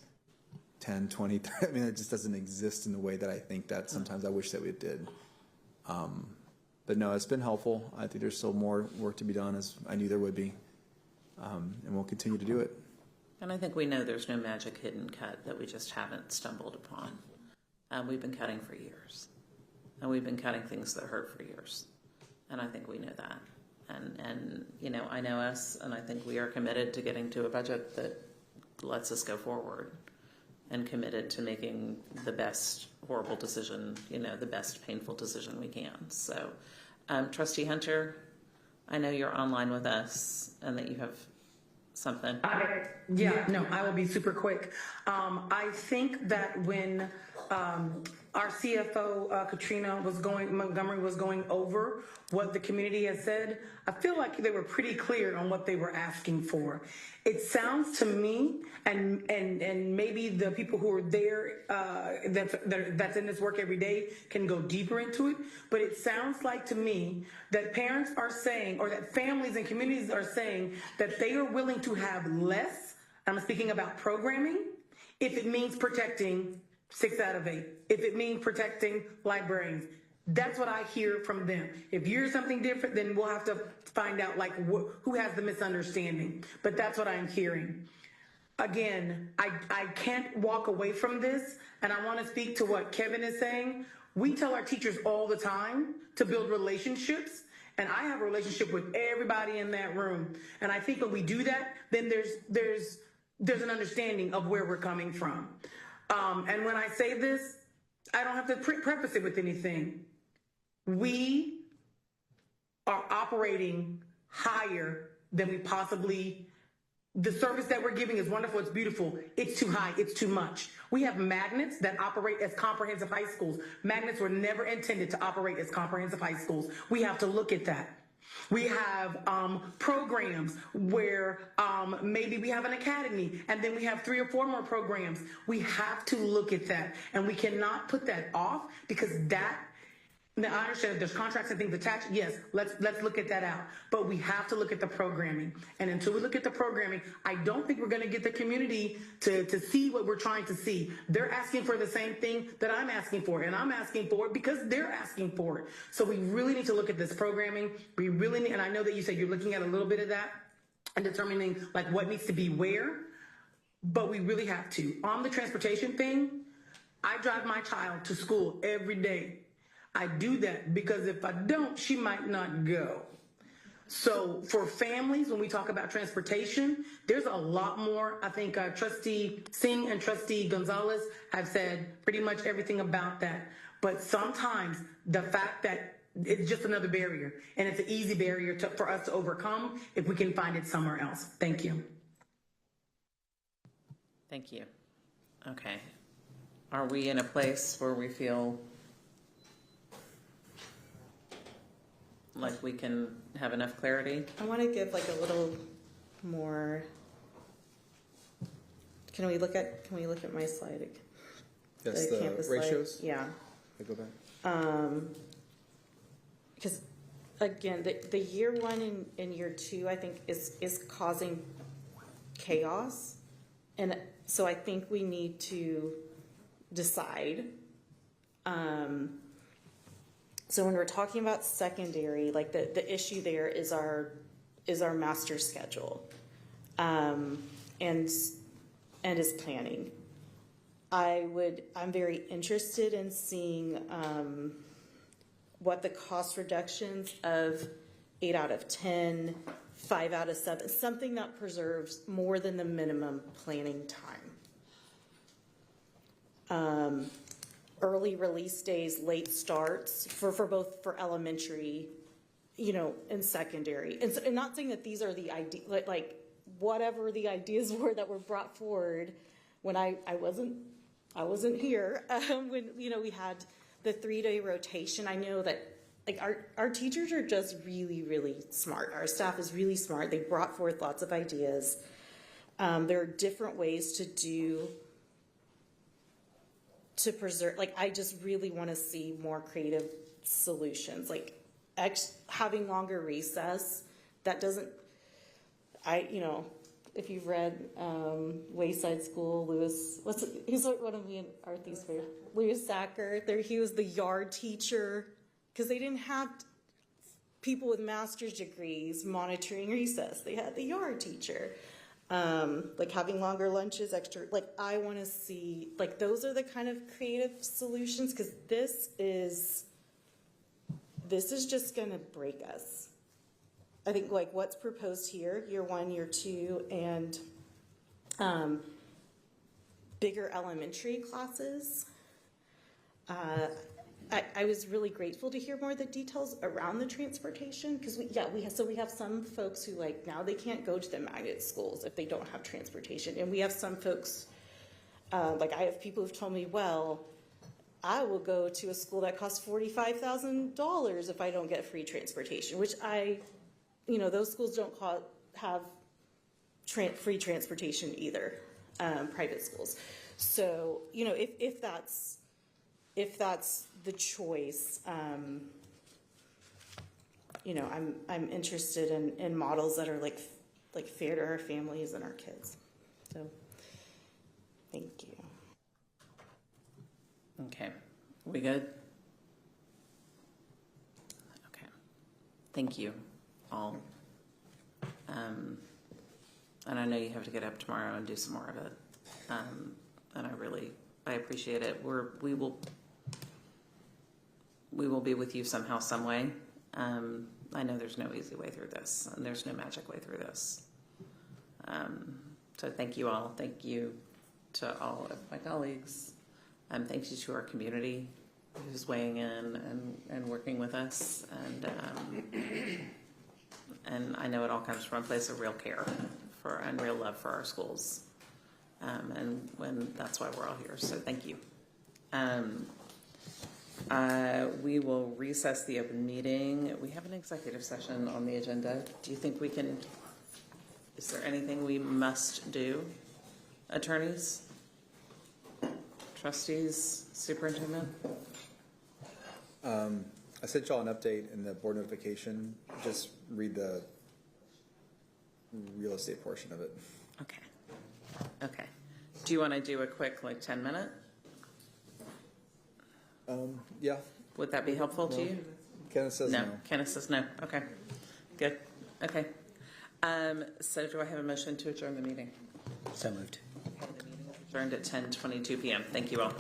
S13: 10, 20, 30. I mean, it just doesn't exist in the way that I think that sometimes I wish that we did. But no, it's been helpful. I think there's still more work to be done, as I knew there would be. And we'll continue to do it.
S1: And I think we know there's no magic hidden cut that we just haven't stumbled upon. We've been cutting for years. And we've been cutting things that hurt for years. And I think we know that. And I know us, and I think we are committed to getting to a budget that lets us go forward, and committed to making the best horrible decision, the best painful decision we can. So, Trustee Hunter, I know you're online with us and that you have something.
S21: I will be super quick. I think that when our CFO, Montgomery was going over what the community has said, I feel like they were pretty clear on what they were asking for. It sounds to me, and maybe the people who are there that's in this work every day can go deeper into it, but it sounds like to me that parents are saying, or that families and communities are saying, that they are willing to have less, I'm speaking about programming, if it means protecting 6 out of 8, if it means protecting librarians. That's what I hear from them. If you're something different, then we'll have to find out who has the misunderstanding. But that's what I'm hearing. Again, I can't walk away from this, and I want to speak to what Kevin is saying. We tell our teachers all the time to build relationships, and I have a relationship with everybody in that room. And I think when we do that, then there's an understanding of where we're coming from. And when I say this, I don't have to preface it with anything. We are operating higher than we possibly, the service that we're giving is wonderful, it's beautiful, it's too high, it's too much. We have magnets that operate as comprehensive high schools. Magnets were never intended to operate as comprehensive high schools. We have to look at that. We have programs where maybe we have an academy, and then we have 3 or 4 more programs. We have to look at that, and we cannot put that off, because now I understand that there's contracts and things attached. Yes, let's look at that out. But we have to look at the programming. And until we look at the programming, I don't think we're going to get the community to see what we're trying to see. They're asking for the same thing that I'm asking for, and I'm asking for it because they're asking for it. So we really need to look at this programming. We really need, and I know that you said you're looking at a little bit of that and determining what needs to be where, but we really have to. On the transportation thing, I drive my child to school every day. I do that because if I don't, she might not go. So for families, when we talk about transportation, there's a lot more. I think Trustee Singh and Trustee Gonzalez have said pretty much everything about that. But sometimes the fact that it's just another barrier, and it's an easy barrier for us to overcome if we can find it somewhere else. Thank you.
S1: Thank you. Okay. Are we in a place where we feel like we can have enough clarity?
S17: I want to give a little more. Can we look at my slide?
S13: Yes, the
S17: campus
S13: ratios.
S17: Slide? Yeah.
S13: I go back.
S17: Because again, the year 1 and year 2, I think is causing chaos, and so I think we need to decide. So when we're talking about secondary, the issue there is our master schedule, and is planning. I'm very interested in seeing what the cost reductions of 8 out of 10, 5 out of 7, something that preserves more than the minimum planning time. Early release days, late starts for both for elementary, and secondary. And not saying that these are the ideas, like whatever the ideas were that were brought forward when I wasn't here, when, we had the 3-day rotation. I know that like our teachers are just really, really smart. Our staff is really smart. They brought forth lots of ideas. There are different ways to preserve, like I just really want to see more creative solutions, like having longer recess. That doesn't, if you've read Wayside School, he's one of me and Arthy's favorite, Louis Sacker, he was the yard teacher, because they didn't have people with master's degrees monitoring recess. They had the yard teacher. Like having longer lunches, extra, like I want to see, like those are the kind of creative solutions, because this is just going to break us. I think like what's proposed here, year 1, year 2, and bigger elementary classes. I was really grateful to hear more of the details around the transportation, because we have some folks who like now they can't go to the magnet schools if they don't have transportation, and we have some folks like I have people who've told me, well, I will go to a school that costs $45,000 if I don't get free transportation, which those schools don't have free transportation either, private schools. So if that's the choice, I'm interested in models that are like fair to our families and our kids. So thank you.
S1: Okay, we good? Okay, thank you all. And I know you have to get up tomorrow and do some more of it. And I appreciate it. We will be with you somehow, some way. I know there's no easy way through this, and there's no magic way through this. So thank you all. Thank you to all of my colleagues. Thank you to our community who's weighing in and working with us. And I know it all comes from a place of real care and real love for our schools. And that's why we're all here. So thank you. We will recess the open meeting. We have an executive session on the agenda. Do you think we can, is there anything we must do? Attorneys? Trustees? Superintendent?
S13: I sent y'all an update in the board notification. Just read the real estate portion of it.
S1: Okay. Do you want to do a quick 10-minute?
S13: Yeah.
S1: Would that be helpful to you?
S13: Kenneth says no.
S1: Kenneth says no. Okay. Good. Okay. So do I have a motion to adjourn the meeting?
S3: So moved.
S1: Adjourned at 10:22 p.m. Thank you all.